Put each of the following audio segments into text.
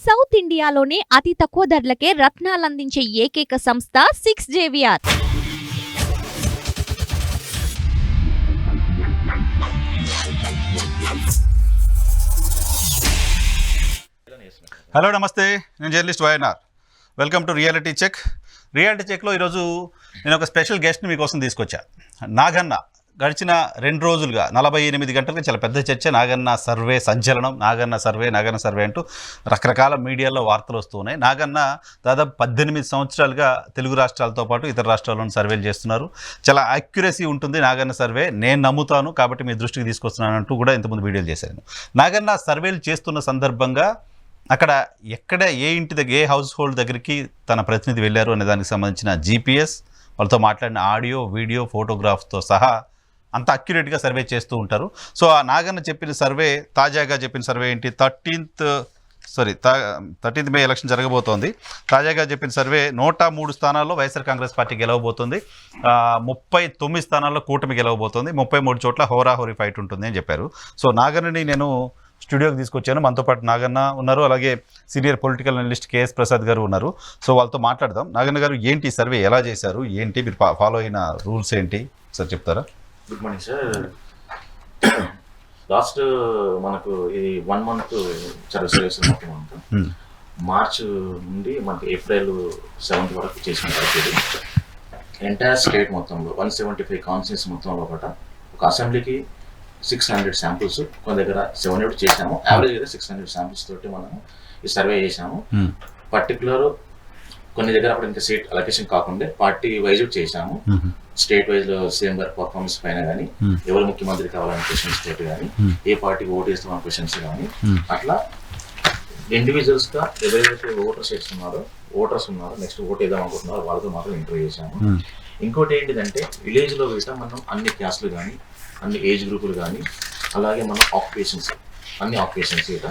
South ఇండియాలోనే అతి తక్కువ ధరలకే రత్నాలందించే ఏకైక సంస్థ 6JVR. హలో నమస్తే, నేను journalist YNR. Welcome to reality check. Reality చెక్లో ఈరోజు నేను ఒక స్పెషల్ గెస్ట్ని మీకోసం తీసుకొచ్చా. నాగన్న గడిచిన 2 రోజులుగా 48 గంటలుగా చాలా పెద్ద చర్చ. నాగన్న సర్వే సంచలనం, నాగన్న సర్వే అంటూ రకరకాల మీడియాలో వార్తలు వస్తున్నాయి. నాగన్న దాదాపు 18 సంవత్సరాలుగా తెలుగు రాష్ట్రాలతో పాటు ఇతర రాష్ట్రాల్లోని సర్వేలు చేస్తున్నారు. చాలా యాక్యురసీ ఉంటుంది నాగన్న సర్వే, నేను నమ్ముతాను కాబట్టి మీ దృష్టికి తీసుకొస్తున్నాను అంటూ కూడా ఇంతకుముందు వీడియోలు చేశాను. నాగన్న సర్వేలు చేస్తున్న సందర్భంగా అక్కడ ఎక్కడ ఏ ఇంటి దగ్గర ఏ హౌస్ హోల్డ్ దగ్గరికి తన ప్రతినిధి వెళ్ళారు అనే దానికి సంబంధించిన జీపీఎస్, వాళ్ళతో మాట్లాడిన ఆడియో, వీడియో, ఫోటోగ్రాఫ్తో సహా అంత అక్యురేట్గా సర్వే చేస్తూ ఉంటారు. సో ఆ నాగన్న చెప్పిన సర్వే, తాజాగా చెప్పిన సర్వే ఏంటి, 13th మే ఎలక్షన్ జరగబోతోంది. తాజాగా చెప్పిన సర్వే 103 స్థానాల్లో వైఎస్ఆర్ కాంగ్రెస్ పార్టీ గెలవబోతుంది, 39 స్థానాల్లో కూటమి గెలవబోతుంది, 33 చోట్ల హోరాహోరీ ఫైట్ ఉంటుంది అని చెప్పారు. సో నాగన్నని నేను స్టూడియోకి తీసుకొచ్చాను. మనతో పాటు నాగన్న ఉన్నారు, అలాగే senior political analyst KS Prasad గారు ఉన్నారు. సో వాళ్ళతో మాట్లాడదాం. నాగన్న గారు, ఏంటి సర్వే, ఎలా చేశారు, ఏంటి మీరు ఫాలో అయిన రూల్స్ ఏంటి సార్ చెప్తారా? Good morning sir. లాస్ట్ మనకు ఇది 1 month సర్వీస్ మొత్తం అంతా మార్చ్ నుండి మనకి ఏప్రిల్ 7th వరకు చేసిన ఇది ఎంటైర్ స్టేట్ మొత్తంలో 175 కాన్స్టిట్యూన్స్ మొత్తంలో ఒకట ఒక అసెంబ్లీకి 600 శాంపుల్స్, కొన్ని దగ్గర 700 చేసాము. యావరేజ్ అయితే 600 శాంపుల్స్ తోటి మనం ఈ సర్వే చేసాము. పర్టికులర్ కొన్ని దగ్గర అప్పుడు ఇంకా సీట్ అలొకేషన్ కాకుండా పార్టీ వైజ్ చేసాము. స్టేట్ వైజ్ లో సీఎం గారి పర్ఫార్మెన్స్ పైన కానీ, ఎవరు ముఖ్యమంత్రి కావాలనే క్వశ్చన్స్ తోటి కానీ, ఏ పార్టీకి ఓటు వేస్తామన్న క్వశ్చన్స్ కానీ, అట్లా ఇండివిజువల్స్ గా ఎవరైతే ఓటర్స్ ఉన్నారో నెక్స్ట్ ఓటు వేద్దాం అనుకుంటున్నారో వాళ్ళతో మాత్రం ఇంటర్వ్యూ చేసాము. ఇంకోటి ఏంటిదంటే విలేజ్ లో వేట మనం అన్ని క్యాస్ట్లు కానీ, అన్ని ఏజ్ గ్రూపులు కానీ, అలాగే మనం అన్ని ఆక్యుపేషన్స్ ఇట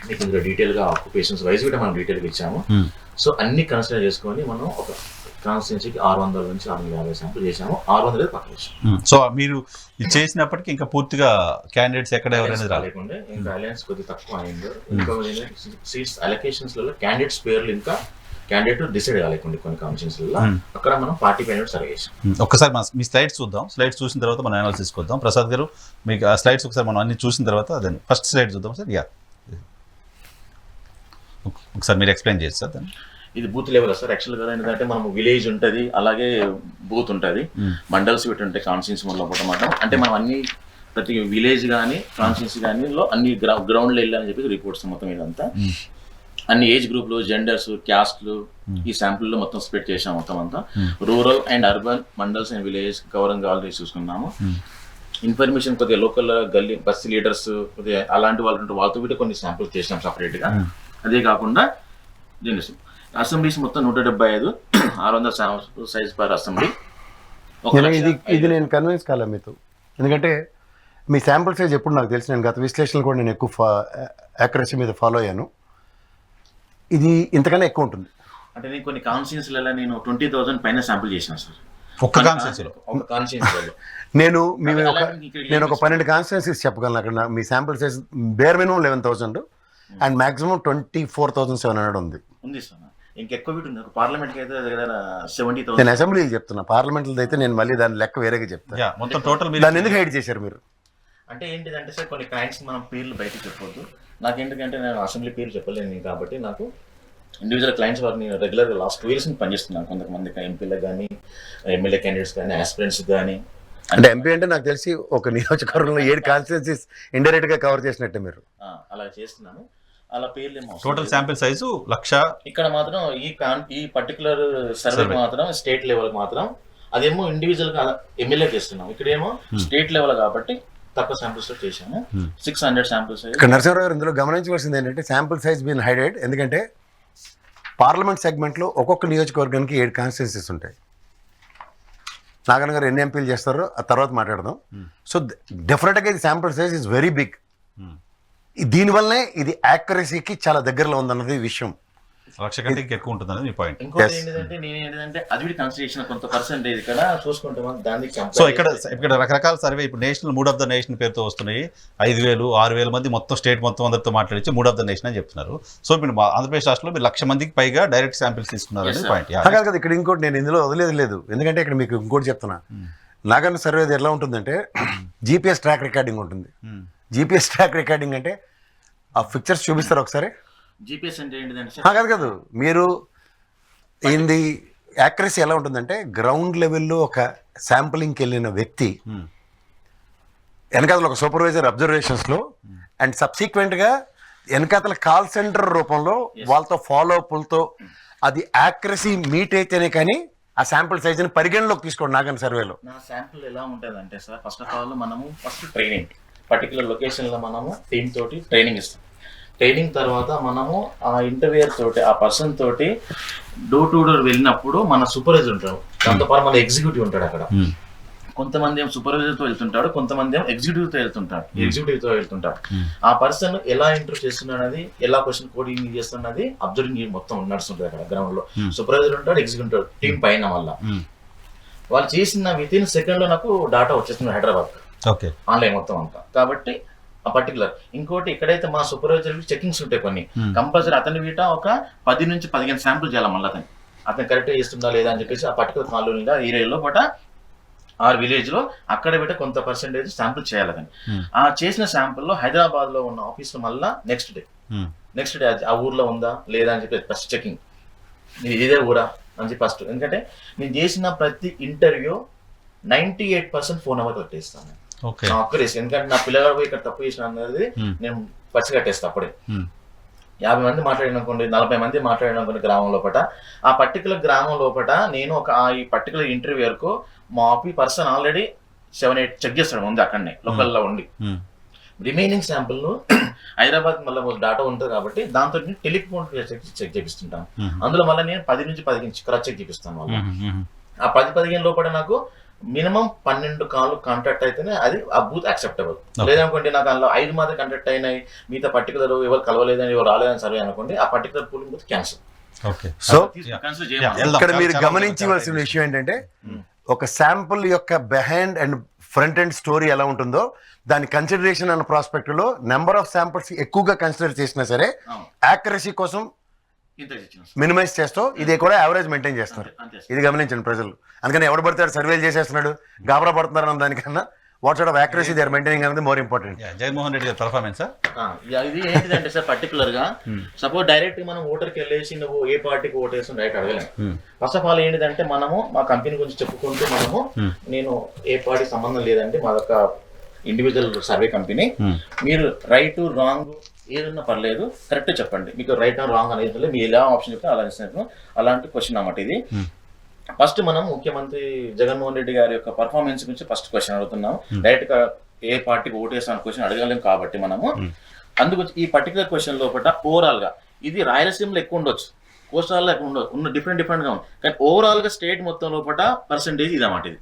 మీకు ఇందులో డీటెయిల్గా ఆక్యుపేషన్స్ వైజ్ కూడా మనం డీటెయిల్గా ఇచ్చాము. సో అన్ని కన్సిడర్ చేసుకొని మనం ఒక కాన్స్టిట్యున్సీకి 600 నుంచి 650 శాంపుల్ చేసాము. 600 పక్కన వచ్చాము. సో మీరు ఇది చేసినప్పటికీ ఇంకా పూర్తిగా క్యాండిడేట్స్ ఎక్కడ ఎవరైనా రాలేకుండా ఇంకా అలయన్స్ కొద్దిగా తక్కువ అయింది. ఇంకా సీట్స్ అలొకేషన్స్ లలో క్యాండిడేట్స్ పేర్లు ఇంకా క్యాండిడేట్ డిసైడ్ కాలేకుండా కొన్ని కాన్స్టిట్యున్సీలలో అక్కడ మనం పార్టీ క్యాండిడేట్ సర్వే చేసాం. ఒకసారి మీ స్లైడ్స్ చూద్దాం. స్లైడ్స్ చూసిన తర్వాత మనం అనాలిసిస్ కొద్దాం. ప్రసాద్ గారు, మీకు ఆ స్లైడ్స్ ఒకసారి మనం అన్ని చూసిన తర్వాత దాన్ని ఫస్ట్ స్లైడ్ చూద్దాం సార్. ఒకసారి మీరు ఎక్స్ప్లెయిన్ చేయొచ్చు సార్ దాన్ని. ఇది బూత్ లెవెల్ సార్. యాక్చువల్గా ఏంటంటే మనం విలేజ్ ఉంటుంది, అలాగే బూత్ ఉంటుంది, మండల్స్ పెట్టి ఉంటాయి కాన్స్టిట్యున్సీ అన్నమాట. అంటే మనం అన్ని ప్రతి విలేజ్ కానీ కాన్స్టిట్యున్సీ కానీ అన్ని గ్రౌండ్లో వెళ్ళాలని చెప్పి రిపోర్ట్స్ మొత్తం ఇదంతా అన్ని ఏజ్ గ్రూప్లు, జెండర్స్, క్యాస్ట్లు ఈ శాంపుల్లో మొత్తం స్ప్రెడ్ చేసాం మొత్తం అంతా. Rural and urban, mandals and village covering already చూసుకున్నాము. ఇన్ఫర్మేషన్ కొద్దిగా లోకల్ గల్లీ బస్ లీడర్స్ కొద్దిగా అలాంటి వాళ్ళతో కూడా కొన్ని శాంపుల్స్ చేసినాం సపరేట్గా. అదే కాకుండా అసెంబ్లీస్ మొత్తం 175 600 శాంపుల్ సైజ్ పర్ అసెంబ్లీ. ఇది నేను కన్విన్స్ కాలే మీతో, ఎందుకంటే మీ శాంపుల్ సైజ్ ఎప్పుడు నాకు తెలిసి, నేను గత విశ్లేషణలు కూడా నేను ఎక్కువ యాక్యురసీ మీద ఫాలో అయ్యాను. ఇది ఇంతకన్నా ఎక్కువ ఉంటుంది. అంటే నేను కొన్ని కాన్స్టిట్యున్సీలలో నేను 20,000 పైన శాంపుల్ చేసిన సార్. ఒక్క కాన్స్టిట్యున్సీలో నేను ఒక 12 కాన్స్టిట్యున్సీస్ చెప్పగలను. అక్కడ మీ sample size bare minimum 11,000 and maximum 24,700 ఉంది సార్. ఇంకెక్కువ వీటి ఉంది. పార్లమెంట్కి అయితే 70,000. నేను అసెంబ్లీకి చెప్తున్నా, పార్లమెంట్లో అయితే నేను మళ్ళీ దాని లెక్క వేరేగా చెప్తాను. మొత్తం టోటల్ దాన్ని ఎందుకు హైడ్ చేశారు మీరు? అంటే ఏంటిదంటే సార్ కొన్ని క్లయింట్స్ మనం పేర్లు బయటకు చెప్పొద్దు. నాకేంటంటే నేను అసెంబ్లీ పేరు చెప్పలేను కాబట్టి నాకు ఇండివిజువల్ క్లయింట్స్ వారిని రెగ్యులర్గా లాస్ట్ 2 years నుంచి పనిచేస్తున్నాను. కొంతమంది ఎంపీలకు కానీ, ఎమ్మెల్యే క్యాండిడేట్స్ కానీ, ఆస్పిరెంట్స్ కానీ. అంటే ఎంపీ అంటే నాకు తెలిసి ఒక నియోజకవర్గంలో 7 కాన్స్టిట్యున్సీస్ ఇండైరెక్ట్ గా కవర్ చేసినట్టే మీరు. అలా చేస్తున్నాను. అలా పేర్లు టోటల్ శాంపిల్ సైజు 1,00,000. ఇక్కడ మాత్రం ఈ పర్టికులర్ సర్వే మాత్రం స్టేట్ లెవెల్ మాత్రం అదేమో ఇండివిజువల్ గా ఎమ్మెల్యేకి ఇస్తున్నాం. ఇక్కడేమో స్టేట్ లెవెల్ కాబట్టి తక్కువ శాంపుల్స్ చేసాము. 600 శాంపుల్స్. ఇక్కడ నరసింహరావు గారు ఇందులో గమనించవలసింది ఏంటంటే శాంపుల్ సైజ్ బీన్ హైడెడ్. ఎందుకంటే పార్లమెంట్ సెగ్మెంట్లో ఒక్కొక్క నియోజకవర్గానికి 7 కాన్స్టిట్యున్సీస్ ఉంటాయి. నాగన్న గారు ఎన్ని ఎంపీలు చేస్తారో ఆ తర్వాత మాట్లాడదాం. సో డెఫినెట్గా ఇది sample size is very big. దీనివల్లనే ఇది యాక్యురసీకి చాలా దగ్గరలో ఉందన్నది విషయం. లక్ష కంటే ఎక్కువ ఉంటుంది అనేది మీ పాయింట్. ఇంకోటి ఏంటంటే నేను ఏంటంటే అది కూడా కన్సిడర్ చేసిన కొంత పర్సెంటేజ్ ఇక్కడ చూసుకుంటే మనం దానికి సో ఇక్కడ రకరకాల సర్వే ఇప్పుడు national mood of the nation పేరుతో వస్తున్నాయి. 5,000 6,000 మంది మొత్తం స్టేట్ మొత్తం అందరితో మాట్లాడించి మూడ్ ఆఫ్ ద నేషన్ అని చెప్తున్నారు. సో మీరు ఆంధ్రప్రదేశ్ రాష్ట్రంలో మీరు 1,00,000 మందికి పైగా డైరెక్ట్ శాంపిల్స్ తీసుకున్నారు అనేది పాయింట్. కాదు కదా, ఇక్కడ ఇంకోటి నేను ఇందులో వదిలేదు లేదు, ఎందుకంటే ఇక్కడ మీకు ఇంకోటి చెప్తున్నా. నాగన్న సర్వే ఎలా ఉంటుందంటే జీపీఎస్ ట్రాక్ రికార్డింగ్ ఉంటుంది. జీపీఎస్ ట్రాక్ రికార్డింగ్ అంటే ఆ పిక్చర్స్ చూపిస్తారు ఒకసారి. జీపీఎస్ అంటే ఏంటంటే కాదు కాదు, మీరు ఇది యాక్యురసీ ఎలా ఉంటుందంటే గ్రౌండ్ లెవెల్లో ఒక శాంపులింగ్కి వెళ్ళిన వ్యక్తి వెనకాతల ఒక సూపర్వైజర్ అబ్జర్వేషన్స్లో అండ్ సబ్సిక్వెంట్గా వెనకాతల కాల్ సెంటర్ రూపంలో వాళ్ళతో ఫాలో అప్లతో అది యాక్యురసీ మీట్ అయితేనే కానీ ఆ శాంపుల్ సైజ్ని పరిగణలోకి తీసుకోండి. నాగన్ సర్వేలో నా శాంపుల్ ఎలా ఉంటుంది అంటే సార్, ఫస్ట్ ఆఫ్ ఆల్ మనము ఫస్ట్ ట్రైనింగ్ పర్టికులర్ లొకేషన్లో మనము టీమ్ తోటి ట్రైనింగ్ ఇస్తాం. ట్రైనింగ్ తర్వాత మనము ఆ ఇంటర్వ్యూయర్ తోటి ఆ పర్సన్ తోటి డోర్ టు డోర్ వెళ్ళినప్పుడు మన సూపర్వైజర్ ఉంటాడు, దాంతోపాటు మన ఎగ్జిక్యూటివ్ ఉంటాడు. అక్కడ కొంతమంది ఏమో సూపర్వైజర్తో వెళ్తుంటాడు, కొంతమంది ఏమో ఎగ్జిక్యూటివ్తో వెళ్తుంటాడు. ఆ పర్సన్ ఎలా ఇంటర్వ్యూ చేస్తున్నాడు అనేది, ఎలా క్వశ్చన్ కోడింగ్ చేస్తున్నది అబ్జర్వింగ్ మొత్తం నడుస్తుంటుంది అక్కడ గ్రౌండ్ లో. సూపర్వైజర్ ఉంటాడు, ఎగ్జిక్యూటివ్ టీం పైన వల్ల వాళ్ళు చేసిన విత్ ఇన్ సెకండ్ లో నాకు డాటా వచ్చేస్తుంది హైదరాబాద్ ఆన్లైన్ మొత్తం అంతా. కాబట్టి ఆ పర్టికులర్ ఇంకోటి ఇక్కడైతే మా సూపర్వైజర్ చెకింగ్స్ ఉంటాయి కొన్ని, కంపల్సరీ అతని వీట ఒక 10 నుంచి 15 శాంపుల్ చేయాలి. మళ్ళీ అతను కరెక్ట్ చేస్తుందా లేదా అని చెప్పేసి ఆ పర్టికులర్ కాలనీలో ఏరియాలో పట ఆ విలేజ్ లో అక్కడ బిట్ట కొంత పర్సెంటేజ్ శాంపుల్ చేయాలి. అతను ఆ చేసిన శాంపుల్లో హైదరాబాద్ లో ఉన్న ఆఫీస్ లో మళ్ళీ నెక్స్ట్ డే ఆ ఊర్లో ఉందా లేదా అని చెప్పి ఫస్ట్ చెకింగ్, ఇది ఇదే ఊరా అని చెప్పి ఫస్ట్. ఎందుకంటే నేను చేసిన ప్రతి ఇంటర్వ్యూ 98% ఫోన్ నెంబర్ కట్టేస్తాను ఒక్కరేసి. ఎందుకంటే నా పిల్లగాడు పోయి ఇక్కడ తప్పు చేసిన అనేది నేను పచ్చి కట్టేస్తా అప్పుడే. 50 మంది మాట్లాడిననుకోండి, 40 మంది మాట్లాడిననుకోండి గ్రామం లోపల, ఆ పర్టికులర్ గ్రామం లోపల నేను ఒక ఈ పర్టికులర్ ఇంటర్వ్యూయర్కు మా ఆఫీస్ పర్సన్ ఆల్రెడీ 7-8 చెక్ చేస్తాడు ముందు అక్కడనే లోకల్లో ఉండి. రిమైనింగ్ శాంపుల్ ను హైదరాబాద్ మళ్ళీ డాటా ఉంటుంది కాబట్టి దాంతో టెలిఫోన్ చెక్ చేపిస్తుంటాను. అందులో మళ్ళీ నేను 10 నుంచి 15 క్రాస్ చెక్ చేపిస్తాను. వాళ్ళు ఆ 10-15 లోపల నాకు మినిమం 12 కాల్ కాంటాక్ట్ అయితేనే అది ఆ బూత్ యాక్సెప్టబుల్. లేదనుకోండి నాకు అందులో 5 మాత్రం కాంటాక్ట్ అయినాయి, మిగతా పర్టికులర్ ఎవరు కలవలేదని ఎవరు రాలేదని సర్వే అనుకోండి, ఆ particular pooling booth cancel. So ఇక్కడ మీరు గమనించవలసిన విషయం ఏంటంటే ఒక శాంపుల్ యొక్క behind and front end story ఎలా ఉంటుందో దాని కన్సిడరేషన్ అన్న ప్రాస్పెక్ట్ లో నెంబర్ ఆఫ్ శాంపుల్స్ ఎక్కువగా కన్సిడర్ చేసినా సరే యాక్యురసీ కోసం మినిమైజ్ చేస్తూ ఇది కూడా యావరేజ్ మెయింటైన్ చేస్తారు. ఇది గమనించండి ప్రజలు. అందుకని ఎవడు పడతాడు సర్వేలు చేసేస్తున్నాడు, గాబరా పడుతున్నారు అన్న దానికన్నా what sort of accuracy they are maintaining అనేది మోర్ ఇంపార్టెంట్. జగన్మోహన్ రెడ్డి గారి పర్ఫార్మెన్స్ ఇది ఏంటిదంటే సార్ పర్టికులర్ గా సపోజ్ డైరెక్ట్ మనం ఓటర్కి వెళ్ళేసి నువ్వు ఏ పార్టీకి ఓటు వేస్తాను డైరెక్ట్ అడగలేము. ఫస్ట్ ఆఫ్ ఆల్ ఏంటిదంటే మనము మా కంపెనీ గురించి చెప్పుకుంటూ మనము నేను ఏ పార్టీ సంబంధం లేదంటే మాదొక ఇండివిజువల్ సర్వే కంపెనీ, మీరు రైట్ రాంగ్ ఏదన్నా పర్లేదు కరెక్ట్ చెప్పండి, మీకు రైట్ ఆర్ రాంగ్ అనేది మీరు ఎలా ఆప్షన్ చెప్తే అలా చేసినట్టు అలాంటి క్వశ్చన్ అన్నమాట ఇది. ఫస్ట్ మనం ముఖ్యమంత్రి జగన్మోహన్ రెడ్డి గారి యొక్క పర్ఫార్మెన్స్ గురించి ఫస్ట్ క్వశ్చన్ అడుగుతున్నాం. డైరెక్ట్ గా ఏ పార్టీకి ఓటు వేస్తాను క్వశ్చన్ అడగలేము కాబట్టి మనము అందుకు ఈ పర్టికులర్ క్వశ్చన్ లోపల ఓవరాల్ గా ఇది రాయలసీమలో ఎక్కువ ఉండొచ్చు, కోస్టల్లో ఎక్కువ ఉండొచ్చు, ఉన్న డిఫరెంట్ గా ఉంది. కానీ ఓవరాల్ గా స్టేట్ మొత్తం లోపల పర్సెంటేజ్ ఇది అన్నమాట. ఇది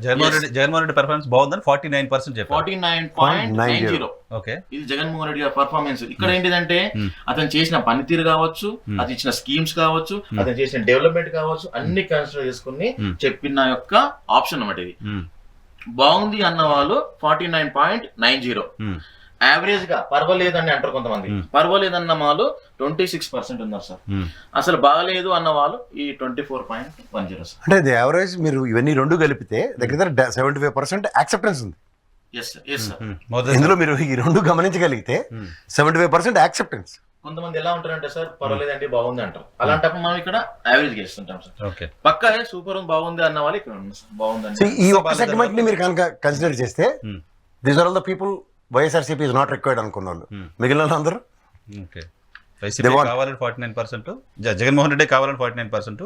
జగన్మోహన్ రెడ్డి పర్ఫార్మెన్స్ బాగుందని 49% చెప్పారు. 49.90. ఇది జగన్మోహన్ రెడ్డి గారి పర్ఫార్మెన్స్. ఇక్కడ ఏంటిదంటే అతను చేసిన పనితీరు కావచ్చు, అతను ఇచ్చిన స్కీమ్స్ కావచ్చు, అతను చేసిన డెవలప్మెంట్ కావచ్చు, అన్ని కన్సిడర్ చేసుకుని చెప్పిన యొక్క ఆప్షన్ అన్నమాట. ఇది బాగుంది అన్న వాళ్ళు 49.90. యావరేజ్ గా పర్వాలేదని అంటారు కొంతమంది, పర్వాలేదన్న వాళ్ళు 26% ఉన్నారు సార్. అసలు బాగలేదు అన్న వాళ్ళు ఈ 24.10 సార్. అంటే ఇది యావరేజ్ మీరు ఇవన్నీ రెండు కలిపితే దగ్గర 75% యాక్సెప్టెన్స్ ఉంది. ఇందులో మీరు ఈ రెండు గమనించగలిగితే 75% యాక్సెప్టెన్స్. కొంతమంది ఎలా ఉంటారంటే సార్ పర్వాలేదండి బాగుంది అంటారు, అలాంటప్పుడు మనం ఇక్కడ యావరేజ్ చేస్తుంటాం సార్. పక్కా సూపర్ బాగుంది అన్న వాళ్ళు ఇక్కడ బాగుంది. ఈ ఒక్క సెగ్మెంట్ ని మీరు కనుక కన్సిడర్ చేస్తే these are all the people YSRCP is not required అనుకున్న వాళ్ళు, మిగిలిన అందరూ కావాలని 49%, జగన్మోహన్ రెడ్డి కావాలని 49%,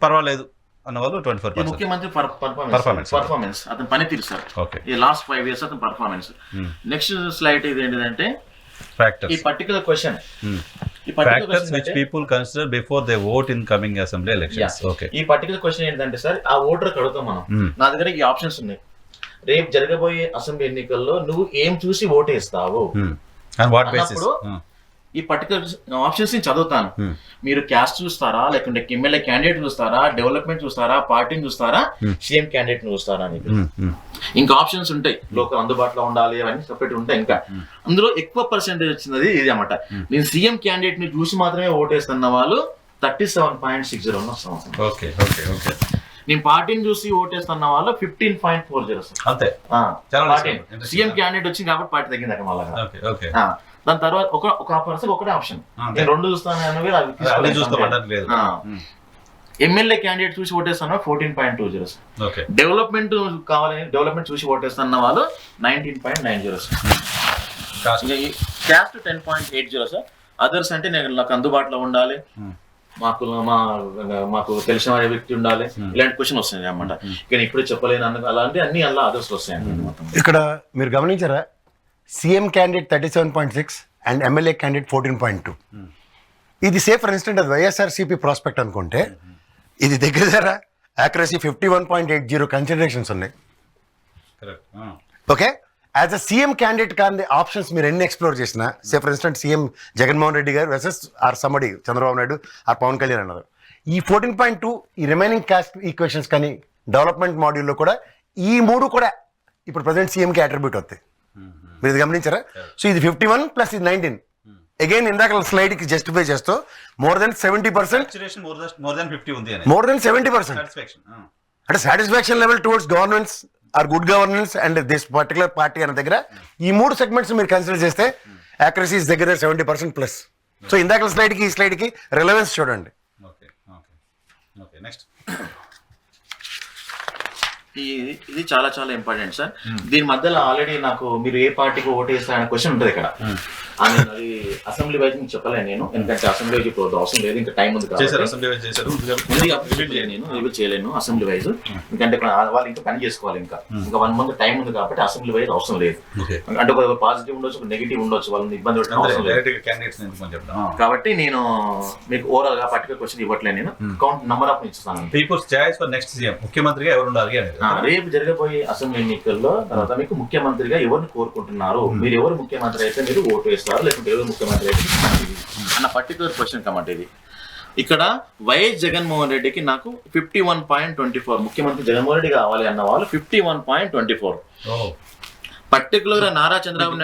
పర్వాలేదు అన్న వాళ్ళు 24%. ముఖ్యమంత్రి పర్ఫార్మెన్స్ అతని పనితీరు సార్. ఈ లాస్ట్ 5 years అతని పర్ఫార్మెన్స్. నెక్స్ట్ స్లైడ్ ఇది ఏంటంటే ఈ particular question, factors which people consider before they vote in coming assembly elections. ఈ పర్టికులర్ క్వశ్చన్ ఏంటంటే సార్ ఆ ఓటర్ అడుగుతాం మనం, నా దగ్గర ఈ ఆప్షన్స్ ఉన్నాయి, రేపు జరగబోయే అసెంబ్లీ ఎన్నికల్లో నువ్వు ఏం చూసి ఓటేస్తావు అన్నప్పుడు ఈ పర్టికులర్ ఆప్షన్స్ ని చదువుతాను. మీరు క్యాస్ట్ చూస్తారా, లేకుంటే ఎమ్మెల్యే క్యాండిడేట్ చూస్తారా, డెవలప్మెంట్ చూస్తారా, పార్టీని చూస్తారా, సీఎం క్యాండిడేట్ చూస్తారా అనేది. ఇంకా ఆప్షన్స్ ఉంటాయి, లోకల్ అందుబాటులో ఉండాలి, అవన్నీ సపరేట్ ఉంటాయి. ఇంకా అందులో ఎక్కువ పర్సెంటేజ్ వచ్చినది ఇది అన్నమాట. నేను సీఎం క్యాండిడేట్ ని చూసి మాత్రమే ఓటేస్తున్న వాళ్ళు 37.60 వస్తాం. నేను పార్టీని చూసి ఓటేస్తున్న వాళ్ళు 15.40 సార్. అంతే. సీఎం క్యాండిడేట్ వచ్చింది కాబట్టి పార్టీ తగ్గింది అక్కడ మళ్ళీ. దాని తర్వాత ఒక పర్సన్ ఒకటే ఆప్షన్, నేను రెండు చూస్తాను అనేది. ఎమ్మెల్యే క్యాండిడేట్ చూసి ఓటేస్తున్న 14.20 సార్. డెవలప్మెంట్ కావాలని డెవలప్మెంట్ చూసి ఓటేస్తున్న వాళ్ళు 19.90 సార్. Caste 10.80 sir. అదర్స్ అంటే నాకు అందుబాటులో ఉండాలి, మాకు తెలిసిన వ్యక్తి ఉండాలి, ఇలాంటి క్వశ్చన్ వస్తాయి అన్నమాట. కానీ ఇప్పుడే చెప్పలేను అలాంటి అన్ని అలా అదర్స్ వస్తాయి మొత్తం. ఇక్కడ మీరు గమనించారా, CM candidate 37.6 and MLA candidate 14.2. ఇది సేఫ్ ఫర్ ఇన్స్టెంట్ అది వైఎస్ఆర్సీపీ ప్రాస్పెక్ట్ అనుకుంటే ఇది దగ్గర యాక్యురసీ 51.80 కన్సిడరేషన్స్ ఉన్నాయి. Okay, as a CM candidate కానీ ఆప్షన్స్ మీరు ఎన్ని ఎక్స్ప్లోర్ చేసినా, say for instance CM Jaganmohan Reddy గారు వర్సెస్ ఆర్ సమడి చంద్రబాబు నాయుడు ఆర్ పవన్ కళ్యాణ్ అన్నారు. ఈ 14.2 ఈ రిమైనింగ్ కాస్ట్ ఈక్వేషన్స్ కానీ డెవలప్మెంట్ మాడ్యూల్లో కూడా ఈ మూడు కూడా ఇప్పుడు ప్రజెంట్ సీఎంకి అట్రిబ్యూట్ అవుతాయి. మీరు ఇది గమనించారా? సో ఇది 51 ప్లస్ ఇది 19. అగైన్ ఇందాక స్లైడ్ కి జస్టిఫై చేస్తూ మోర్ దెన్ 70%, మోర్ దెన్ 70% అంటే satisfaction level towards governance or good governance and this particular party అనే దగ్గర ఈ మూడు సెగ్మెంట్స్ మీరు కన్సిడర్ చేస్తే యాక్యురసీస్ దగ్గర 70% ప్లస్. సో ఇందాక స్లైడ్ కి ఈ స్లైడ్ కి రిలవెన్స్ చూడండి. ఇది చాలా చాలా ఇంపార్టెంట్ సార్. దీని మధ్యలో ఆల్రెడీ నాకు మీరు ఏ పార్టీకి ఓటు వేస్తారనే క్వశ్చన్ ఉంటుంది ఇక్కడ. అది అసెంబ్లీ వైజ్ మీకు చెప్పలేను నేను, ఎందుకంటే అసెంబ్లీ వైజ్ ఇప్పుడు అవసరం లేదు, ఇంకా టైం ఉంది కాబట్టి నేను రివీల్ చేయలేను అసెంబ్లీ వైజ్. ఎందుకంటే వాళ్ళు ఇంకా పని చేసుకోవాలి, ఇంకా 1 month టైం ఉంది కాబట్టి అసెంబ్లీ వైజ్ అవసరం లేదు. అంటే ఒక పాజిటివ్ ఉండొచ్చు, ఒక నెగిటివ్ ఉండొచ్చు, వాళ్ళని ఇబ్బంది పెట్టడం అవసరం లేదు. కాబట్టి నేను మీకు ఓవరాల్ గా పర్టికులర్ క్వశ్చన్ ఇవ్వట్లేదు, నేను కౌంట్ నంబర్ ఆఫ్ ఇస్తాను. People's choice for next CM ముఖ్యమంత్రిగా ఎవరు ఉండాలి అనేది రేపు జరగబోయే అసెంబ్లీ ఎన్నికల్లో తర్వాత మీకు ముఖ్యమంత్రిగా ఎవరిని కోరుకుంటున్నారు, మీరు ఎవరు ముఖ్యమంత్రి అయితే మీరు ఓటు వేస్తారు, లేకుంటే ఎవరు ముఖ్యమంత్రి అయితే అన్న పర్టికులర్ క్వశ్చన్ కమాట ఇది. ఇక్కడ వైఎస్ జగన్మోహన్ రెడ్డికి నాకు 51.24, ముఖ్యమంత్రి జగన్మోహన్ రెడ్డి కావాలి అన్న వాళ్ళు 51.24. పర్టికులర్ నారా చంద్రబాబు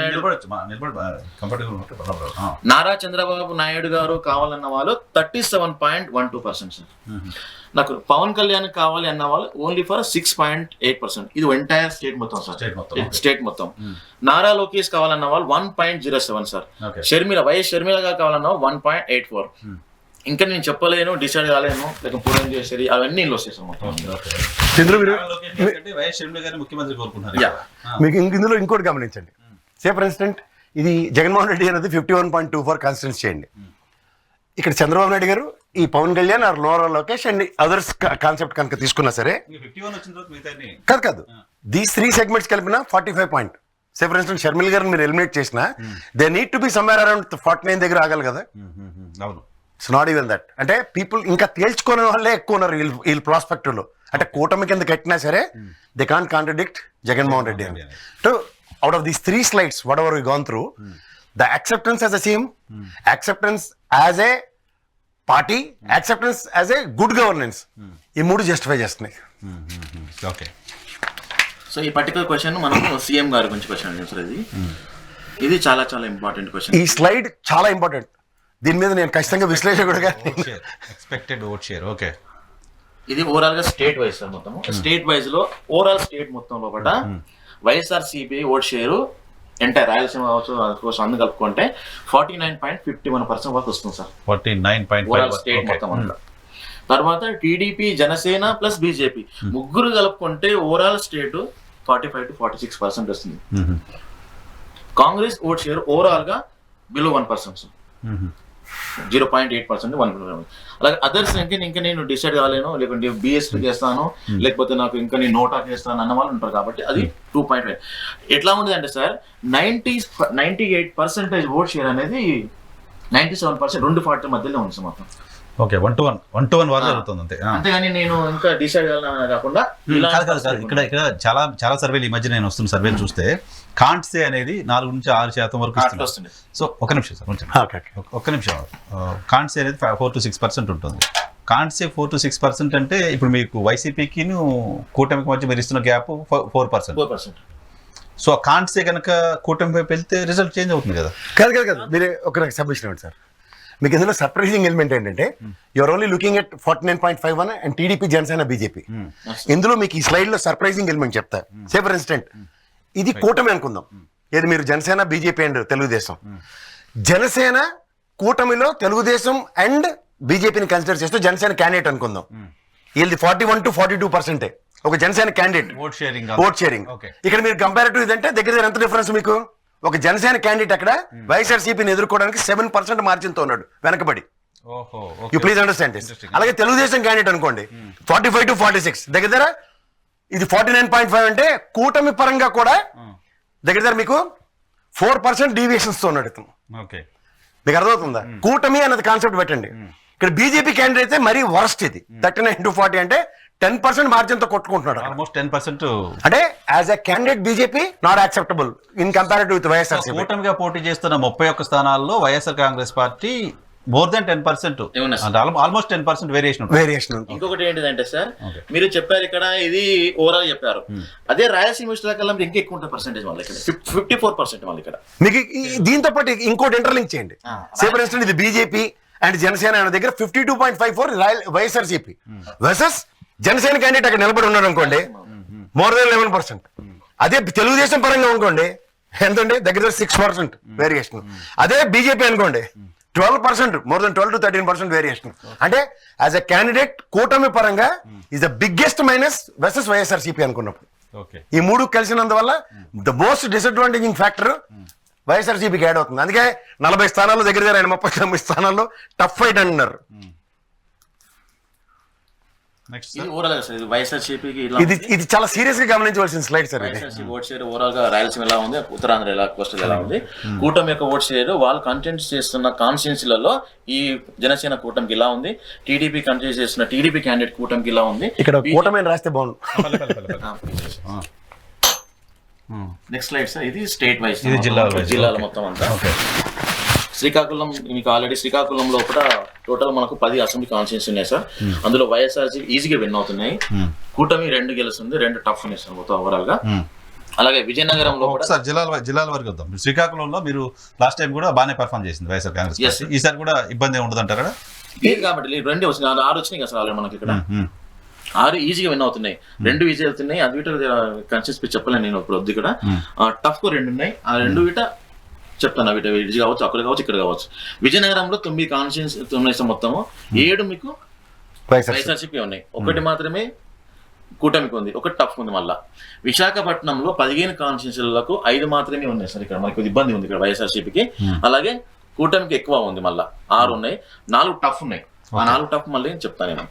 నాయుడు గారు కావాలన్న వాళ్ళు 37.12% సార్. నాకు పవన్ కళ్యాణ్ కావాలి అన్న వాళ్ళు ఓన్లీ ఫర్ 6.8%. ఇది ఎంటైర్ స్టేట్ మొత్తం సార్, స్టేట్ మొత్తం. నారా లోకేష్ కావాలన్న వాళ్ళు 1.07 సార్. వైఎస్ షర్మిల గారు కావాలన్న 1.84. ఇంకా నేను చెప్పలేను, డిసైడ్ కాలేను, లేక పూర్వం చేసేది అవన్నీ వస్తాయి సార్ మొత్తం. మీకు ఇందులో ఇంకోటి గమనించండి, సే ఫర్ ఇన్స్టెంట్ ఇది జగన్మోహన్ రెడ్డి అనేది 51.24 కాన్స్టిట్యూన్స్ చేయండి. ఇక్కడ చంద్రబాబు నాయుడు గారు ఈ Pawan Kalyan or lower Lokesh and others concept కనుక తీసుకున్నా సరే కాదు దీస్ 3 సెగ్మెంట్స్ కలిపిన 45 point. Say for instance Sharmila గారిని మీరు ఎలిమినేట్ చేసినా they need to be somewhere around 49 దగ్గర ఆగాలి కదా. It's not even that. అంటే పీపుల్ ఇంకా తేల్చుకునే వాళ్ళే ఎక్కువ ఉన్నారు వీళ్ళు ప్రాస్పెక్టివ్ లో. అంటే కూటమి కింద కట్టినా సరే they can't contradict Jaganmohan Reddy అని. So out of these 3 slides whatever we gone through, the acceptance as a CM, acceptance as a party, acceptance as a good governance, ఈ 3 జస్టిఫై చేస్తున్నాయి. ఓకే, సో ఈ పర్టికులర్ క్వశ్చన్ మనం CM గారి గురించి question ఇది చాలా చాలా important question. ఈ స్లైడ్ చాలా ఇంపార్టెంట్, దీని మీద నేను ఖచ్చితంగా విశ్లేషకుడుగా ఎక్స్పెక్టెడ్ ఓట్ షేర్. ఓకే, ఇది ఓవరాల్ గా స్టేట్ వైజ్ సార్. మొత్తం స్టేట్ వైజ్ లో ఓవరాల్ స్టేట్ మొత్తం లోపల YSRCP vote share entire Rayalaseema కోసం అన్ని కలుపుకుంటే 49.51% వరకు వస్తుంది సార్. 49.5 స్టేట్ మొత్తం అంతా. తర్వాత టీడీపీ, జనసేన ప్లస్ బీజేపీ ముగ్గురు కలుపుకుంటే ఓవరాల్ స్టేట్ 45 to 46% వస్తుంది. కాంగ్రెస్ ఓట్ షేర్ ఓవరాల్ గా బిలో 1% సార్, 0.8%, 1%. అలాగే అదర్స్ ఇంకా నేను డిసైడ్ కాలేను, లేకుంటే బిఎస్పీ చేస్తాను, లేకపోతే నాకు ఇంకా నేను నోటా చేస్తాను అన్న వాళ్ళు ఉంటారు కాబట్టి అది 2.5. ఎట్లా ఉంది అంటే సార్ 98% ఓట్ షేర్ అనేది 97% 2 పార్టీ మధ్యలో ఉంది సార్ మొత్తం. ఓకే 1-to-1 వార్ జరుగుతుంది అంతే. అంతేగాని నేను ఇంకా డిసైడ్ కాకుండా ఇలా కాదు. ఇక్కడ చాలా సర్వేలు ఈ మధ్య నేను వస్తున్న సర్వేలు చూస్తే కాంట్సే అనేది 4-6% వరకు అట్లా వస్తుంది. సో ఒక నిమిషం సార్ ఓకే ఒక్క నిమిషం. కాంట్సే అనేది 4-6% ఉంటుంది. కాంట్సే 4-6% అంటే ఇప్పుడు మీకు వైసీపీకి కూటమికి మధ్య మీరు ఇస్తున్న గ్యాప్ 4%. 4%. సో కాంట్సే కనుక కూటమి వైపు వెళ్తే రిజల్ట్ చేంజ్ అవుతుంది కదా. కాదు మీరు ఒక సబ్మిషన్ ఇవ్వండి సార్. మీకు ఇందులో సర్ప్రైజింగ్ ఎలిమెంట్ ఏంటంటే you're only looking at 49.51 and TDP, Janasena, BJP. ఇందులో మీకు ఈ స్లైడ్ లో సర్ప్రైజింగ్ ఎలిమెంట్ చెప్తా. సే ఫర్ ఇన్స్టెంట్ ఇది కూటమి అనుకుందాం. ఏది మీరు జనసేన, బీజేపీ అండ్ తెలుగుదేశం. జనసేన కూటమిలో తెలుగుదేశం అండ్ బీజేపీని కన్సిడర్ చేస్తూ జనసేన క్యాండిడేట్ అనుకుందాం. వీళ్ళది 41 to 42% ఒక జనసేన క్యాండిడేట్ ఓట్ షేరింగ్. ఇక్కడ మీరు కంపారిటివ్ ఇదంటే దగ్గర ఎంత డిఫరెన్స్ మీకు? ఒక జనసేన క్యాండిడేట్ అక్కడ వైఎస్ఆర్సీపీని ఎదుర్కోవడానికి 7% మార్జిన్ తో ఉన్నాడు వెనకబడి. You please understand this. అలాగే తెలుగుదేశం క్యాండిడేట్ అనుకోండి 45 to 46 దగ్గర ఇది 49.5 అంటే కూటమి పరంగా కూడా దగ్గర మీకు 4% డీవియేషన్స్ తో ఉన్నాడు ఇతను. మీకు అర్థమవుతుందా? కూటమి అన్నది కాన్సెప్ట్ పెట్టండి. ఇక్కడ బీజేపీ క్యాండిడేట్ అయితే మరీ వరస్ట్ ఇది 39 to 40 అంటే 10% మార్జిన్ తో కొట్టుకుంటున్నాడు. ఆల్మోస్ట్ 10%. అంటే as a candidate BJP not acceptable in comparative with YSRCP. కూటమిగా పోటీ చేస్తున్న 31 స్థానాల్లో YSR Congress party more than 10%, almost 10% variation. ఇంకొకటి ఏంటిదంటే సార్ మీరు చెప్పారు ఇక్కడ ఇది ఓవరాల్ చెప్పారు. అదే రాయలసీమ విశ్లేషణ ఇంకా ఎక్కువ ఉంటుంది పర్సెంటేజ్ వాళ్ళు ఇక్కడ 54% వాళ్ళు ఇక్కడ. మీకు దీంతో పాటు ఇంకోటి ఇంటర్లింక్ చేయండి. సేఫర్ ఇన్స్టెంట్ ఇది బీజేపీ అండ్ జనసేన అనే దగ్గర 52.54 వైఎస్ఆర్సీపీ వర్సెస్ జనసేన క్యాండిడేట్ అక్కడ నిలబడి ఉన్నారు అనుకోండి మోర్ దెన్ 11%. అదే తెలుగుదేశం పరంగా అనుకోండి ఎంతండి దగ్గర 6% వేరియేషన్. అదే బీజేపీ అనుకోండి 12%, మోర్ దెన్ 12 to 13% వేరియేషన్. అంటే యాజ్ ఎ క్యాండిడేట్ కూటమి పరంగా is the biggest minus versus YSRCP అనుకున్నప్పుడు. ఈ మూడు కలిసినందువల్ల ద మోస్ట్ డిసడ్వాంటేజింగ్ ఫ్యాక్టర్ వైఎస్ఆర్సీపీకి యాడ్ అవుతుంది. అందుకే 40 స్థానాల్లో దగ్గర 39 స్థానాల్లో టఫ్ ఫైట్ అంటున్నారు. ఇది చాలా సీరియస్ గా గమనించవలసిన slide sir. Vote share overall గా రాయలసీమ ఎలా ఉంది, ఉత్తరాంధ్ర ఎలా, కోస్టల్ ఎలా ఉంది, కూటమి యొక్క ఓట్ షేర్ వాళ్ళు కంటెంట్ చేస్తున్న కాన్స్టిట్యున్సీలలో ఈ జనసేన కూటమికి ఇలా ఉంది, టీడీపీ కంటెంట్ చేస్తున్న టీడీపీ క్యాండిడేట్ కూటమికి ఇలా ఉంది. ఇక్కడ కూటమి రాస్తే బాగుంది. Next slide sir. ఇది స్టేట్ వైజ్ జిల్లాల మొత్తం అంతా. శ్రీకాకుళం మీకు ఆల్రెడీ శ్రీకాకుళం లోపల టోటల్ మనకు 10 అసెంబ్లీ కాన్స్టిట్యూన్సీ ఉన్నాయి సార్. అందులో వైఎస్ఆర్సీ ఈజీగా విన్ అవుతున్నాయి. కూటమి 2 గెలుస్తుంది, 2 టఫ్ ఉన్నాయి సార్ మొత్తం ఓవరాల్ గా. అలాగే విజయనగరంలో ఒకసారి జిల్లాల వరకు వద్దాం. శ్రీకాకుళంలో మీరు లాస్ట్ టైం కూడా బాగానే పర్ఫామ్ చేసింది వైఎస్ఆర్ కాంగ్రెస్ పార్టీ. ఈసారి కూడా ఇబ్బంది ఉండదు అంటారా? లేదు కాబట్టి 2 వచ్చినాయి, 6 వచ్చినాయి కదా సార్ ఆల్రెడీ మనకి ఇక్కడ. 6 ఈజీగా విన్ అవుతున్నాయి, 2 ఈజీ అవుతున్నాయి. అది వీట కన్సిస్టెన్సీ చెప్పలేను నేను ఇప్పుడు వద్దు. ఇక్కడ టఫ్ 2 ఉన్నాయి, ఆ 2 వీట చెప్తాను. వీటి ఇది కావచ్చు, అక్కడ కావచ్చు, ఇక్కడ కావచ్చు. విజయనగరంలో 9 కాన్స్టిట్యూన్సీ ఉన్నాయి మొత్తము, 7 మీకు వైఎస్ఆర్సీపీ ఉన్నాయి, 1 మాత్రమే కూటమికి ఉంది, 1 టఫ్ ఉంది. మళ్ళా విశాఖపట్నంలో 15 కాన్స్టిట్యూన్సీలకు 5 మాత్రమే ఉన్నాయి సార్. ఇక్కడ మనకి ఇబ్బంది ఉంది ఇక్కడ వైఎస్ఆర్సీపీకి. అలాగే కూటమికి ఎక్కువ ఉంది, మళ్ళా 6 ఉన్నాయి, 4 టఫ్ ఉన్నాయి. ఆ 4 టఫ్ మళ్ళీ చెప్తాను నేను.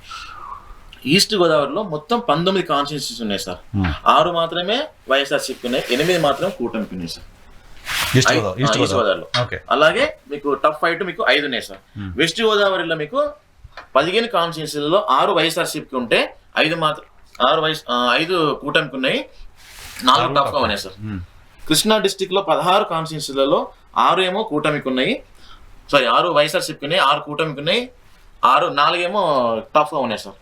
ఈస్ట్ గోదావరిలో మొత్తం 19 కాన్స్టిట్యూన్సీస్ ఉన్నాయి సార్. 6 మాత్రమే వైఎస్ఆర్సీపీ ఉన్నాయి, 8 మాత్రం కూటమికి ఉన్నాయి సార్ ఈస్ట్ గోదావరిలో. అలాగే మీకు టఫ్ ఫైట్ మీకు 5 ఉన్నాయి సార్. వెస్ట్ గోదావరిలో మీకు 15 కాన్స్టిట్యూన్సీలలో 6 వైఎస్ఆర్సీపీకి ఉంటే 5 కూటమికి ఉన్నాయి, 4 టఫ్ గా ఉన్నాయి సార్. కృష్ణా డిస్టిక్ లో 16 కాన్స్టిట్యూన్సీలలో 6 ఏమో కూటమికి ఉన్నాయి, 6 వైఎస్ఆర్సీపీకి ఉన్నాయి, 6 కూటమికి ఉన్నాయి, 4 ఏమో టఫ్ గా ఉన్నాయి సార్.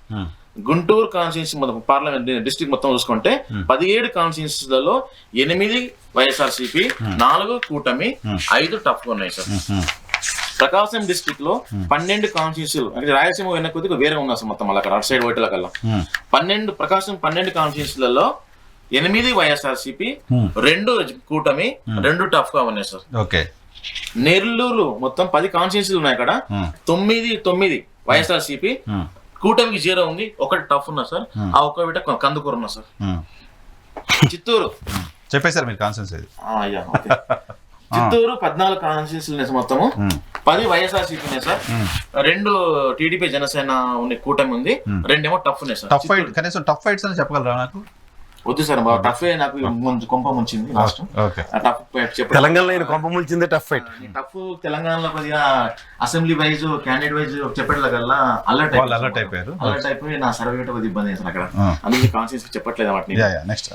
గుంటూరు కాన్స్టిట్యూన్సీ మొత్తం పార్లమెంట్ డిస్ట్రిక్ట్ మొత్తం చూసుకుంటే 17 కాన్స్టిట్యూన్సీలలో 8 వైఎస్ఆర్సీపీ, 4 కూటమి, 5 టఫ్ గా ఉన్నాయి సార్. ప్రకాశం డిస్ట్రిక్ట్ లో 12 కాన్స్టిట్యూన్సీలు, అంటే రాయలసీమ వెన్న కొద్దిగా వేరే ఉన్నాయి సార్ మొత్తం అక్కడ అటు సైడ్ ఓట్ల కల్లా. ప్రకాశం 12 కాన్స్టిట్యూన్సీలలో 8 వైఎస్ఆర్సీపీ, 2 కూటమి, 2 టఫ్ గా ఉన్నాయి సార్. నెల్లూరు మొత్తం 10 కాన్స్టిట్యూన్సీలు ఉన్నాయి, అక్కడ 9 వైఎస్ఆర్సీపీ, కూటమికి 0 ఉంది, 1 టఫ్ ఉన్నా సార్. ఆ 1 బిడ్డ కందుకూరు ఉన్నా సార్. చిత్తూరు చెప్పేశారు మీరు కాన్స్టిట్యూన్సీ. చిత్తూరు 14 కాన్స్టిట్యూన్సీలు మొత్తము 10 వైఎస్ఆర్సీపీ ఉన్నాయి సార్, 2 టీడీపీ జనసేన కూటమి ఉంది, 2 ఏమో టఫ్ ఉన్నాయి సార్. టఫ్ ఫైట్ కనీసం టఫ్ ఫైట్స్ అని చెప్పగలరా నాకు? వద్దు సార్ టఫ్ నాకు కొంప ముంచింది లాస్ట్ ఓకే టఫ్ చెప్పండి. తెలంగాణలో నేను కొంప ముంచిందే టఫ్ ఫైట్. టఫ్ తెలంగాణలో కొద్దిగా అసెంబ్లీ వైజ్ క్యాండిడేట్ వైజ్ చెప్పట్లేకల్లా వాళ్ళు అలర్ట్ అయిపోయారు. అలర్ట్ అయిపోయి నా సర్వే కొద్దిగా ఇబ్బంది అయింది అక్కడ. అందుకే కాన్స్టిట్యూన్సీ చెప్పట్లేదు వాటిని. నెక్స్ట్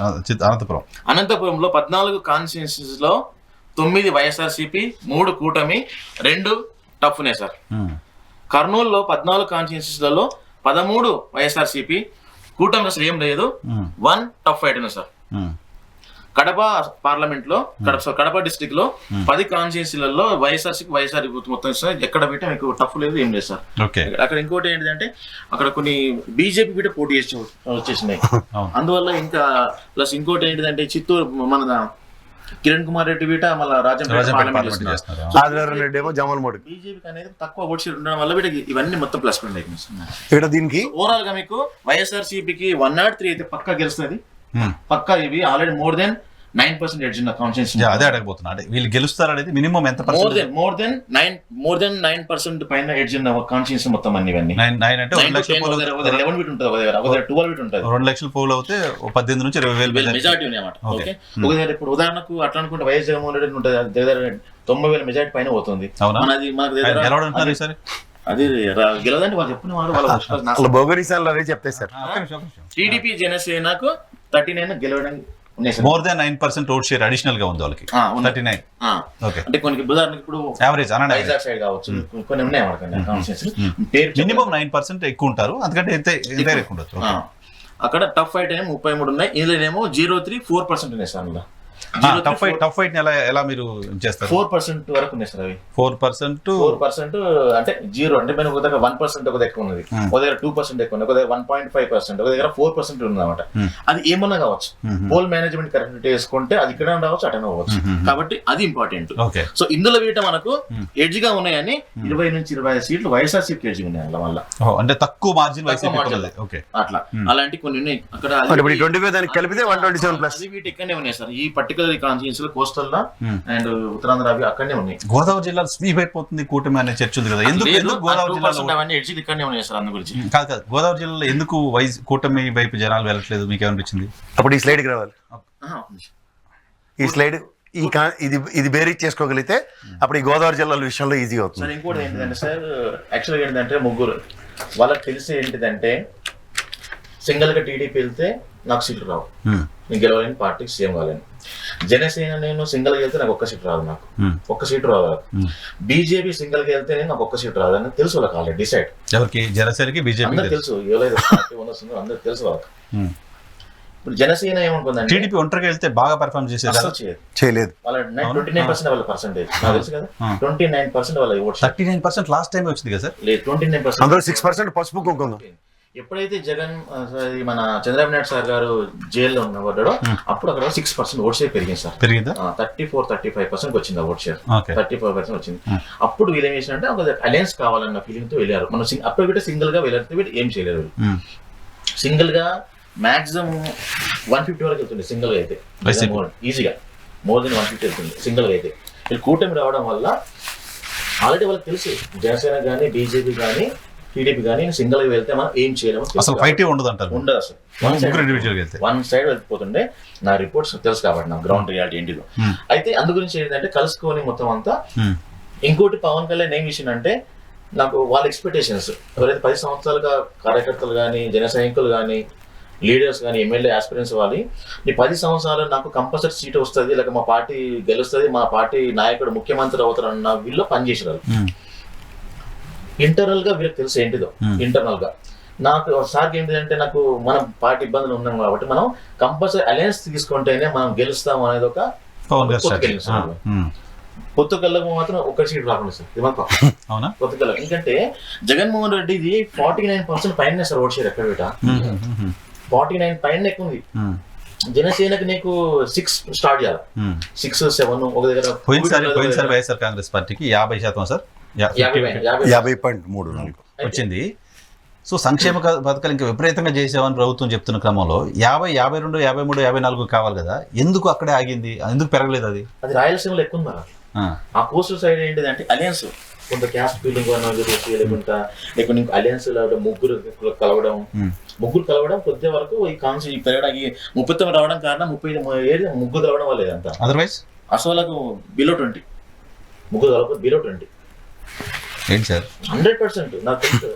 అనంతపురం. అనంతపురంలో 14 కాన్స్టిట్యూన్సీస్ లో 9 వైఎస్ఆర్సీపీ, 3 కూటమి, 2 టఫ్నే సార్. కర్నూలులో 14 కాన్స్టిట్యూన్సీలలో 13 వైఎస్ఆర్సీపీ, కూటమి అసలు ఏం లేదు, 1 tough fight sir. Kadapa parliament లో కడప డిస్ట్రిక్ట్ లో 10 కాన్స్టిట్యూన్సీలలో వైఎస్ఆర్ మొత్తం సార్ ఎక్కడ పెట్టా మీకు టఫ్ లేదు, ఏం లేదు సార్. అక్కడ ఇంకోటి ఏంటంటే అక్కడ కొన్ని బీజేపీ బిడ్డ పోటీ చేసి వచ్చేసినాయి. అందువల్ల ఇంకా ప్లస్ ఇంకోటి ఏంటిదంటే చిత్తూరు మన కిరణ్ కుమార్ రెడ్డి బిట మళ్ళీ బీజేపీకి అనేది తక్కువ ఓట్ షేర్ ఉండడం వల్ల వీటికి ఇవన్నీ మొత్తం ప్లస్ పాయింట్ అయిపోయింది. దీనికి ఓవరాల్ గా మీకు వైఎస్ఆర్సీపీకి 103 అయితే పక్కా గెలుస్తుంది. పక్కా ఇవి ఆల్రెడీ more than 9% ఎడ్జ్ ఉన్న కాన్స్టిట్యూన్సీ. అదే అడగబోతున్నా, అంటే వీళ్ళు గెలుస్తారు అనేది మినిమం ఎంత more than 9% పైన ఎడ్జ్ ఉన్న కాన్స్టిట్యూన్సీ మొత్తం అన్ని ఇవన్నీ 9 అంటే 11 బిట్ ఉంటుంది, 12 బిట్ ఉంటుంది. 2 లక్షలు పోల్ అవుతే 18 నుంచి 20,000 మెజార్టీ ఉన్నాయన్నమాట. ఓకే, ఇప్పుడు ఉదాహరణకు అట్లా అనుకుంటే వైఎస్ జగన్మోహన్ రెడ్డి ఉంటుంది, దగ్గర 90,000 మెజార్టీ పైన పోతుంది. మనది అది గెలవదండి వాళ్ళు చెప్పిన వాళ్ళు భోగరీసాలు అదే చెప్తాయి సార్. టీడీపీ జనసేనకు 39 గెలవడానికి more than 9% vote share additional గా ఉంది వాళ్ళకి 39. అంటే కొన్ని ఉదాహరణకు ఇప్పుడు యావరేజ్ వైజాగ్ సైడ్ కావచ్చు, కొన్ని ఉన్నాయి మినిమం 9% ఎక్కువ ఉంటారు, అందుకంటే ఎంత ఎక్కువ ఉండొచ్చు. అక్కడ టఫ్ ఫైట్ ఏమో 33 ఉన్నాయి, ఇందులోనేమో 0.34% ఉన్నాయి సార్. అందులో టఫ్ ఫైట్ ఎలా మీరు చేస్తారు? 4% వరకు ఉన్నాయి సార్ అవి. 4% అంటే 0 అంటే మన ఒక దగ్గర 1% ఒక దగ్గర ఉన్నది, ఒక దగ్గర 2% ఎక్కువ ఉంది, ఒక దగ్గర 1.5%, ఒక దగ్గర 4% ఉంది అనమాట. అది ఏమన్నా కావచ్చు, పోల్ మేనేజ్మెంట్ కరెక్ట్ చేసుకుంటే అది ఇక్కడ రావచ్చు, అటెండ్ అవ్వచ్చు. కాబట్టి అది ఇంపార్టెంట్. సో ఇందులో వీట మనకు ఎడ్జ్ గా ఉన్నాయని 20 నుంచి 25 సీట్లు వైఎస్ఆర్సీపీ ఎడ్జ్ ఉన్నాయి అలా వల్ల, అంటే తక్కువ మార్జిన్ అట్లా అలాంటి కొన్ని ఉన్నాయి అక్కడ. కలిపితే 127+. వీటి ఇక్కడనే ఉన్నాయి సార్, ఈ particular constituency coastal and Uttarandhra అవి అక్కడనే ఉన్నాయి. గోదావరి జిల్లాలో స్వీప్ అయిపోతుంది కూటమి అనే చర్చ ఉంది కదా, ఎందుకు గోదావరి జిల్లాలో అవన్నీ ఎడ్జ్ ఇక్కడనే ఉన్నాయి సార్? అందు గురించి కాదు, గోదావరి జిల్లాలో ఎందుకు కూటమి వైపు జనాలు వెళ్ళట్లేదు మీకు ఏమనిపించింది? అప్పుడు ఈ స్లైడ్కి రావాలి. ఈ స్లైడ్ ఇది బేరీజ్ చేసుకోగలిగితే అప్పుడు ఈ గోదావరి జిల్లాల విషయంలో ఈజీగా అవుతుంది. సార్ ఇంకోటి ఏంటంటే సార్, యాక్చువల్గా ఏంటంటే ముగ్గురు వాళ్ళకి తెలిసి ఏంటిదంటే సింగిల్ గా టీడీపీ వెళ్తే నాకు సీట్లు రావు, నేను గెలవాలని పార్టీకి సీఎం కావాలని. జనసేన నేను సింగిల్ గా వెళ్తే నాకు ఒక్క సీట్ రాదు, నాకు ఒక్క సీటు రాదు. బీజేపీ సింగిల్ గా వెళ్తే నాకు ఒక్క సీట్ రాదు అని తెలుసు వాళ్ళకి ఆల్రెడీ డిసైడ్. ఎవరికి? జనసేనకి బీజేపీ అందరూ తెలుసు, ఎవరైతే పార్టీ వస్తుందో అందరూ తెలుసు వాళ్ళకి. ఇప్పుడు జనసేన ఏమనుకుందంటే టీడీపీ ఒంటరిగా వెళ్తే బాగా పర్ఫార్మ్ చేయలేదు, వాళ్ళ 29% వాళ్ళ పర్సెంటేజ్ నాకు తెలుసు కదా, 29% వాళ్ళ ఓట్స్. 39% లాస్ట్ టైం వచ్చింది కదా సార్? లేదు, 29%. అందులో 6% పసుపు కుంకుమ. ఎప్పుడైతే జగన్ మన చంద్రబాబు నాయుడు సార్ గారు జైల్లో ఉన్నవాడో అప్పుడు అక్కడ 6% ఓట్ షేర్ పెరిగింది సార్. పెరిగిందా? 34-35% వచ్చింది ఓట్ షేర్, 34% వచ్చింది. అప్పుడు వీళ్ళు ఏం చేసినంటే ఒక అలయన్స్ కావాలన్న ఫీలింగ్ తో వెళ్ళారు. మనం అప్పుడు వీటి సింగిల్ గా వెళ్ళారు, వీటి ఏం చేయలేదు. సింగిల్ గా మాక్సిమం 150 వరకు వెళ్తుంది సింగిల్ గా అయితే, ఈజీగా మోర్ దెన్ 150 వెళ్తుంది సింగిల్ గా అయితే. వీళ్ళు కూటమి రావడం వల్ల ఆల్రెడీ వాళ్ళకి తెలుసు, జనసేన కానీ బీజేపీ కానీ టీడీపీ కానీ సింగిల్ గా వెళ్తే మనం ఏం చేయలేము, అసలు ఫైట్ ఉండదు అంటారు. ఉండదు అసలు, వన్ సైడ్ వెళ్ళిపోతుండే. నా రిపోర్ట్స్ తెలుసు కాబట్టి నా గ్రౌండ్ రియాలిటీ ఏంటిదో. అయితే అందు గురించి ఏంటంటే కలుసుకొని మొత్తం అంతా. ఇంకోటి పవన్ కళ్యాణ్ ఏం విషయం అంటే, నాకు వాళ్ళ ఎక్స్పెక్టేషన్స్ ఎవరైతే 10 సంవత్సరాలుగా కార్యకర్తలు కానీ జన సైనికులు కానీ లీడర్స్ కానీ ఎమ్మెల్యే ఆస్పిరెంట్స్ వాళ్ళు, ఈ 10 సంవత్సరాలు నాకు కంపల్సరీ సీట్ వస్తుంది, లేక మా పార్టీ గెలుస్తుంది, మా పార్టీ నాయకుడు ముఖ్యమంత్రి అవుతారన్న వీళ్ళు పనిచేసారు. ఇంటర్నల్ గా వీళ్ళకి తెలుసు ఏంటిదో. ఇంటర్నల్ గా నాకు సార్కి ఏంటిదంటే, నాకు మనం పార్టీ ఇబ్బందులు ఉన్నాం కాబట్టి మనం కంపల్సరీ అలయన్స్ తీసుకుంటేనే మనం గెలుస్తాం అనేది ఒక పొత్తుకల్లకు మాత్రం ఒక్క సీట్ రాకుండా సార్, ఇది మాత్రం పొత్తుకల్లకు. ఎందుకంటే జగన్మోహన్ రెడ్డి ఇది 49% పైన సార్ ఓట్ షేర్ ఎక్కడ పెట్టా, 49 పైన ఎక్కువ ఉంది. జనసేనకి నీకు 6 స్టార్ట్ చేయాలి, 6-7 ఒక దగ్గర. పోయినసారి వైఎస్ఆర్ కాంగ్రెస్ పార్టీకి 50% సార్, 50.34 వచ్చింది. సో సంక్షేమ పథకాలు ఇంకా విపరీతంగా చేసామని ప్రభుత్వం చెప్తున్న క్రమంలో 50, 52, 53, 54 కావాలి కదా, ఎందుకు అక్కడే ఆగింది? ఎందుకు పెరగలేదు? అది రాయలసీమలో ఎక్కువ ఉంది. ఆ కోస్టల్ సైడ్ ఏంటిదంటే అలయన్స్ కొంత క్యాస్ట్ ఫీలింగ్ లేకుంటే అలయన్స్ ముగ్గురు కలవడం కొద్ది వరకు ఈ కాన్సెప్ట్ ఈ పెరగడానికి 39 రావడం కారణం 30 ఏళ్ళు ముగ్గురు కలవడం వల్ల అంతా. అదర్వైజ్ అసలు బిలో 20 ముగ్గురు కలవక బిలో 20 ఏంటి సార్ 100% నాకు తెలుసు.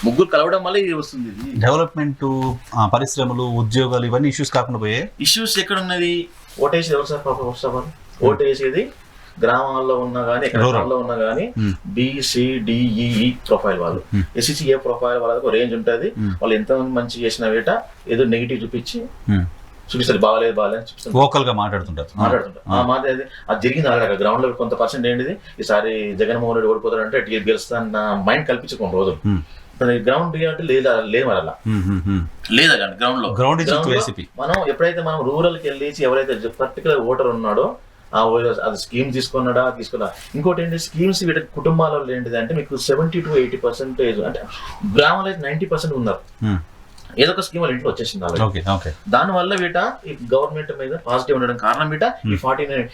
ముగ్గురు కలవడం వల్ల ఇది వస్తుంది. డెవలప్మెంట్, పరిశ్రమలు, ఉద్యోగాలు ఇవన్నీ ఇష్యూస్ కాకుండా పోయే ఇష్యూస్ ఎక్కడ ఉన్నది? ఓటేసేది ఎవరు సార్? పాప ఓటేసేది గ్రామాల్లో ఉన్నా కానీ ఎక్కడ ఉన్నా కానీ BCDEE ప్రొఫైల్ వాళ్ళు, SCA ప్రొఫైల్ వాళ్ళకి రేంజ్ ఉంటుంది. వాళ్ళు ఎంతమంది మంచి చేసిన వేట ఏదో నెగిటివ్ చూపిస్తారు, బాగాలేదు చూపిస్తారు, వోకల్ గా మాట్లాడుతుంటారు. ఆ మాట అది జరిగింది అలాగే గ్రౌండ్ లో కొంత పర్సెంట్ ఏంటిది ఈసారి జగన్మోహన్ రెడ్డి ఓడిపోతాడంటే గెలుస్తాన్న మైండ్ కల్పించుకోండి రోజులు. గ్రౌండ్ అంటే లేదు మరి అలా లేదా గ్రౌండ్ లో మనం ఎప్పుడైతే మనం రూరల్ కి వెళ్ళి ఎవరైతే పర్టికులర్ ఓటర్ ఉన్నాడో అది స్కీమ్ తీసుకున్నా. ఇంకోటి ఏంటి స్కీమ్స్ వీటి కుటుంబాలలో ఏంటిది అంటే మీకు 70 to 80% అంటే గ్రామాలు అయితే 90% ఉన్నారు. ఏదో ఒక స్కీమ్ వాళ్ళ ఇంట్లో వచ్చేసింది. దాని వల్ల వీట ఈ గవర్నమెంట్ మీద పాజిటివ్ ఉండడం కారణం వీట ఈ 49.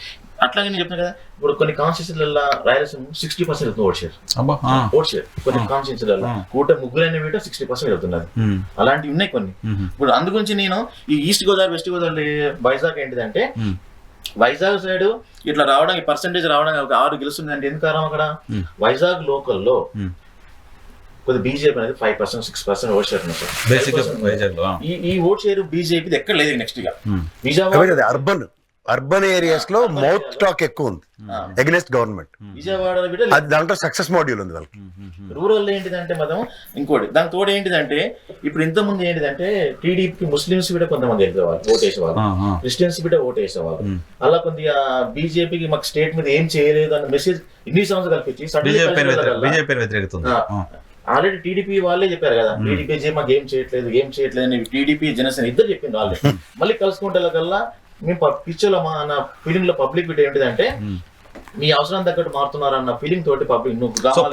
అట్లాగే నేను చెప్తాను కదా, ఇప్పుడు కొన్ని కాన్స్టిట్యూన్సీలలో రాయలసీమ 60% ఓట్ షేర్ కొన్ని కాన్స్టిట్యూన్సీలలో ముగ్గురైన వీట 60% వెళ్తున్నది. అలాంటివి ఉన్నాయి కొన్ని. ఇప్పుడు అందుగురించి నేను ఈ ఈస్ట్ గోదావరి వెస్ట్ గోదావరి వైజాగ్ ఏంటిదంటే వైజాగ్ సైడ్ ఇట్లా రావడం ఈ పర్సెంటేజ్ రావడం ఒక 6 గెలుస్తుంది అంటే ఎందుకు కారణం అక్కడ వైజాగ్ లోకల్లో కొద్దిగా బీజేపీ అనేది 5% 6% ఓట్ షేర్ ఉంది. ఈ ఓట్ షేర్ బీజేపీ ఎక్కడ లేదు. నెక్స్ట్ గా విజయవాడ అర్బన్ ఏరియాస్ లో మౌత్ టాక్ ఎక్కువ ఉంది అగైనెస్ట్ గవర్నమెంట్. విజయవాడ దాంట్లో సక్సెస్ మాడ్యూల్ ఉంది వాళ్ళకి. రూరల్ ఏంటిదంటే మనం ఇంకోటి దాని తోడు ఏంటిదంటే ఇప్పుడు ఇంత ముందు ఏంటిదంటే టీడీపీ ముస్లిమ్స్ కూడా కొంతమంది వెళ్ళేవాళ్ళు ఓటేసేవాళ్ళు, క్రిస్టియన్స్ కూడా ఓటేసేవాళ్ళు. అలా కొద్దిగా బీజేపీకి మాకు స్టేట్ మీద ఏం చేయలేదు అన్న మెసేజ్ ఇన్ని సంవత్సరాలు కల్పించి ఆల్రెడీ టీడీపీ వాళ్ళే చెప్పారు కదా, టీడీపీ మాకు ఏం చేయట్లేదు అని టీడీపీ జనసేన ఇద్దరు చెప్పింది వాళ్ళే. మళ్ళీ కలుసుకుంటే కల్లా మేము పిక్చర్ లో మన ఫిలిం లో పబ్లిక్ బిట్ ఏంటిదంటే మీ అవసరం తగ్గట్టు మారుతున్నారన్న ఫీలింగ్ తోటి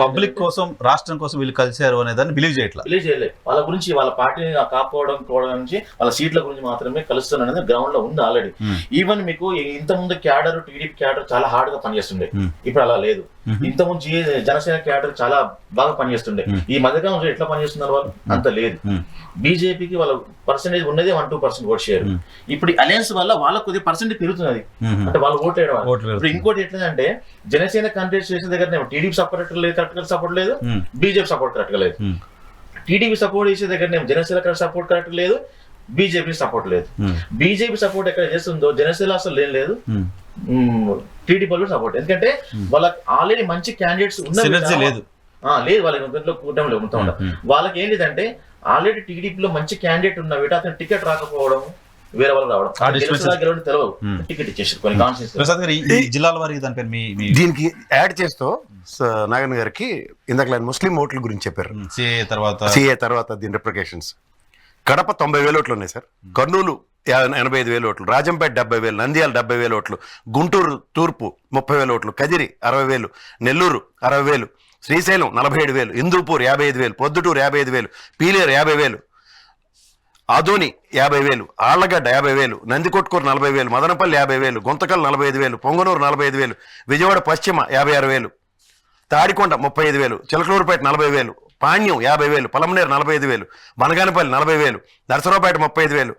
పబ్లిక్ కోసం రాష్ట్రం కోసం వీళ్ళు కలిసారు అనే దాన్ని బిలీవ్ చేయలేదు. వాళ్ళ గురించి వాళ్ళ పార్టీని కాపాడడం నుంచి వాళ్ళ సీట్ల గురించి మాత్రమే కలుస్తున్నారు అనేది గ్రౌండ్ లో ఉంది ఆల్రెడీ. ఈవెన్ మీకు ఇంత ముందు క్యాడర్ టీడీపీ క్యాడర్ చాలా హార్డ్ గా పనిచేస్తుండే, ఇప్పుడు అలా లేదు. ఇంత ముందు జనసేన క్యాడర్ చాలా బాగా పనిచేస్తుండే. ఈ మధ్యకాలంలో ఎట్లా పనిచేస్తున్నారు వాళ్ళు అంత లేదు. బీజేపీకి వాళ్ళ పర్సెంటేజ్ ఉన్నదే 1-2% ఓట్ షేర్. ఇప్పుడు అలయన్స్ వల్ల వాళ్ళకి కొద్దిగా పర్సెంటేజ్ పెరుగుతున్నది అంటే వాళ్ళు ఓట్ వేయడం. ఇప్పుడు ఇంకోటి ఎట్లంటే జనసేన కంటెస్ట్ చేసిన దగ్గర టీడీపీ సపోర్ట్ లేదు, కరెక్ట్ గా సపోర్ట్ లేదు, బీజేపీ సపోర్ట్ కరెక్ట్ గా లేదు. టీడీపీ సపోర్ట్ చేసే దగ్గర జనసేన సపోర్ట్ కరెక్ట్ లేదు, బీజేపీ సపోర్ట్ లేదు. బీజేపీ సపోర్ట్ ఎక్కడ చేస్తుందో జనసేన అసలు లేదు, టీడీపీ వాళ్ళు సపోర్ట్. ఎందుకంటే వాళ్ళకి ఆల్రెడీ మంచి క్యాండిడేట్స్ లేదు వాళ్ళ కూటమిలో ఉంటాం. వాళ్ళకి ఏంటిదంటే ఆల్రెడీ టీడీపీలో మంచి క్యాండిడేట్ ఉన్న వీట అతను టికెట్ రాకపోవడం, వేరే వాళ్ళు రావడం, తెలియదు టికెట్ ఇచ్చేసారు కొన్ని కాన్స్టిట్యూన్సీ. దీనికి యాడ్ చేస్తూ నాగన్ గారికి ఇందాక ముస్లిం ఓట్ల గురించి చెప్పారు. సిఏ తర్వాత దీని రిప్లికేషన్స్. కడప 90,000 ఓట్లు ఉన్నాయి సార్, కర్నూలు 85,000 ఓట్లు, రాజంపేట 70,000, నంద్యాల 70,000 ఓట్లు, గుంటూరు తూర్పు 30,000 ఓట్లు, కదిరి 60,000, నెల్లూరు 60,000, శ్రీశైలం 47,000, హిందూపూర్ 55,000, పొద్దుటూరు 55,000, పీలేరు 50,000, ఆదోని 50,000, ఆళ్లగడ్డ 50,000, నందికొట్కూరు 40,000, మదనపల్లి 50,000, గుంతకల్ 45,000, పొంగనూరు 45,000, విజయవాడ పశ్చిమ 56,000, తాడికొండ 35,000, చిలకలూరుపేట 40,000, పాణ్యం 50,000, పలమనేరు 45,000, బనగానపల్లి 40,000, నరసరావుపేట 35,000,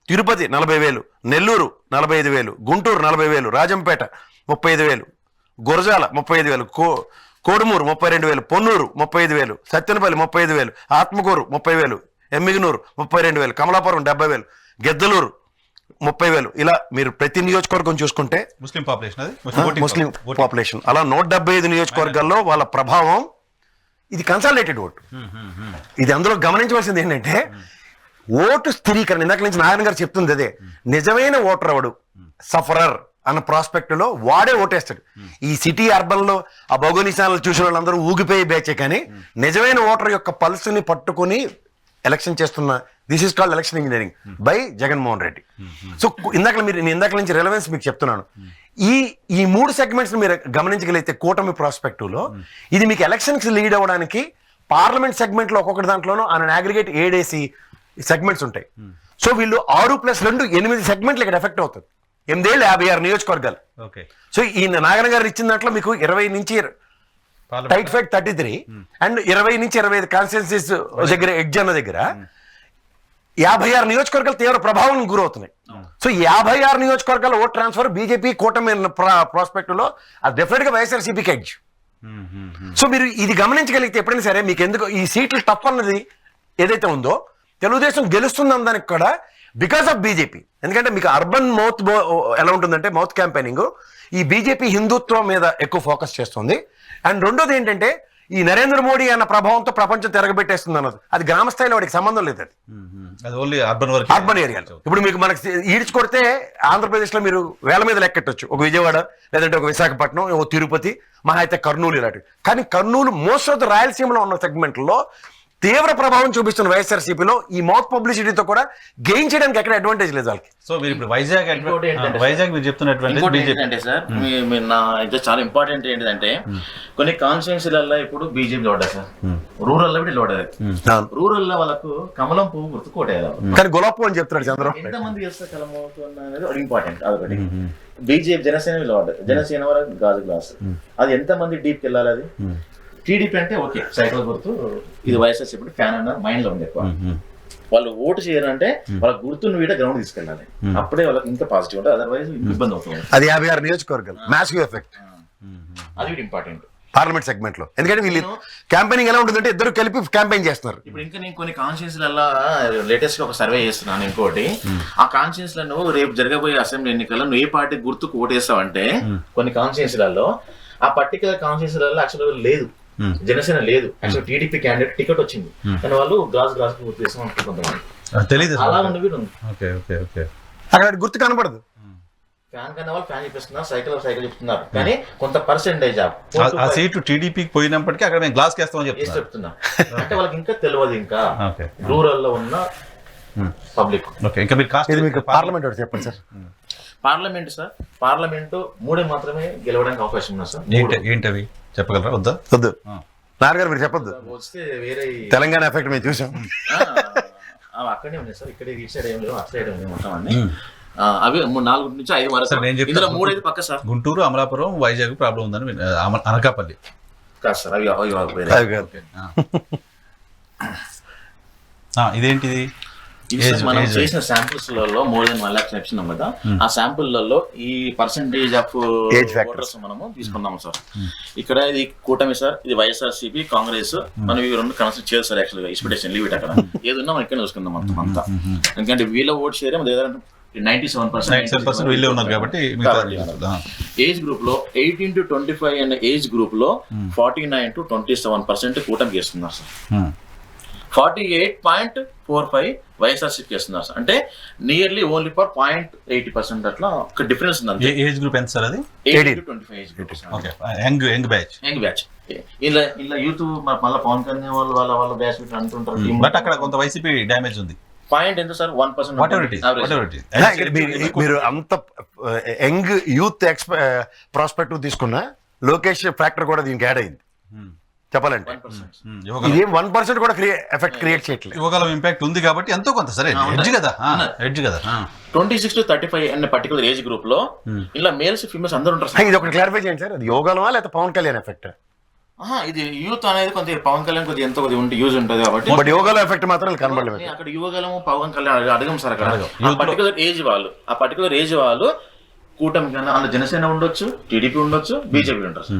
తిరుపతి 40,000, నెల్లూరు 45,000, గుంటూరు 40,000, రాజంపేట 35,000, గురజాల 35,000, కోడుమూరు 32,000, పొన్నూరు 35,000, సత్తెనపల్లి 35,000, ఆత్మకూరు 30,000, ఎమ్మిగనూరు 32,000, కమలాపురం 70,000, గెద్దలూరు 30,000. ఇలా మీరు ప్రతి నియోజకవర్గం చూసుకుంటే ముస్లిం పాపులేషన్ అలా 175 నియోజకవర్గాల్లో వాళ్ళ ప్రభావం. ఇది కన్సాలిడేటెడ్ ఓటు. ఇది అందులో గమనించవలసింది ఏంటంటే ఓటు స్థిరీకరణ. ఇందాక నుంచి నారాయణ గారు చెప్తుంది అదే, నిజమైన ఓటర్ అవడు సఫరర్ అన్న ప్రాస్పెక్ట్ లో వాడే ఓటేస్తాడు. ఈ సిటీ అర్బన్ లో ఆ భౌగోళికాలను చూసిన వాళ్ళందరూ ఊగిపోయి బేచే, కానీ నిజమైన ఓటర్ యొక్క పల్స్ ని పట్టుకుని ఎలక్షన్ చేస్తున్న this is called election engineering by Jaganmohan Reddy. So ఇందాక నుంచి రిలవెన్స్ మీకు చెప్తున్నాను. ఈ 3 సెగ్మెంట్స్ మీరు గమనించగలిగితే కూటమి ప్రాస్పెక్టివ్ లో ఇది మీకు ఎలక్షన్స్ లీడ్ అవ్వడానికి పార్లమెంట్ సెగ్మెంట్ లో ఒక్కొక్కటి దాంట్లోనూ ఆన్ అగ్రిగేట్ 7 సెగ్మెంట్స్ ఉంటాయి. సో వీళ్ళు 6+2 8 సెగ్మెంట్లు ఇక్కడ ఎఫెక్ట్ అవుతుంది. 8 ఏళ్ళు 56 నియోజకవర్గాలు. సో ఈ నాగన్ గారు ఇచ్చిన దాంట్లో మీకు 20 నుంచి టైట్ ఫైట్ 33 అండ్ 20 నుంచి 25 కాన్స్టిట్యున్సీస్ దగ్గర ఎడ్జ్ అన్న దగ్గర 56 నియోజకవర్గాలు తీవ్ర ప్రభావం గురవుతున్నాయి. సో 56 నియోజకవర్గాల ఓట్ ట్రాన్స్ఫర్ బీజేపీ కూటమి ప్రాస్పెక్ట్ లో అది డెఫినెట్ గా వైఎస్ఆర్సీపీకి ఎడ్జ్. సో మీరు ఇది గమనించగలిగితే ఎప్పుడైనా సరే మీకు ఎందుకు ఈ సీట్లు టఫ్ అన్నది ఏదైతే ఉందో తెలుగుదేశం గెలుస్తుందన్న దానికి కూడా బికాస్ ఆఫ్ బీజేపీ. ఎందుకంటే మీకు అర్బన్ మౌత్ ఎలా ఉంటుందంటే మౌత్ క్యాంపెయినింగ్ ఈ బీజేపీ హిందుత్వం మీద ఎక్కువ ఫోకస్ చేస్తుంది. అండ్ రెండోది ఏంటంటే ఈ నరేంద్ర మోడీ అన్న ప్రభావంతో ప్రపంచం తిరగబెట్టేస్తుంది అన్నది. అది గ్రామ స్థాయిలో వాడికి సంబంధం లేదు, అది ఓన్లీ అర్బన్ ఏరియాలో. ఇప్పుడు మీకు మనకి ఈడ్చి కొడితే ఆంధ్రప్రదేశ్లో మీరు వేల మీద లెక్కెట్టొచ్చు, ఒక విజయవాడ లేదంటే ఒక విశాఖపట్నం, ఒక తిరుపతి, మహా అయితే కర్నూలు ఇలాంటివి. కానీ కర్నూలు మోస్ట్ ఆఫ్ ద రాయలసీమలో ఉన్న సెగ్మెంట్లో తీవ్ర ప్రభావం చూపిస్తున్న వైఎస్ఆర్సీపీలో ఈ మౌత్ పబ్లిసిటీతో కూడా గెయిన్ చేయడానికి ఎక్కడ అడ్వాంటేజ్ లేదు వాళ్ళకి. సో మీరు ఇప్పుడు వైజాగ్ మీరు చెప్తున్నటువంటి ఏంటంటే సార్ నా అయితే చాలా ఇంపార్టెంట్ ఏంటంటే కొన్ని కాన్స్టిట్యున్సీలలో ఇప్పుడు బీజేపీ లోడదు సార్, రూరల్ లో కూడా లోడదు. రూరల్ లో వాళ్ళకు కమలం పువ్వు గుర్తు కోటేయాలి, కానీ గులాబ్ పువ్వు అని చెప్తున్నాడు చంద్రబాబు. ఎంతమంది చేస్తారు కమలం పువ్వు అనేది ఇంపార్టెంట్. అదొకటి. బీజేపీ జనసేన లోడదు, జనసేన వరకు గాజు గ్లాస్, అది ఎంతమంది డీప్కి వెళ్ళాలి. అది టీడీపీ అంటే ఓకే సైకిల్ గుర్తు, ఇది వైఎస్ఆర్సీపీ ఫ్యాన్ అన్న మైండ్ లో ఉంది ఎక్కువ. వాళ్ళు ఓటు చేయాలంటే వాళ్ళ గుర్తును వీట గ్రౌండ్ తీసుకెళ్ళాలి, అప్పుడే వాళ్ళకి ఇంకా పాజిటివ్ ఉంటుంది, అదర్వైజ్ ఇబ్బంది అవుతుంది. అది 56 నియోజకవర్గాలు మ్యాసివ్ ఎఫెక్ట్, అది ఇంపార్టెంట్ పార్లమెంట్ సెగ్మెంట్ లో. ఎందుకంటే వీళ్ళు క్యాంపెయినింగ్ ఎలా ఉంటుందంటే ఇద్దరు కలిపి క్యాంపెయిన్ చేస్తున్నారు. ఇప్పుడు ఇంకా నేను కొన్ని కాన్స్టిట్యూన్సీలలో లేటెస్ట్ గా ఒక సర్వే చేస్తున్నాను. ఇంకోటి ఆ కాన్స్టిట్యూన్సీలను రేపు జరగబోయే అసెంబ్లీ ఎన్నికల్లో నువ్వు ఏ పార్టీ గుర్తుకు ఓటేస్తావంటే కొన్ని కాన్స్టిట్యూన్సీలలో ఆ పర్టికులర్ కాన్స్టిట్యూన్సీలలో యాక్చువల్ లేదు, జనసేన లేదు, యాక్చువల్ టీడీపీ క్యాండిడేట్ టికెట్ వచ్చింది కానీ వాళ్ళు గ్లాస్ గుర్తు చేస్తాం అనుకుంటున్నారు. తెలియదు అలా ఉంది వీడు అక్కడ గుర్తు కనపడదు. ఫ్యాన్ కన్నా వాళ్ళు ఫ్యాన్ చూపిస్తున్నారు, సైకిల్ చెప్తున్నారు, కానీ కొంత పర్సెంటేజ్ ఆ సీటు టీడీపీకి పోయినప్పటికీ అక్కడ మేము గ్లాస్ కేస్తామని చెప్తున్నా. అంటే వాళ్ళకి ఇంకా తెలియదు, ఇంకా రూరల్ లో ఉన్న పబ్లిక్. పార్లమెంట్ చెప్పండి సార్. పార్లమెంట్ సార్, పార్లమెంట్ 3 మాత్రమే గెలవడానికి అవకాశం ఉంది సార్. ఏంటవి చెప్పగలరా? వద్దు నాన్నగారు మీరు చెప్పొద్దు, వస్తే వేరే తెలంగాణ ఎఫెక్ట్ మేము చూసాం. అక్కడే ఉన్నాయి సార్, ఇక్కడ ఈ సైడ్ ఏం లేవు, అటు సైడ్ ఉంది మొత్తం అన్ని. అవి 4 నుంచి 5 వరకు. ఇందులో 3 అయితే పక్క సార్. గుంటూరు, అమలాపురం, వైజాగ్ ప్రాబ్లం ఉందని, అనకాపల్లి కాదు సార్, ఇదేంటిది మనం చేసిన శాంపుల్స్ లలో మోర్ దెన్ 1 lakh వచ్చినాం కదా, ఆ శాంపుల్లలో ఈ పర్సెంటేజ్ ఆఫ్ ఓటర్స్ మనము తీసుకున్నాము సార్. ఇక్కడ ఇది కూటమి సార్, ఇది వైఎస్ఆర్సీపీ, కాంగ్రెస్, మనం ఇవి 2 కన్సిడర్ చేయాలి సార్. యాక్చువల్ గా ఎక్స్పెక్టేషన్ లీవ్ ఇట్ అక్కడ ఏది ఉన్నా మనం ఇక్కడ చూసుకుందాం మొత్తం అంతా. ఎందుకంటే వీళ్ళ ఓట్ షేర్ 97% వీళ్ళే ఉన్నారు కాబట్టి. ఏజ్ గ్రూప్ లో 18 to 25 అనే ఏజ్ గ్రూప్ లో 49 to 27% కూటమి చేస్తున్నారు సార్. 48.45 వైఎస్ఆర్సీపీ చేస్తున్నారు సార్. అంటే నియర్లీ ఓన్లీ ఫర్ 0.80% అట్లా ఒక డిఫరెన్స్ ఉంది. ఏజ్ గ్రూప్ ఎంత సార్? అది 18 to 25 age group. Young batch. ఇలా యూత్ మళ్ళీ పవన్ కళ్యాణ్ వాళ్ళు వాళ్ళ బ్యాచ్ అంటుంటారు. బట్ అక్కడ కొంత వైసీపీ డ్యామేజ్ ఉంది. పాయింట్ ఎంత సార్? 1%. మీరు అంత యంగ్ యూత్ ప్రాస్పెక్టివ్ తీసుకున్న లోకేష్ ఫ్యాక్టర్ కూడా దీనికి యాడ్ అయింది చెప్పాలంటే. ఇదేం 1% కూడా ఎఫెక్ట్ క్రియేట్ చేయట్లేదు. యువగలం ఇంపాక్ట్ ఉంది కాబట్టి ఎంతో కొంత సరే ఎడ్జ్ కదా. 26 to 35 అనే పర్టికులర్ ఏజ్ గ్రూప్ లో ఇలా మేల్స్ ఫీమేల్స్ అందరూ ఉంటారు. ఇది ఒకటి క్లారిఫై చేయండి సార్, అది యోగాలమా లేదా పవన్ కళ్యాణ్ ఎఫెక్ట్? ఇది యూత్ అనేది కొంత పవన్ కళ్యాణ్ కొద్దిగా ఎంతో కొద్దిగా యూజ్ ఉంటుంది కాబట్టి. బట్ యోగాలో ఎఫెక్ట్ మాత్రం కనబడలేదు అక్కడ. యువగలము పవన్ కళ్యాణ్ అడగం సార్ అక్కడ. పర్టికులర్ ఏజ్ వాళ్ళు కూటమి కన్నా అందులో జనసేన ఉండొచ్చు, టీడీపీ ఉండొచ్చు, బీజేపీ ఉండొచ్చు.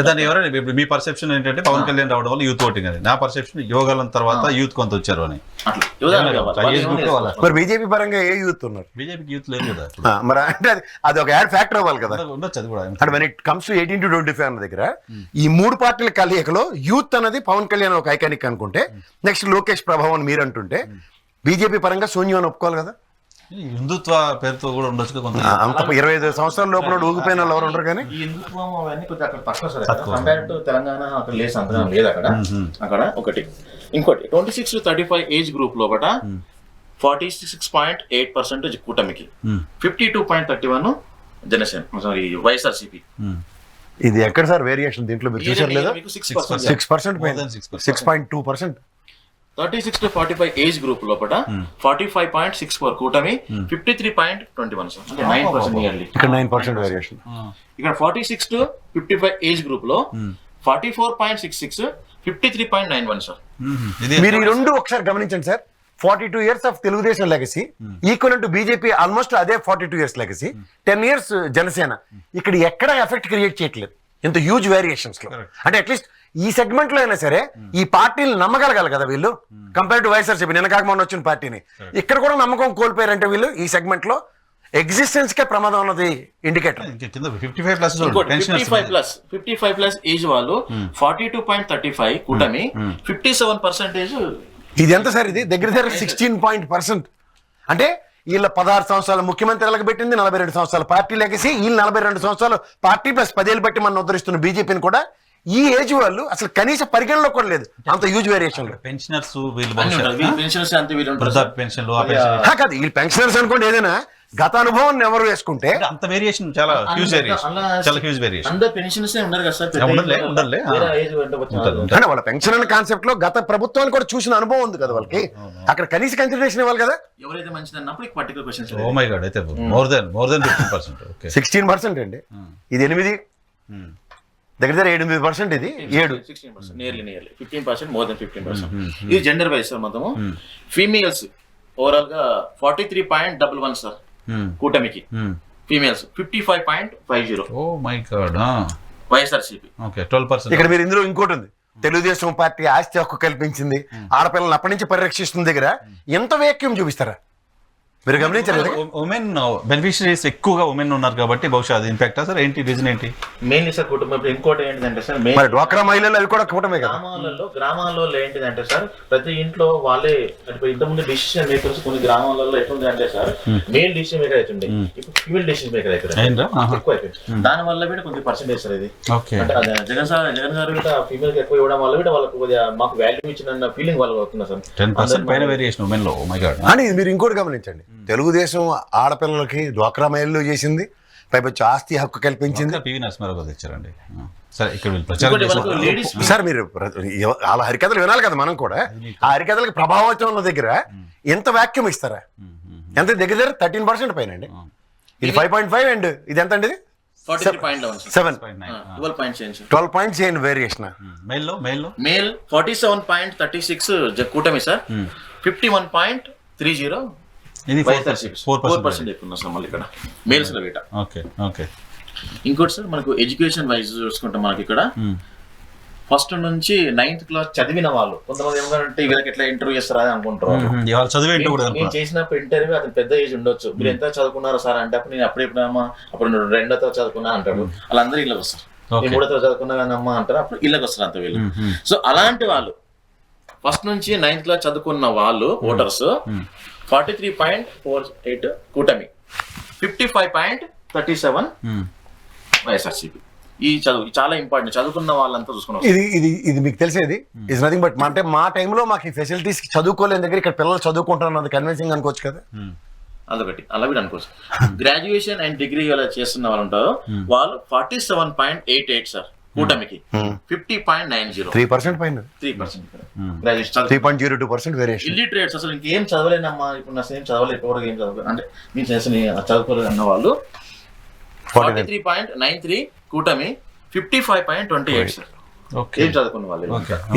దాన్ని ఎవరైనా ఇప్పుడు మీ పర్సెప్షన్ ఏంటంటే పవన్ కళ్యాణ్ రావడం వల్ల యూత్ ఓటింగ్ అని. నా పర్సెప్షన్ యోగాలం తర్వాత యూత్ కొంత వచ్చారు అని. మరి బీజేపీ పరంగా ఏ యూత్ ఉన్నారు? బీజేపీకి యూత్ లేదు కదా మరి. అంటే అది ఒక యాడ్ ఫ్యాక్టర్ అవ్వాలి కదా. ఉండొచ్చు అది కూడా. అంటే when it comes to 18 to 25 అన్న దగ్గర ఈ 3 పార్టీల కలయికలో యూత్ అనేది పవన్ కళ్యాణ్ ఒక ఐకానిక్ అనుకుంటే, నెక్స్ట్ లోకేష్ ప్రభావం మీరు అంటుంటే, బీజేపీ పరంగా సోనియా అని ఒప్పుకోవాలి కదా. హిందుత్వ పేరుతో కూడా ఉండొచ్చు కొంత. అంత 25 సంవత్సరాల లోపల ఊగిపోయిన వాళ్ళు ఎవరు ఉండరు. కానీ ఈ హిందుత్వం అవన్నీ కొద్దిగా అక్కడ తక్కువ సార్. కంపేర్ టు తెలంగాణ అక్కడ లేదు, అంతగా లేదు అక్కడ. ఒకటి ఇంకోటి 26 to 35 ఏజ్ గ్రూప్ లోపల 46.8% కూటమికి, 52.31 జనసేన సారీ వైఎస్ఆర్సీపీ. ఇది ఎక్కడ సార్ వేరియేషన్ దీంట్లో మీరు చూసారు లేదా? 6%, 6.2%. 36 to 45 ఏజ్ గ్రూప్ లోపల 45.64 కూటమి, 53.21 సార్. అంటే 9% నియర్లీ. ఇక్కడ 9% వేరియేషన్. ఇక్కడ 46 to 55 ఏజ్ గ్రూప్ లో 44.66, 53.91 సార్. ఇది మీరు ఈ రెండు ఒకసారి గమనించండి sir. 42 years of Telugu Desam legacy equal to BJP, almost అదే 42 years లెగసీ. 10 years జనసేన. ఇక్కడ ఎక్కడ ఎఫెక్ట్ క్రియేట్ చేయట్లేదు ఇంత హ్యూజ్ వేరియేషన్స్ లో. అంటే అట్లీస్ట్ ఈ సెగ్మెంట్ లో అయినా సరే ఈ పార్టీలు నమ్మగలగాలి కదా వీళ్ళు, కంపేర్ టు వైఎస్ఆర్సీపీ నిన్న కాక మొన్న వచ్చిన పార్టీని. ఇక్కడ కూడా నమ్మకం కోల్పోయారంటే వీళ్ళు ఈ సెగ్మెంట్ లో ఎగ్జిస్టెన్స్ కే ప్రమాదం ఉన్నది ఇండికేటర్. 55+ ఏజ్ వాళ్ళు 42.35 కూటమి, 57%. ఇది ఎంత సార్? ఇది దగ్గర దగ్గర 16% అంటే వీళ్ళ 16 సంవత్సరాలు ముఖ్యమంత్రులకు పెట్టింది, 42 సంవత్సరాల పార్టీ లెగసీ, వీళ్ళు 42 సంవత్సరాలు పార్టీ ప్లస్ 10 ఏళ్ళు బట్టి మనం ఉద్ధరిస్తున్న బీజేపీని కూడా ఈ ఏజ్ వాళ్ళు అసలు కనీస పరిగణలో కూడా లేదు అంత హ్యూజ్ వేరియేషన్. పెన్షనర్స్ కాదు వీళ్ళు పెన్షనర్స్ అనుకోండి, ఏదైనా గత అనుభవం ఎవరు వేసుకుంటే అంత వేరియేషన్ చాలా హ్యూజ్ వేరియేషన్, చాలా హ్యూజ్ వేరియేషన్. అందరూ పెన్షన్స్ ఉన్నారు కదా సార్, అంటే వాళ్ళ పెన్షన్ అనే కాన్సెప్ట్ లో గత ప్రభుత్వాన్ని కూడా చూసిన అనుభవం ఉంది కదా వాళ్ళకి, అక్కడ కనీస కన్సిడరేషన్ ఇవ్వాలి కదా. ఎవరైతే మంచిది అన్నప్పుడు particular questions. Oh my god, అయితే మోర్ దెన్ 15%. ఓకే 16% అండి. ఇది 8 దగ్గర దగ్గర 8%. ఇది 16%, నియర్లీ 15%, మోర్ దెన్ 15%. ఇది జెండర్ వైస్ సార్. మొత్తము ఫీమేల్స్ ఓవరాల్ గా 43.11 సార్ కూటమికి, females 55.50. Oh my god. YSRCP okay 12%. ఇక్కడ మీరు ఇందులో ఇంకోటి ఉంది, తెలుగుదేశం పార్టీ ఆస్తి హక్కు కల్పించింది, ఆడపిల్లలను అప్పటి నుంచి పరిరక్షిస్తుంది దగ్గర ఎంత వేక్యూమ్ చూపిస్తారా మీరు గమనించలేదు? ఉమెన్ బెనిఫిషరీస్ ఎక్కువగా ఉమెన్ ఉన్నారు కాబట్టి బహుశా అది ఇంపాక్ట్ సార్. ఏంటి రీజన్ ఏంటి? మెయిన్లీ సార్ కుటుంబం. ఇంకోటి ఏంటంటే సార్, మరి డ్వాక్రా మహిళలు అవి కూడా కూటమే కదా. గ్రామాల్లో ఏంటిదంటే సార్, ప్రతి ఇంట్లో వాళ్ళే ఇంతకుముందు డిసిషన్ మేకర్స్ కొన్ని గ్రామాలలో ఎట్లుంది అంటే సార్, మేల్ డిసిషన్ మేకర్ అవుతుండే, ఇప్పుడు ఫీమేల్ డిసిషన్ మేకర్ అవుతుంది, ఎక్కువ అయిపోయింది. దాని వల్ల కూడా కొంచెం పర్సెంటేజ్ సార్ ఇది. అంటే జగన్ గారు కూడా ఫీమేల్ కి ఎక్కువ ఇవ్వడం వల్ల కూడా వాళ్ళకు మాకు వాల్యూ ఇచ్చిన ఫీలింగ్ వాళ్ళకి అవుతుంది సార్. 10% పైన వేరియేషన్ ఉమెన్ లో. Oh my god. అని మీరు ఇంకోటి గమనించండి, తెలుగుదేశం ఆడపిల్లలకి డ్వాక్రా మహిళలు చేసింది, పైపచ్చి ఆస్తి హక్కు కల్పించింది. పివి నరసింహారావు తెచ్చారండి. సరే ఇక్కడ ప్రచారం సార్ మీరు వాళ్ళ హరికథలు వినాలి కదా మనం కూడా. ఆ హరికథలకి ప్రభావితం ఉన్న దగ్గర ఎంత వాక్యూమ్ ఇస్తారా? ఎంత దగ్గర దగ్గర 13% పైన అండి. ఇది 5.5 అండ్ ఇది ఎంత అండి? 12 పాయింట్స్ చేయండి వేరియేషన్. మేల్ 47.36 కూటమి సార్, 51.30 ఇది 4% ఎక్కువ సార్ మళ్ళీ ఇక్కడ మేల్స్ లో వేట. Okay okay. ఇంకోటి సార్ మనకు ఎడ్యుకేషన్ వైజ్ చూసుకుంటే మనకి ఇక్కడ ఫస్ట్ నుంచి 9th క్లాస్ చదివిన వాళ్ళు కొంతమంది ఏమంటే వీళ్ళకి ఎట్లా ఇంటర్వ్యూ చేస్తారా అని అనుకుంటారు. నేను చేసినప్పుడు ఇంటర్వ్యూ అతను పెద్ద ఏజ్ ఉండొచ్చు, మీరు ఎంత చదువుకున్నారో సార్ అంటే అప్పుడు నేను అప్పుడు 2వ తరగతి చదువుకున్నా అంటాడు, వాళ్ళందరూ ఇళ్ళకి వస్తారు. నేను 3వ తరగతి చదువుకున్నా కానీ అమ్మా అంటారు, అప్పుడు ఇళ్ళకి వస్తారు అంత వీళ్ళు. సో అలాంటి వాళ్ళు ఫస్ట్ నుంచి 9th క్లాస్ చదువుకున్న వాళ్ళు ఓటర్స్ 43.48 కూటమి, 55.37 వైఎస్ఆర్సీపీ. ఈ చదువు చాలా ఇంపార్టెంట్, చదువుకున్న వాళ్ళంతా చూసుకున్నారు. ఇది మీకు తెలిసేది ఇస్ నథింగ్ బట్ అంటే మా టైంలో మాకు ఈ ఫెసిలిటీస్ చదువుకోలేని దగ్గర ఇక్కడ పిల్లలు చదువుకుంటారు కన్విన్సింగ్ అనుకోవచ్చు కదా. అదొకటి అలా కూడా అనుకోవచ్చు. గ్రాడ్యుయేషన్ అండ్ డిగ్రీ చేస్తున్న వాళ్ళు ఉంటారు, వాళ్ళు 47.88 సార్ కూటమికి, 50.90 3% పైన 3.02% వేరియేషన్. ఇల్లిటరేట్స్ అసలు ఇంకేం చదవలేనమ్మా, ఇప్పుడు నా సేమ్ చదవలేదు, ఎవరు ఏం చదవలేదు అంటే నేను చేసిన చదువుకోలేదు అన్న వాళ్ళు 43.93 కూటమి, 55.28 సార్ ఏం చదువుకున్న వాళ్ళు.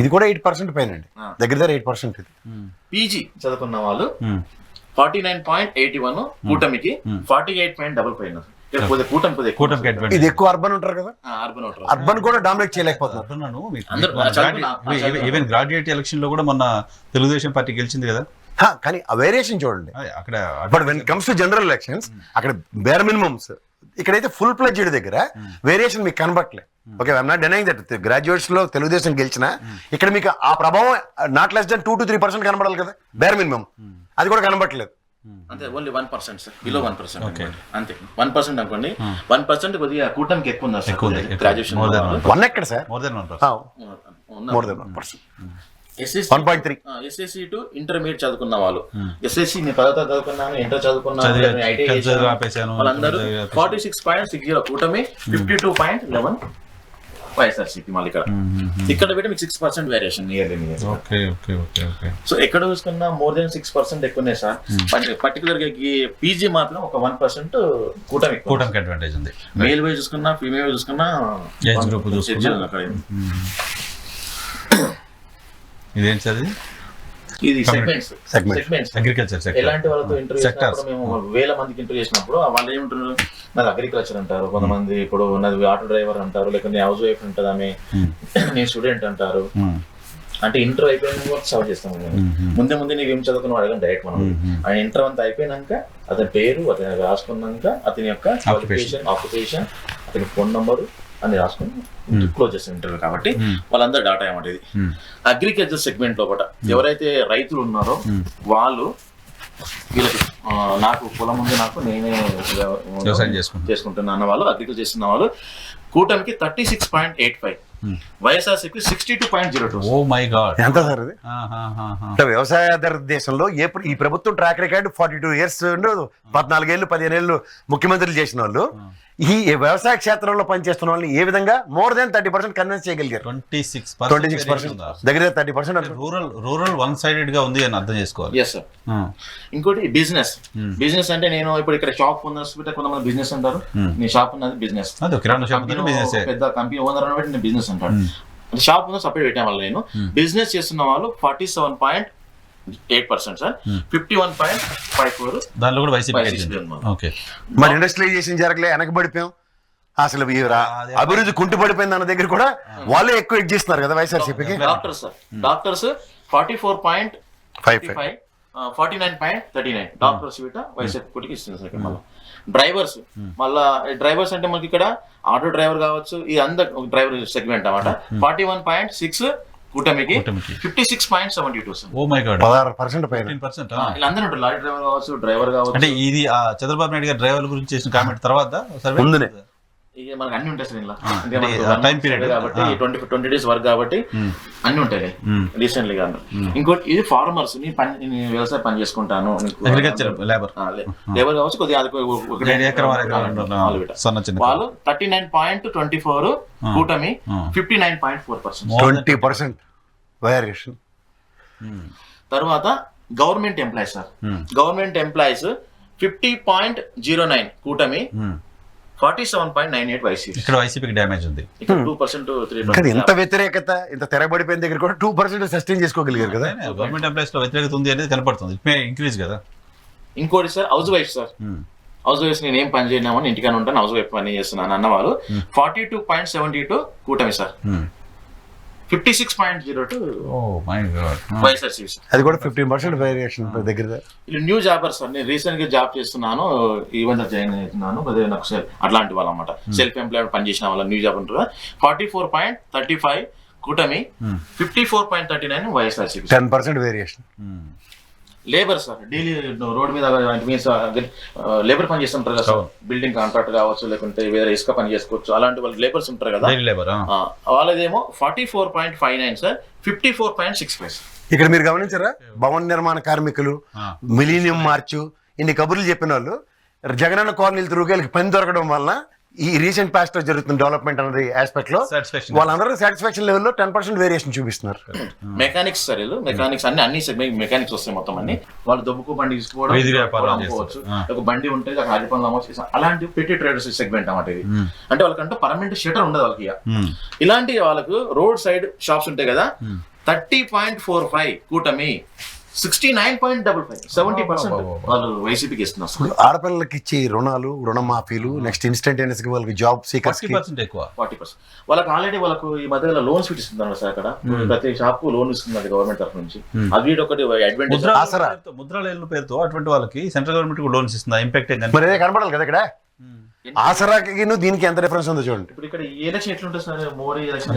ఇది కూడా 8% పైన అండి, దగ్గర దగ్గర 8%. ఇది పీజీ చదువుకున్న వాళ్ళు 49.81 కూటమికి, 48.55 ఇది ఎక్కువ అర్బన్ ఉంటారు కదా, అర్బన్ కూడా డామినేట్ చేయలేకపోతున్నారు. ఈవెన్ గ్రాడ్యుయేట్ ఎలక్షన్ లో కూడా మొన్న తెలుగుదేశం పార్టీ గెలిచింది కదా. కానీ ఆ వేరియేషన్ చూడండి అక్కడ. But when comes to general elections అక్కడ బేర్ మినిమమ్స్, ఇక్కడైతే ఫుల్ ప్లెడ్జ్డ్ దగ్గర వేరియేషన్ మీకు కనబట్టలే. Okay, I'm not denying that graduates లో తెలుగుదేశం గెలిచినా ఇక్కడ మీకు ఆ ప్రభావం నాట్ లెస్ దెన్ 2 to 3% కనబడాలి కదా బేర్ మినిమం, అది కూడా కనబట్టలేదు. అంతే, ఓన్లీ 1% సార్, బిలో 1%. అంతే 1% అనుకోండి, 1% కొద్దిగా కూటమికి ఎక్కువ ఉంది గ్రాడ్యుయేషన్. 1 ఎక్కడ sir? More than 1%. 1.3. SSC to intermediate చదువుకున్న వాళ్ళు, ఎస్ఎస్సి నేను 10వ తరగతి చదువుకున్నాను, ఇంటర్ చదువుకున్నాను, వాళ్ళందరూ 46.60 కూటమి, 52.11 వైఎస్ఆర్సీపీ మళ్ళీ ఇక్కడ పెట్టి మీకు 6% వేరియేషన్ ఇయర్లీ. సో ఎక్కడ చూసుకున్నా మోర్ దెన్ 6% ఎక్కువనే సార్. పర్టికులర్ గా పీజీ మాత్రం ఒక 1% కూటమికి అడ్వాంటేజ్ ఉంది. మేల్ వై చూసుకున్నా ఫీమేల్ వై చూసుకున్నా ఏజ్ గ్రూప్ చూసుకున్నా ఇదేంటి సార్ ఇది సెగ్మెంట్స్ అగ్రికల్చర్ ఎలాంటి వాళ్ళతో ఇంటర్వ్యూ చేసినప్పుడు మేము 1000 మందికి ఇంటర్వ్యూ చేసినప్పుడు వాళ్ళు ఏమంటున్నారు, నాది అగ్రికల్చర్ అంటారు, కొంతమంది ఇప్పుడు నాది ఆటో డ్రైవర్ అంటారు, లేకపోతే హౌస్ వైఫ్ ఉంటుంది ఆమె, నేను స్టూడెంట్ అంటారు. అంటే ఇంటర్ అయిపోయిన సర్వ్ చేస్తాం ముందే నీకు ఏం చదువుకున్న అడగం డైరెక్ట్ మనం. ఆయన ఇంటర్ అంతా అయిపోయినాక అతని పేరు అతని రాసుకున్నాక అతని యొక్క ఆక్యుపేషన్ అతని ఫోన్ నంబరు అని రాసుకుని క్లోజ్ చేస్తాం ఇంటర్వ్యూ. కాబట్టి వాళ్ళందరూ డాటా ఏమంటే ఇది అగ్రికల్చర్ సెగ్మెంట్ లోపల ఎవరైతే రైతులు ఉన్నారో వాళ్ళు వీళ్ళకి నాకు పొలం ఉంది, నేనే వ్యవసాయం చేసుకుంటున్నా అన్న వాళ్ళు, అగ్రికల్చర్ చేస్తున్న వాళ్ళు కూటమికి 36.85, వైఎస్ఆర్సీపీ 62.02. ఓ మై గాడ్, ఎంత సార్ ఇది? వ్యవసాయ దేశంలో ఈ ప్రభుత్వం ట్రాక్ రికార్డ్ 42 years 14 ఏళ్ళు 15 ఏళ్ళు ముఖ్యమంత్రులు చేసిన వాళ్ళు ఈ వ్యవసాయ క్షేత్రంలో పనిచేస్తున్న వాళ్ళని ఏ విధంగా మోర్ దెన్ 30% కన్విన్స్ చేయగలిగారు? 26%, దగ్గర 30%. రూరల్ వన్ సైడెడ్ గా ఉంది అని అర్థం చేసుకోవాలి. Yes sir. ఇంకోటి బిజినెస్ అంటే నేను ఇప్పుడు ఇక్కడ షాప్ ఓనర్స్ కొంతమంది బిజినెస్ అంటారు, నీ షాప్ ఉన్నది బిజినెస్, పెద్ద కంపెనీ ఓనర్ అని నేను బిజినెస్ అంటాడు. షాప్ ఓనర్ సపరేట్ పెట్టాను వాళ్ళు. నేను బిజినెస్ చేస్తున్న వాళ్ళు 47.8% సార్, 51.54 దానిలో కూడా వైసీపీ. మరి ఇండస్ట్రియలైజేషన్ జరగలే, వెనకబడిపోయాం, అసలు అభివృద్ధి కుంటుపడిపోయింది అన్న దగ్గర కూడా వాళ్ళే ఎక్కువ ఎడ్ చేస్తున్నారు కదా వైఎస్ఆర్సీపీకి. డాక్టర్స్ 44.55, 49.39 డాక్టర్స్ వైఎస్ఆర్సీపీకి ఇస్తుంది సార్. మళ్ళీ డ్రైవర్స్ అంటే మనకి ఇక్కడ ఆటో డ్రైవర్ కావచ్చు, ఈ అందరు డ్రైవర్ సెగ్మెంట్ అన్నమాట. 41.6 కూటమికి, 56.72 సార్. ఓ మై గాడ్, 16% పైన. వీళ్ళందరూ ఉంటారు, లారీ డ్రైవర్ కావచ్చు. అంటే ఇది చంద్రబాబు నాయుడు గారు డ్రైవర్ల గురించి చేసిన కామెంట్ తర్వాత మనకు అన్ని ఉంటాయి సార్. టైం పీరియడ్ కాబట్టి 20 days వర్క్ కాబట్టి అన్ని ఉంటాయి రీసెంట్లీ గా. ఇంకోటి ఇది ఫార్మర్స్, వ్యవసాయం పని చేసుకుంటాను, లేబర్ కావచ్చు, కొద్దిగా వాళ్ళు 39.24, కూటమి 59.4%. 20% వేరియేషన్. తర్వాత government employees sir, government employees 50.09, కూటమి 47.98 వైసీపీ. ఇక్కడ వైసీపీకి డ్యామేజ్ ఉంది. ఇక్కడ 2%, 3%. ఎంత వ్యతిరేకత, ఇంత తెరబడిపోయిన దగ్గర కూడా 2% సస్టైన్ చేసుకోగలిగారు కదా. గవర్నమెంట్ ఎంప్లాయీస్ లో వ్యతిరేకత ఉంది అనేది కనపడుతుంది, ఇంక్రీజ్ కదా. ఇంకోటి సార్ హౌస్ వైఫ్ సార్, హౌస్ వైఫ్స్ నేను ఏం పని చేయనామని ఇంటికానే ఉంటాను, హౌస్ వైఫ్ పని చేస్తున్నాను అన్నవాళ్ళు 42.72, కూటమి సార్ 56.02 వైఎస్ఆర్సీపీ. అది కూడా 15% వేరియేషన్ దగ్గర. వీళ్ళు న్యూ జాబర్స్ సార్, నేను రీసెంట్ గా జాబ్ చేస్తున్నాను, ఈవెంట్ జాయిన్ అవుతున్నాను, నాకు అట్లాంటి వాళ్ళు అన్నమాట, సెల్ఫ్ ఎంప్లాయిడ్ పని చేసిన వాళ్ళ న్యూ జాబ్ ఉంటారు. 44.35, కూటమి 54.39 YSRCP. 10% variation. Labour sir, daily road మీద లేబర్ పని చేస్తుంటారు కదా సార్, బిల్డింగ్ కాంట్రాక్ట్ కావచ్చు, లేకుంటే వేరే ఇసుక పని చేసుకోవచ్చు, అలాంటి వాళ్ళు లేబర్స్ ఉంటారు కదా, వాళ్ళదేమో 44.59 సార్, 54.65. ఇక్కడ మీరు గమనించారా, భవన నిర్మాణ కార్మికులు, మిలీనియం మార్చు, ఇన్ని కబుర్లు చెప్పిన వాళ్ళు జగనన్న కాలనీలు తిరుగుకి పని దొరకడం వల్ల ఈ రీసెంట్ పాస్ట్ లో జరుగుతున్న డెవలప్మెంట్ అనేది ఆస్పెక్ట్ లో వాళ్ళందరూ సాటిస్ఫాక్షన్ లెవెల్లో 10% వేరియేషన్ చూపిస్తున్నారు. మెకానిక్స్ సార్, మెకానిక్స్ అన్ని మెకానిక్స్ వస్తాయి మొత్తం అన్ని. వాళ్ళు దొబ్బుకు బండి తీసుకోవడం అమ్ముకోవచ్చు, ఒక బండి ఉంటే అక్కడ అన్ని పనులు అమ్మవచ్చు, అలాంటి పెట్టి ట్రేడర్స్ సెగ్మెంట్ అన్నమాట ఇది. అంటే వాళ్ళకంటే పర్మనెంట్ షటర్ ఉండదు వాళ్ళకి. ఇలాంటి వాళ్ళకు రోడ్ సైడ్ షాప్స్ ఉంటాయి కదా, 30.45, కూటమి 69.55, 70% వాళ్ళు వైసీపీకి ఇస్తున్నారు. ఆడపిల్లలకి ఇచ్చే రుణాలు, రుణమాఫీలు, నెక్స్ట్ ఇన్స్టంటేనియస్ వాళ్ళకి జాబ్ సీకర్స్ 40%. వాళ్ళకి ఆల్రెడీ వాళ్ళకు ఈ మధ్య లోన్స్ ఇస్తున్నారు సార్, అక్కడ ప్రతి షాప్ లోన్ ఇస్తుంది గవర్నమెంట్ తరఫు నుంచి. అది ఒకటి అడ్వాంటేజ్. ముద్రా లోన్ పేరుతో అటువంటి వాళ్ళకి సెంట్రల్ గవర్నమెంట్ లోన్స్ ఇస్తుంది. ఇంపాక్ట్ కనపడాలి కదా ఇక్కడ. ఆసరాకి దీనికి ఎంత డిఫరెన్స్ ఉందో చూడండి. ఇప్పుడు ఇక్కడ ఎలక్షన్ ఎట్లుంటుంది sir, Modi election,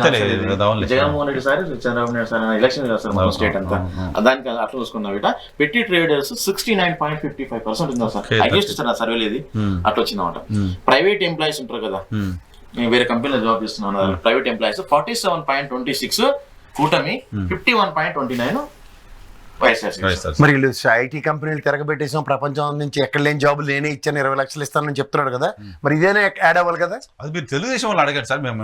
Jaganmohan Reddy sir, Chandrababu Naidu sir election కదా సార్ మన స్టేట్ అంతా, దానికి అట్లా చూసుకున్నాం. ఇట పెట్టి ట్రేడర్స్ 69.55% ఉందా సార్, హైయెస్ట్ సార్ ఆ సర్వేలు ఇది అట్లా వచ్చిందన్నమాట. ప్రైవేట్ ఎంప్లాయీస్ ఉంటారు కదా, నేను వేరే కంపెనీలో జాబ్ చేస్తున్నాను, ప్రైవేట్ ఎంప్లాయీస్ 47.26, కూటమి 51.29 వైఎస్ఆర్సీపీ. వైఎస్ఆర్. మరి వీళ్ళు ఐటీ కంపెనీలు తిరగబెట్టేసాం, ప్రపంచం నుంచి ఎక్కడ లేని జాబులు నేనే ఇచ్చాను, 20 లక్షలు ఇస్తానని చెప్తున్నాడు కదా, మరి ఇదేనా యాడ్ అవ్వాలి కదా? అది మీరు తెలుగుదేశం వాళ్ళు అడగారు సార్, మేము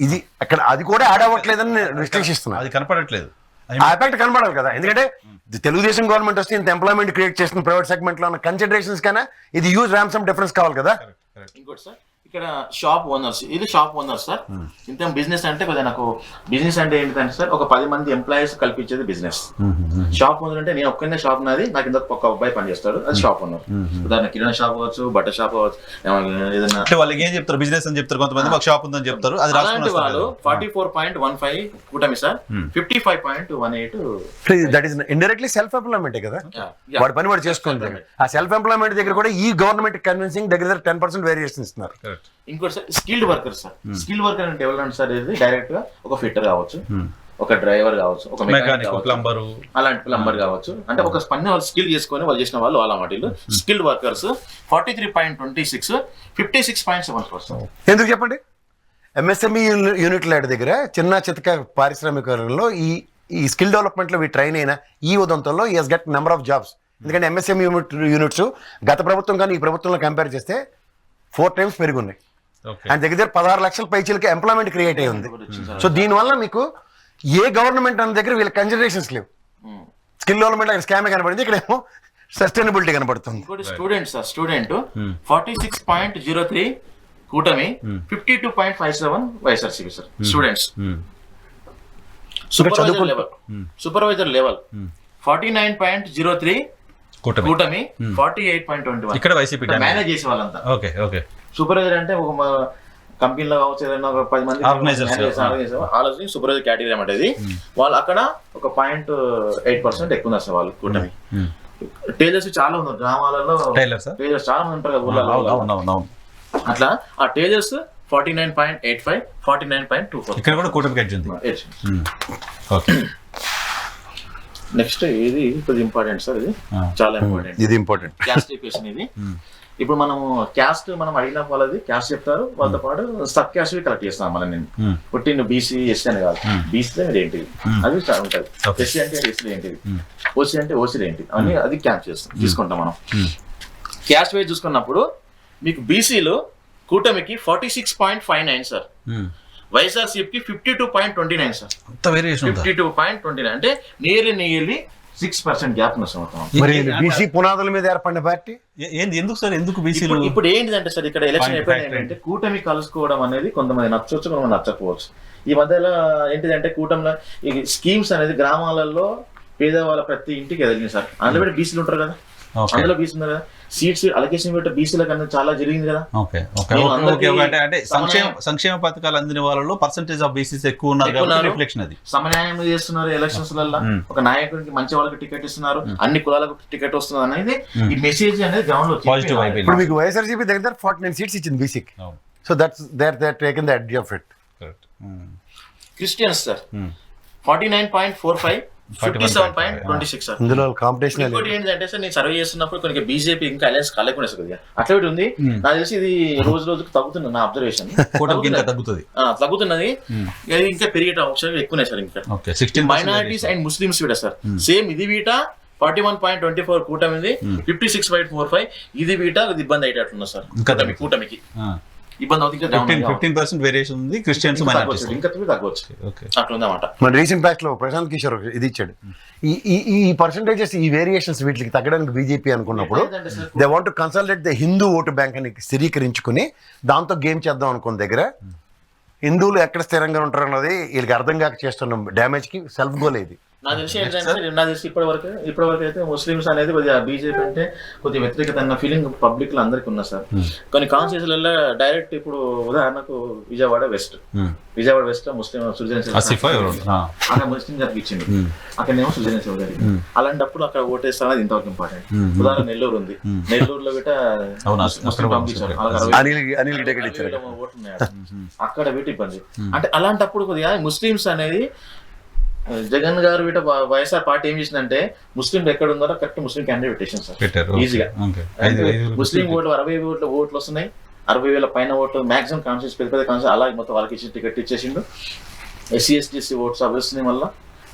ఇది అక్కడ అది కూడా యాడ్ అవ్వట్లేదని నేను విశ్లేషిస్తున్నాను. అది కనపడట్లేదు. ఆ ఎఫెక్ట్ కనబడాలి కదా, ఎందుకంటే తెలుగుదేశం గవర్నమెంట్ వస్తే ఇంత ఎంప్లాయ్మెంట్ క్రియేట్ చేసిన ప్రైవేట్ సెగ్మెంట్ లో ఉన్న కన్సిడరేషన్స్ కన్నా ఇది హ్యూజ్ ర్యామ్సమ్ డిఫరెన్స్ కావాలి కదా. ఇంకోటి సార్, ఇక్కడ షాప్ ఓనర్స్, ఇది షాప్ ఓనర్ సార్. ఇంత బిజినెస్ అంటే కొద్దిగా నాకు బిజినెస్ అంటే ఏంటంటే సార్, ఒక 10 మంది ఎంప్లాయీస్ కల్పించేది బిజినెస్. షాప్ ఓనర్ అంటే నేను ఒక్కనే షాప్ నాది, నాకు ఇంత ఒక అబ్బాయి పనిచేస్తాడు, అది షాప్ ఓనర్. ఉదాహరణ కిరాణా షాప్ అవ్వచ్చు, బట్ట షాప్ అవ్వచ్చు, ఏదైనా. వాళ్ళకి ఏం చెప్తారు, బిజినెస్ అని చెప్తారు, కొంతమంది మాకు షాప్ ఉందని చెప్తారు. అది అలాంటి వాళ్ళు 44.15 కూటమి sir, 55.18. That is indirectly self ఎంప్లాయ్మెంటే కదా, వాడి పని వాడు చేసుకుంటాడు. ఆ సెల్ఫ్ ఎంప్లాయ్మెంట్ దగ్గర కూడా ఈ గవర్నమెంట్ కన్విన్సింగ్ దగ్గర 10% వేరియేషన్ ఇస్తున్నారు. ఇంకోటి sir, skilled worker sir. Skilled worker అంటే ఎవరు సార్, ఇది డైరెక్ట్ గా ఒక ఫిట్టర్ కావచ్చు, ఒక డ్రైవర్ కావచ్చు, ఒక మెకానిక్, ప్లంబర్, అలాంటి ప్లంబర్ కావచ్చు. అంటే ఒక పని వాళ్ళు స్కిల్ చేసుకొని వాళ్ళు చేసిన వాళ్ళు వాళ్ళ వాటిల్లో స్కిల్డ్ వర్కర్స్ 43.26, 56.7%. ఎందుకు చెప్పండి? ఎంఎస్ఎంఈ యూనిట్ల దగ్గర చిన్న చితక పారిశ్రామికలో ఈ స్కిల్ డెవలప్మెంట్ లో ట్రైన్ అయిన ఈ ఉదంతంలో ఈ హెస్ గెట్ నెంబర్ ఆఫ్ జాబ్స్. ఎందుకంటే ఎంఎస్ఎంఈ యూనిట్స్ గత ప్రభుత్వం కానీ ఈ ప్రభుత్వంలో కంపేర్ చేస్తే 4 times పెరుగున్నాయి. అండ్ దగ్గర 16 లక్షల పైచీలకి ఎంప్లాయ్మెంట్ క్రియేట్ అయ్యి ఉంది. సో దీనివల్ల మీకు ఏ గవర్నమెంట్ అన్న దగ్గర వీళ్ళ కన్సిడరేషన్స్ లేవు. స్కిల్ డెవలప్మెంట్ అక్కడ స్కామే కనబడింది, ఇక్కడ ఏమో సస్టైనబిలిటీ కనబడుతుంది. స్టూడెంట్ సార్, స్టూడెంట్ 46.03 కూటమి, 52.57 YSRCP sir. Students supervisor level 49.03 కూటమి, 48.21. ఇక్కడ వైసీపీ మేనేజ్ చేసే వాళ్ళంతా. Okay okay. సూపర్వైజర్ అంటే ఒక కంపెనీలో కావచ్చు, ఏదైనా ఒక 10 మంది ఆలోచన సూపర్వైజర్ కేటగిరీ అన్నమాట ఇది. వాళ్ళు అక్కడ ఒక 0.8% ఎక్కువ ఉన్నారు సార్ వాళ్ళు కూటమి. టైలర్స్ చాలా ఉన్నారు గ్రామాలలో, టైలర్స్ చాలా మంది ఉంటారు ఊళ్ళలో. అట్లా ఆ టైలర్స్ 49.85, 49.24. ఇక్కడ కూడా కూటమి ఉంది. ఓకే. నెక్స్ట్ ఇది కొద్దిగా ఇంపార్టెంట్ సార్, ఇది చాలా ఇంపార్టెంట్. ఇది ఇంపార్టెంట్ క్యాస్ట్ ఈక్వేషన్ ఇది. ఇప్పుడు మనం క్యాస్ట్ మనం అడిగిన వాళ్ళది క్యాస్ట్ చెప్తారు, వాళ్ళతో పాటు సబ్ క్యాస్ట్ కలెక్ట్ చేస్తాం. మనం నేను పుట్టిన బీసీ ఎస్సీ అని కాదు, బీసీ అనేది ఏంటిది అది ఉంటుంది, ఎస్సీ అంటే ఎస్సీ ఏంటిది, ఓసీ అంటే ఓసీ ఏంటి అని అది క్యాప్ చేస్తాం, తీసుకుంటాం మనం. క్యాస్ట్ వైజ్ చూసుకున్నప్పుడు మీకు బీసీలో కూటమికి 46.59 సార్, వైఎస్ఆర్సీపీకి 52.29 సార్. 52.29 అంటే నియర్లీ 6% గ్యాప్ మరి బీసీ పునాదుల మీద ఏర్పడిన పార్టీ ఎందుకు సార్, ఎందుకు బీసీలు? ఇప్పుడు ఏంటిదంటే సార్, ఇక్కడ ఎలక్షన్ అయిపోయిందంటే కూటమి కలుసుకోవడం అనేది కొంతమంది నచ్చవచ్చు, కొంతమంది నచ్చకపోవచ్చు. ఈ మధ్యలో ఏంటిదంటే కూటమిలో ఈ స్కీమ్స్ అనేది గ్రామాలలో పేదవాళ్ళ ప్రతి ఇంటికి ఎదిగింది సార్. అందులో బీసీలు ఉంటారు కదా, అందులో బీసీ ఉన్నారు కదా, సీట్స్ అలొకేషన్ పెట్టి బీసీల కన్నా చాలా జరిగింది కదా. అంటే సంక్షేమ పథకాలు అందిన వాళ్ళలో పర్సెంటేజ్ ఆఫ్ బీసీస్ ఎక్కువ ఉన్నారు, రిఫ్లెక్షన్ అది. సమన్యాయం చేస్తున్నారు ఎలక్షన్స్ లలో, ఒక నాయకుడికి మంచి వాళ్ళకి టికెట్ ఇస్తున్నారు, అన్ని కులాలకు టికెట్ వస్తున్నారు అనేది ఈ మెసేజ్ అనేది గ్రౌండ్ లో పాజిటివ్. ఇప్పుడు మీకు వైఎస్ఆర్సీపీ దగ్గర 49 seats ఇచ్చింది బీసీకి. So that's they taken the edge of it. Christians sir 49.45, 57.26 sir. ఇందులో కాంపిటీషన్ ఇంకోటి ఏంటంటే సార్, నేను సర్వే చేస్తున్నప్పుడు కొన్ని బీజేపీ ఇంకా అలయన్స్ కలగకుండా కొద్దిగా అట్లా ఉంది. నాకు తెలిసి ఇది రోజు రోజుకు తగ్గుతుంది, నా అబ్జర్వేషన్ తగ్గుతున్నది, ఇంకా పెరిగే అవకాశాలు ఎక్కువనే సార్. ఇంకా మైనారిటీస్ అండ్ ముస్లిమ్స్ కూడా సార్ సేమ్ ఇది వీట 41.24 కూటమిది, 56.45 ఇది వీట. ఇది ఇబ్బంది అయ్యేటట్లున్నా సార్ కూటమికి, ఇబ్బంది అవుతుంది. 15% వేరియేషన్ ఉంది, క్రిస్టియన్స్ ఇంకా తగ్గవచ్చు అట్లా ఉందన్నమాట. మన రీసెంట్ ప్యాక్స్ లో ప్రశాంత్ కిషోర్ ఇది ఇచ్చాడు, ఈ పర్సంటేజెస్ ఈ వేరియేషన్స్ వీటికి తగ్గడానికి బీజేపీ అనుకున్నప్పుడు they want to consolidate the Hindu vote bank అని స్థిరీకరించుకుని దాంతో గేమ్ చేద్దాం అనుకున్న దగ్గర హిందువులు ఎక్కడ స్థిరంగా ఉంటారు అన్నది వీళ్ళకి అర్థం కాక చేస్తున్న డ్యామేజ్ కి సెల్ఫ్ గోల్ ఇది. నాకు తెలిసి ఏంటంటే, నాకు తెలిసి ఇప్పటివరకు అయితే ముస్లిమ్స్ అనేది కొద్దిగా బీజేపీ అంటే కొద్దిగా వ్యతిరేకత అన్న ఫీలింగ్ పబ్లిక్ లో అందరికి ఉన్నా సార్. కొన్ని కాన్స్టిట్యూన్సీలలో డైరెక్ట్ ఇప్పుడు ఉదాహరణకు విజయవాడ వెస్ట్ లో ముస్లిం అక్కడ ముస్లిం గారికి ఇచ్చింది, అక్కడనేమో సుజనేశ్వర గారికి. అలాంటప్పుడు అక్కడ ఓటేస్తారనేది ఇంతవరకు ఇంపార్టెంట్. ఉదాహరణ నెల్లూరు ఉంది, నెల్లూరులో కూడా ముస్లిం పంపించారు, ఓట్లు ఉన్నాయి అక్కడ వీటి ఇబ్బంది. అంటే అలాంటప్పుడు కొద్దిగా ముస్లిమ్స్ అనేది జగన్ గారు వీట వైఎస్ఆర్ పార్టీ ఏం చేసిందంటే ముస్లింలు ఎక్కడ ఉన్నారో కరెక్ట్ ముస్లిం క్యాండిడేట్ పెట్టేసింది సార్ ఈజీగా. ముస్లిం ఓట్లు 60,000 ఓట్లు వస్తున్నాయి, 60,000 పైన ఓట్లు మాక్సిమం కాన్స్టిట్యూన్స్ పెద్ద కాన్స్టిట్యూన్స్ అలాగే మొత్తం వాళ్ళకి ఇచ్చి టికెట్ ఇచ్చేసిండు. SC ST ఓట్స్ అవి వస్తున్నాయి, మళ్ళీ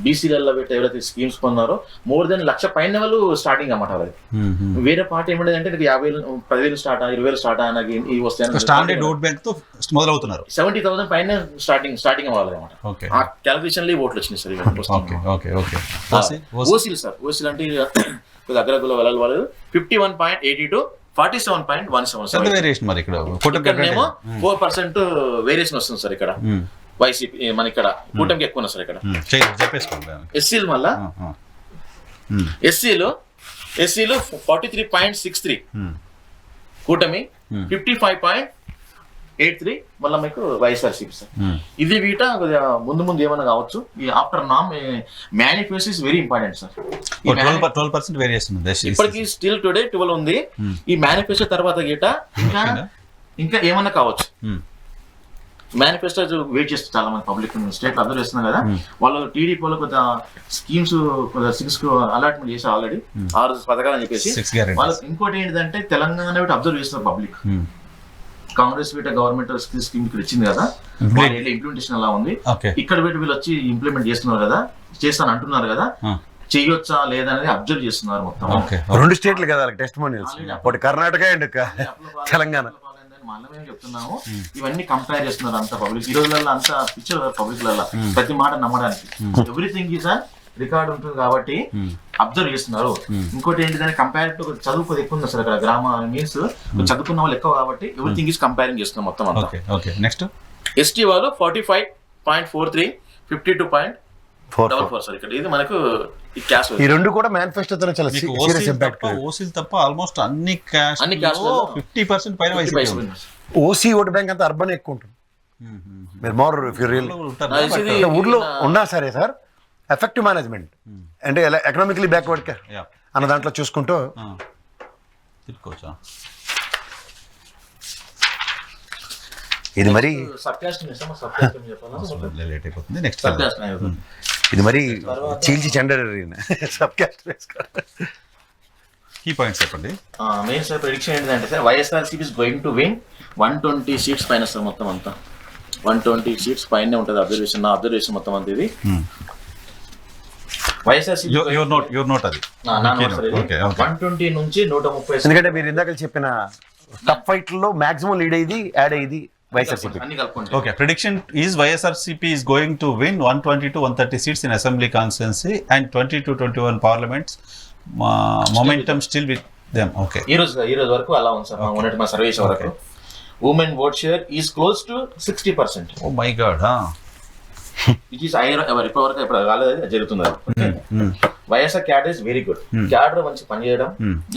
బీసీలలో పెట్టి ఎవరైతే స్కీమ్స్ పొందారో మోర్ దెన్ 1,00,000 పైన వాళ్ళు స్టార్టింగ్ అన్నమాట వాళ్ళది. వేరే పార్టీ ఏమంటే అంటే 50,000 10,000 స్టార్ట్ 20,000 స్టార్ట్ నాకు ఈ వస్తాయి స్టాండర్డ్ ఓట్ బ్యాంక్ తో మొదలవుతున్నారు. 70,000 పైన స్టార్టింగ్ అవ్వాలి అనమాట. ఆ క్యాలిక్యులేషన్ లో ఓట్లు వచ్చినాయి సార్. ఓసీలు సార్, ఓసీలు అంటే అగ్రకుల వాళ్ళు 51.82 47.17 వేరియేషన్ మరి ఇక్కడ 4% వేరియేషన్ వస్తుంది సార్ ఇక్కడ. వైసీపీ మన ఇక్కడ కూటమికి ఎక్కువ సార్ ఇక్కడ. ఎస్సీలు మళ్ళా ఎస్సీలు 43.63 కూటమి, 55.83 మళ్ళీ మీకు వైఎస్ఆర్సీపీ సార్. ఇది వీట ముందు ఏమైనా కావచ్చు. ఈ ఆఫ్టర్ నామ్ manifesto is very important sir. 12% variation ఉంది ఇప్పటికి స్టిల్ టుడే 12 ఉంది. ఈ మేనిఫెస్టో తర్వాత గీట ఇంకా ఏమన్నా కావచ్చు. మేనిఫెస్టో వెయిట్ చేస్తారు చాలా మంది పబ్లిక్ స్టేట్ అబ్జర్వ్ చేస్తున్నారు కదా. వాళ్ళు టీడీపీ వాళ్ళు కొంత స్కీమ్స్ 6 అలాట్మెంట్ చేసి ఆల్రెడీ 6 పథకాలు అని చెప్పేసి వాళ్ళకి. ఇంకోటి ఏంటంటే తెలంగాణ అబ్జర్వ్ చేస్తున్నారు పబ్లిక్. కాంగ్రెస్ వీట గవర్నమెంట్ స్కీమ్ ఇక్కడ ఇచ్చింది కదా, ఇంప్లిమెంటేషన్ అలా ఉంది. ఇక్కడ వీళ్ళు వచ్చి ఇంప్లిమెంట్ చేస్తున్నారు కదా, చేస్తాను అంటున్నారు కదా, చేయొచ్చా లేదా అనేది అబ్జర్వ్ చేస్తున్నారు మొత్తం. 2 స్టేట్లు కదా టెస్ట్ మోనియల్స్, ఒకటి కర్ణాటక అండ్ తెలంగాణ. మనం చెప్తున్నాము ఇవన్నీ కంపేర్ చేస్తున్నారు అంత పబ్లిక్. ఈ రోజులలో అంత పిక్చర్ పబ్లిక్ లలో ప్రతి మాట నమ్మడానికి ఎవ్రీథింగ్ ఈజ్ రికార్డ్ ఉంటుంది కాబట్టి అబ్జర్వ్ చేస్తున్నారు. ఇంకోటి ఏంటిదని కంపారిటివ్ చదువు కొద్దిగా ఎక్కువ ఉంది సార్ అక్కడ. గ్రామ మీన్స్ చదువుకున్న వాళ్ళు ఎక్కువ కాబట్టి ఎవ్రీథింగ్ ఈజ్ కంపేరింగ్ చేస్తున్నాం మొత్తం అంతా. నెక్స్ట్ ఎస్టీ వాళ్ళు 45.43 52.44 సార్ ఇక్కడ. ఇది మనకు ఈ రెండు కూడా మేనిఫెస్టోతో చాలా సీరియస్ ఇంపాక్ట్. ఓసీలు తప్ప ఆల్మోస్ట్ అన్ని క్యాస్ట్ 50% పైన ఓసీ ఓట్ బ్యాంక్ అంతా అర్బన్ ఎక్కువ ఉంటుంది. మీరు మోర్ ఊర్లో ఉన్నా సరే సార్, ఎఫెక్టివ్ మేనేజ్మెంట్ అంటే ఎకనామికలీ బ్యాక్వర్డ్ అన్న దాంట్లో చూసుకుంటూ ఇది మరి ఇది మరి చీల్చి చెండరీ సబ్ క్యాస్ట్ కీ పాయింట్స్ చెప్పండి. మెయిన్ సార్ ప్రెడిక్షన్ ఏంటంటే sir YSRCP is going to win 120 seats పైన సార్. మొత్తం అంతా 120 సీట్స్ పైనే ఉంటుంది. అబ్జర్వేషన్ మొత్తం అంతా ఇది వైఎస్ఆర్సీపీ 120 నుంచి 130. ఎందుకంటే మీరు ఇందాక చెప్పిన టఫ్ ఫైట్ లో మాక్సిమం లీడ్ అయ్యింది, యాడ్ అయ్యింది YSRCP. Okay, prediction is YSRCP is going to win 120 to 130 seats in assembly constituency and 20 to 21 parliaments. Momentum still with them. Okay. ఈ రోజు వరకు అలా ఉంది సార్. మొన్నటి మా సర్వే వరకు women vote share is close to 60%. Oh my God, it is ఇప్పటివరకు ఇప్పుడు కాలేదు, జరుగుతుంది. YSR cadre is very good. Cadre మంచి పని చేయడం,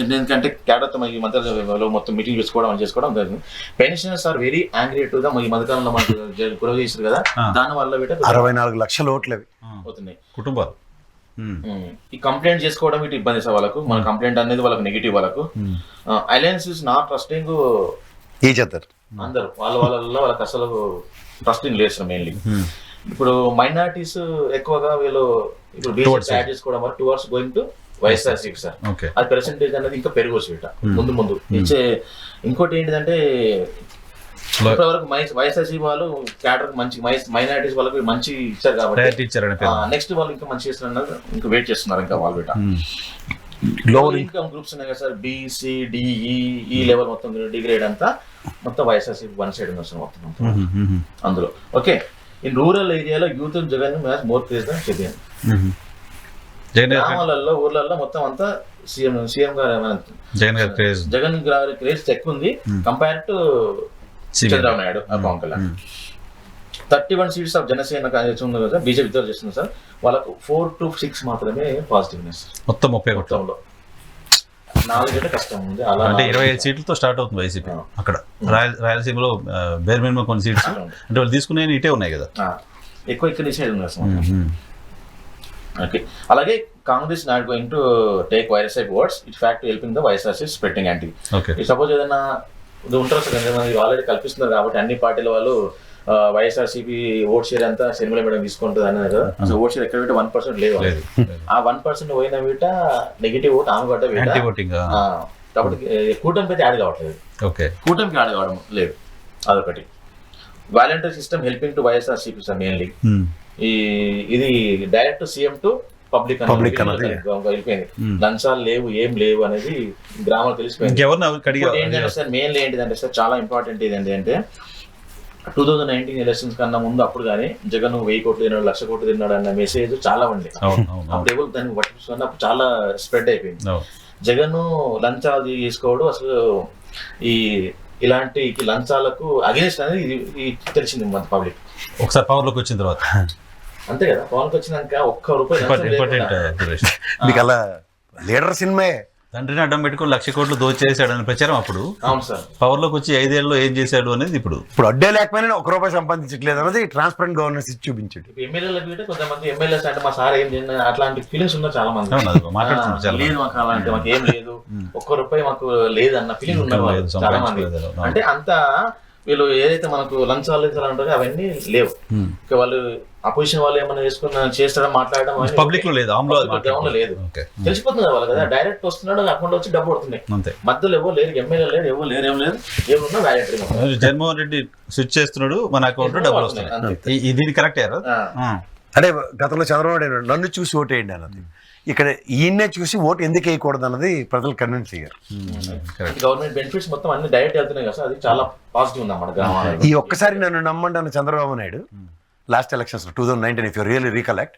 ఎందుకంటే క్యాడర్ తో ఈ మధ్యలో మొత్తం మీటింగ్ చేసుకోవడం జరిగింది. Pensioners are very angry to the ఈ మధ్యకాలంలో మనకు గురవ చేశారు కదా, దాని వల్ల 64 లక్షల ఓట్లు అవుతున్నాయి కుటుంబాలు. ఈ కంప్లైంట్ చేసుకోవడం ఇటు ఇబ్బంది సార్ వాళ్ళకు. మన కంప్లైంట్ అనేది వాళ్ళకు నెగిటివ్. వాళ్ళకు alliance is not trusting each other. అందరు వాళ్ళకి అసలు ట్రస్టింగ్ లేదు సార్. మెయిన్లీ ఇప్పుడు మైనారిటీస్ ఎక్కువగా వీళ్ళు ఇప్పుడు బీజేపీ యాడ్ చేసుకోవడం వరకు towards going to YSRCP sir. అది పర్సెంటేజ్ అనేది ఇంకా పెరగవచ్చు ఇట ముందు ఇచ్చే. ఇంకోటి ఏంటిదంటే ఇప్పటివరకు వైఎస్ఆర్సీపీ వాళ్ళు క్యాడర్ మంచి మైనారిటీస్ వాళ్ళకి మంచి ఇచ్చారు కాబట్టి నెక్స్ట్ వాళ్ళు ఇంకా మంచి చేస్తున్నారు, ఇంకా వెయిట్ చేస్తున్నారు ఇంకా వాళ్ళు ఇట. లోవర్ ఇన్కమ్ గ్రూప్స్ ఉన్నాయి కదా సార్, BCDE ఈ లెవెల్ మొత్తం డిగ్రేడ్ అంతా మొత్తం వైఎస్ఆర్సీపీ వన్ సైడ్ ఉంది సార్ మొత్తం అందులో. ఓకే, ఇన్ రూరల్ ఏరియాలో youth Jagan match more craze than Jagan. గ్రామాలలో ఊర్లలో మొత్తం అంతా సీఎం గారు జగన్ గారి క్రేజ్ ఎక్కువ ఉంది compare to Chandrababu Naidu Pawan Kalyan. 31 seats of Janasena ఉంది కదా బీజేపీ విత్డ్రా చేస్తుంది సార్. వాళ్ళకు 4 to 6 మాత్రమే పాజిటివ్నెస్. మొత్తం 30 మొత్తంలో 4 కష్టం ఉంది. అలా అంటే 25 సీట్లతో స్టార్ట్ అవుతుంది వైసీపీ. అక్కడ రాయలసీమలో బేర్ మినిమం కొన్ని సీట్స్ అంటే వాళ్ళు తీసుకునే ఇటే ఉన్నాయి కదా, ఎక్కువ ఇక్కడ డిసైడ్ ఉంది సార్. ఓకే, అలాగే Congress not going to take YSR votes. It fact helping the YSRC spreading anti. Suppose ఏదైనా ఉంటారు సార్, కొంతమంది ఆల్రెడీ కల్పిస్తున్నారు కాబట్టి అన్ని పార్టీల వాళ్ళు వైఎస్ఆర్సీపీ ఓట్ షేర్ అంతా సినిమాల మేడం తీసుకుంటుంది అనేది కదా. అసలు ఓట్ షేర్ ఎక్కడ 1% లేదు. ఆ 1% పోయిన వీట నెగిటివ్ ఓట్ ఆమె పడ్డ వీట కాబట్టి కూటమికి అయితే యాడ్ కావట్లేదు. కూటమికి యాడ్ కావడం లేదు. అదొకటి. Volunteer system helping to YSRCP sir mainly. ఇది డైరెక్ట్ సీఎం టు పబ్లిక్ వెళ్ళిపోయింది. లంచాలు లేవు, ఏం లేవు అనేది గ్రామాలు తెలిసిపోయింది. ఏంటంటే సార్ మెయిన్లీ ఏంటిదంటే సార్ చాలా ఇంపార్టెంట్ ఏంటంటే 2019 ఎలక్షన్స్ కన్నా ముందు అప్పుడు కానీ జగన్ 1000 కోట్లు తిన్నాడు, 1,00,000 కోట్లు తిన్నాడు అన్న మెసేజ్ చాలా ఉంది. అప్పుడు ఎవరు దాన్ని పట్టించుకుని అప్పుడు చాలా స్ప్రెడ్ అయిపోయింది. జగన్ లంచాలు తీసుకోవడం అసలు ఇలాంటి లంచాలకు అగేన్స్ట్ అనేది ఇది తెలిసింది మన పబ్లిక్ ఒకసారి పవర్లోకి వచ్చిన తర్వాత. అంతే కదా, పవన్కి వచ్చినాక ₹1 మీకు అలా లీడర్ సినిమా తండ్రిని అడ్డం పెట్టుకుని 1,00,000 కోట్లు దోచేసాడని ప్రచారం అప్పుడు. అవును సార్. పవర్లోకి వచ్చి 5 ఏళ్ళలో ఏం చేశాడు అనేది ఇప్పుడు అడ్డే లేకపోయినా ₹1 సంపాదించట్లేదు అనేది ట్రాన్స్పరెంట్ గవర్నెన్స్ ఇచ్చి చూపించాడు. ఎమ్మెల్యేలకు కొంతమంది ఎమ్మెల్యేస్ అంటే మా సార్ ఏం చేసిన అట్లాంటి ఫీలింగ్స్ ఉన్నారు చాలా మంది. లేదు మాకు అలాంటి మాకు ఏం లేదు, ₹1 మాకు లేదు అన్న ఫీలింగ్ ఉన్నారు చాలా మంది. అంటే అంతా వీళ్ళు ఏదైతే మనకు లంచాలు ఉంటారో అవన్నీ లేవు. వాళ్ళు అపోజిషన్ వాళ్ళు ఏమైనా చేస్తారా మాట్లాడడం పబ్లిక్ లో లేదు, లేదు, తెలిసిపోతుంది కదా వాళ్ళు కదా. డైరెక్ట్ వస్తున్నాడు, అకౌంట్ వచ్చి డబ్బు పడుతున్నాయి. మధ్యలో ఎవరు లేరు, ఎమ్మెల్యే లేరు, ఎవరు లేరు, ఏం లేదు, ఏమన్నా డైరెక్ట్ జగన్మోహన్ రెడ్డి స్విచ్ చేస్తున్నాడు, మన అకౌంట్ లో డబ్బులు వస్తున్నాయి. దీన్ని కరెక్ట్ అయ్యారు. అంటే గతంలో చంద్రబాబు నాయుడు నన్ను చూసి ఓటేయండి అన్నది, ఇక్కడ ఈయన్నే చూసి ఓటు ఎందుకు వేయకూడదు అన్నది ప్రజలు కన్విన్స్ అయ్యారు. గవర్నమెంట్ బెనిఫిట్స్ మొత్తం అన్ని డైరెక్ట్ వెళ్తున్నాయి కదా, అది చాలా పాజిటివ్ ఉంది అన్నమాట గ్రామాలలో. ఈ ఒక్కసారి నన్ను నమ్మండి అన్న Chandrababu Naidu last elections 2019 if you really recollect,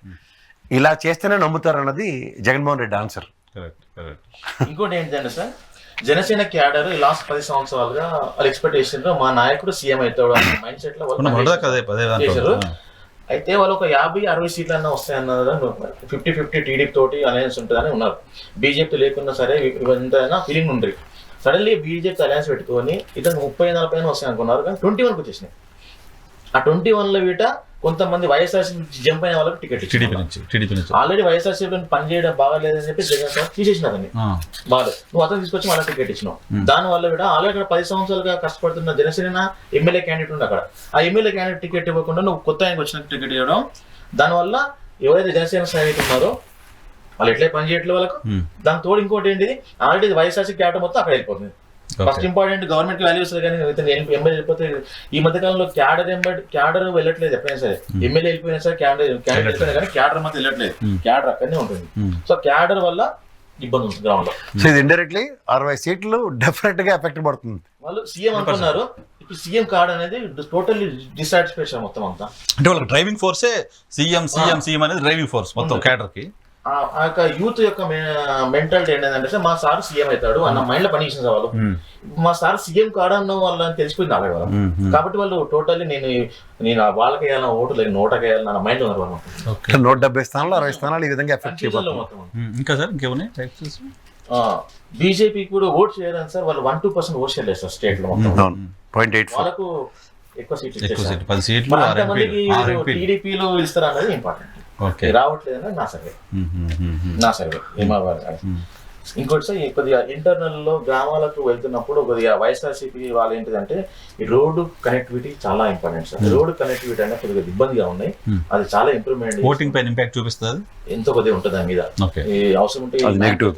ఇలా చేస్తేనే నమ్ముతారు అన్నది జగన్మోహన్ రెడ్డి ఆన్సర్. ఇంకోటి ఏంటంటే సార్, జనసేన క్యాడర్ లాస్ట్ 10 సంవత్సరాలుగా వాళ్ళ ఎక్స్పెక్టేషన్ లో మా నాయకుడు సీఎం అవుతాడు అనే మైండ్ సెట్ లో చేశారు. అయితే వాళ్ళు ఒక 50-60 సీట్లు అన్నా వస్తాయన్న 50-50 టీడీపీ తోటి అలయన్స్ ఉంటుందని ఉన్నారు. బీజేపీ లేకున్నా సరే ఇవంతా ఫీలింగ్ ఉంది. సడన్లీ బీజేపీ అలయన్స్ పెట్టుకొని ఇతను 30-40 వస్తాయి అనుకున్నారు, కానీ 21కి వచ్చేసినాయి. ఆ 21లో వీట కొంతమంది వైఎస్ఆర్సీపీ జంప్ అయిన వాళ్ళకి టికెట్ ఇచ్చి ఆల్రెడీ వైఎస్ఆర్సీపీ పనిచేయడం బాగాలేదని చెప్పి జగన్ సార్ తీసేసినారని బాగా నువ్వు అతను తీసుకొచ్చి మళ్ళీ టికెట్ ఇచ్చినావు. దాని వల్ల కూడా ఆల్రెడీ అక్కడ 10 సంవత్సరాలుగా కష్టపడుతున్న జనసేన ఎమ్మెల్యే క్యాండిడేట్ ఉంది అక్కడ. ఆ ఎమ్మెల్యే క్యాండిడేట్ టికెట్ ఇవ్వకుండా నువ్వు కొత్త ఆయనకు వచ్చిన టికెట్ ఇవ్వడం, దానివల్ల ఎవరైతే జనసేన సైనికులు ఉన్నారో వాళ్ళు ఎట్లే పని చేయట్లేదు వాళ్ళకు. దాని తోడు ఇంకోటి ఏంటిది, ఆల్రెడీ వైఎస్ఆర్సీ క్యాడర్ మొత్తం అక్కడ వెళ్ళిపోతుంది. ఫస్ట్ ఇంపార్టెంట్ గవర్నమెంట్ వాల్యూస్ కానీ ఎమ్మెల్యే వెళ్ళిపోతే ఈ మధ్య కాలంలో క్యాడర్ వెళ్ళట్లేదు. ఎప్పుడైనా సరే ఎమ్మెల్యే వెళ్ళిపోయినా సరే క్యాండిడేట్ వెళ్ళిపోయినా కానీ క్యాడర్ మాత్రం వెళ్ళట్లేదు, క్యాడర్ అక్కడనే ఉంటుంది. సో క్యాడర్ వల్ల ఇబ్బంది ఉంటుంది గ్రౌండ్ లో. సో ఇది ఇండైరెక్ట్లీ 60 సీట్లు డెఫినెట్ గా ఎఫెక్ట్ పడుతుంది. వాళ్ళు సీఎం అనుకున్నారు, ఇప్పుడు సీఎం కార్డ్ అనేది టోటల్లీ డిసాటిస్ఫాక్షన్ మొత్తం అంతా. అంటే వాళ్ళకి డ్రైవింగ్ ఫోర్సే సీఎం అనేది డ్రైవింగ్ ఫోర్స్ మొత్తం క్యాడర్ కి. ఆ యొక్క యూత్ యొక్క మెంటాలిటీ ఏంటంటే మా సార్ సీఎం అవుతాడు అన్న మైండ్ లో పనిచేసిన వాళ్ళు. మా సార్ సీఎం కాడన్న వాళ్ళని తెలిసిపోయింది ఆల్రెడీ వాళ్ళు. కాబట్టి వాళ్ళు టోటల్లీ నేను వాళ్ళకి వేయాలన్న ఓటు లేదు, 100కి వేయాలన్న మైండ్ ఉన్నారు వాళ్ళు. 170 స్థానాలు 60 స్థానాలు ఈ విధంగా ఎఫెక్ట్ ఇంకా సార్ ఇంకేమున్నాయి. బీజేపీ కూడా ఓట్ చేయడానికి సార్ వాళ్ళు 1-2% ఓట్ చేయలేదు సార్ స్టేట్ లో మొత్తం. 0.84 వాళ్ళకు ఎక్కువ సీట్లు. అంతమందికి టీడీపీలో ఇస్తారు అన్నది ఇంపార్టెంట్. రావట్లేదని నా సర్వే ఇంకోటి సార్ కొద్దిగా ఇంటర్నల్ లో గ్రామాలకు వెళ్తున్నప్పుడు కొద్దిగా వైఎస్ఆర్సీపీ వాళ్ళు ఏంటిదంటే ఈ రోడ్డు కనెక్టివిటీ చాలా ఇంపార్టెంట్ సార్. రోడ్డు కనెక్టివిటీ అనేది కొద్దిగా ఇబ్బందిగా ఉన్నాయి, అది చాలా ఇంప్రూవ్మెంట్ ఓటింగ్ పైన ఇంపాక్ట్ చూపిస్తుంది, ఎంతో కొద్దిగా ఉంటుంది దాని మీద. అవసరం ఉంటే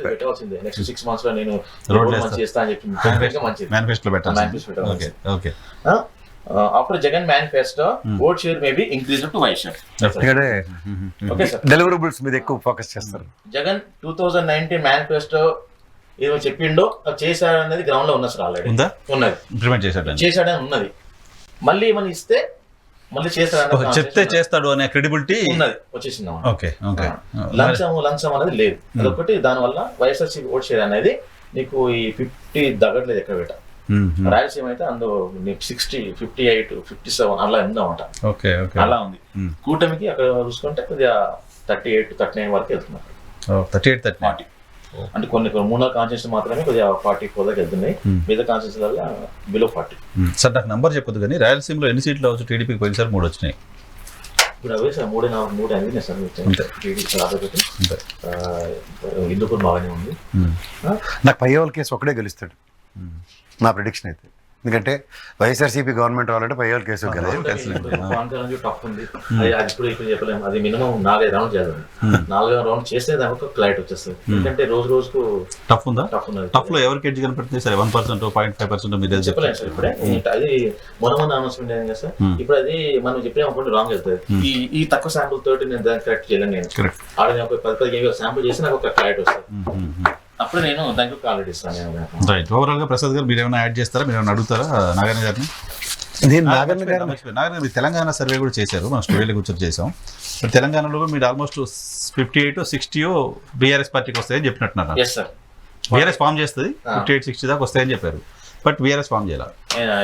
పెట్టవలసిందే. నెక్స్ట్ 6 months లో నేను రోడ్ చేస్తా అని చెప్పి మంచిది. After Jagan manifesto, vote share may be increased to Y share. Okay, sir. Deliverables మీద ఎక్కువ ఫోకస్ చేస్తారు. జగన్ 2019 మేనిఫెస్టో ఏదో చెప్పిండో అది చేశాడనేది గ్రౌండ్ లో ఉన్నది సార్. ఆల్రెడీ ఉన్నది, ఇంప్లిమెంట్ చేశాడని ఉన్నది. మళ్ళీ ఏమైనా ఇస్తే మళ్ళీ చెప్తే చేస్తాడు అనే క్రెడిబిలిటీ ఉన్నది, వచ్చేసింది. లంచం అనేది లేదు, అదొకటి. దానివల్ల వైఎస్ఆర్సీపీ ఓట్ షేర్ అనేది నీకు ఈ 50 దగ్గట్లేదు ఎక్కడ పెట్ట. రాయలసీమ అయితే అందులో 60, 58, 57 అలా ఉందన్నమాట. అలా ఉంది. కూటమికి అక్కడ చూసుకుంటే కొద్దిగా 38, 39 వరకు వెళ్తున్నారు. 38-40 అంటే కొన్ని 3 కాన్స్టిట్యూన్సీ మాత్రమే కొద్దిగా 44 దాకా వెళ్తున్నాయి. మిగతా కాన్స్టిట్యూన్సీ వల్ల బిలో 40. సార్ నాకు నంబర్ చెప్పొద్దు కానీ రాయలసీమలో ఎన్ని సీట్లు అవచ్చు టీడీపీకి? పోయినసారి 3 వచ్చినాయి. ఇప్పుడు అవే సార్ 3 అయింది సార్. హిందూపూర్ బాగానే ఉంది. నాకు పయ్యవాళ్ళ కేసు ఒకటే గెలుస్తాడు నా ప్రిడిక్షన్ అయితే. ఎందుకంటే వైఎస్ఆర్సీపీ గవర్నమెంట్ రావాలంటే 5 ఏళ్ళ కేసు కదా. పవన్ కళ్యాణ్ టఫ్ ఉంది, అది ఇప్పుడు చెప్పలేము. అది మినిమం 4-5 రౌండ్ చేయాలి. 4 రౌండ్ చేస్తే దానికి క్లారిటీ వచ్చేస్తుంది. ఎందుకంటే రోజుకు టఫ్ ఉందా? టఫ్ ఉన్నది. టఫ్ లో ఎవరికి ఎడ్జ్ కనపడుతుంది సరే? 1%, 0.5% మీరు చెప్పలేము సార్. ఇప్పుడే అది మొన్న అనౌన్స్మెంట్ అయింది కదా సార్. ఇప్పుడు అది మనం చెప్పిన రాంగ్ వెళ్తుంది. ఈ తక్కువ శాంపుల్ తోటి నేను దాన్ని కరెక్ట్ చేయలేను. నేను ఆడ ఒక 10-15 శాంపుల్ చేసి నాకు ఒక క్లారిటీ వస్తుంది. అప్పుడు నేను దానికి క్లారిటీ ఇస్తాను. రైట్. ఓవరాల్ గా ప్రసాద్ గారు మీరు ఏమైనా యాడ్ చేస్తారా? మీరు ఏమైనా అడుగుతారా నాగన్న గారిని? నేను నాగన్న గారు మీరు తెలంగాణ సర్వే కూడా చేశారు, మనం స్టూడియోలో కూర్చొని చేసాం. మరి తెలంగాణలో మీరు ఆల్మోస్ట్ 58-60 బీఆర్ఎస్ పార్టీకి వస్తాయని చెప్పినట్టున్నారు. బీఆర్ఎస్ ఫామ్ చేస్తుంది, 58-60 దాకా వస్తాయని చెప్పారు. బట్ బీఆర్ఎస్ ఫామ్ చేయాలి.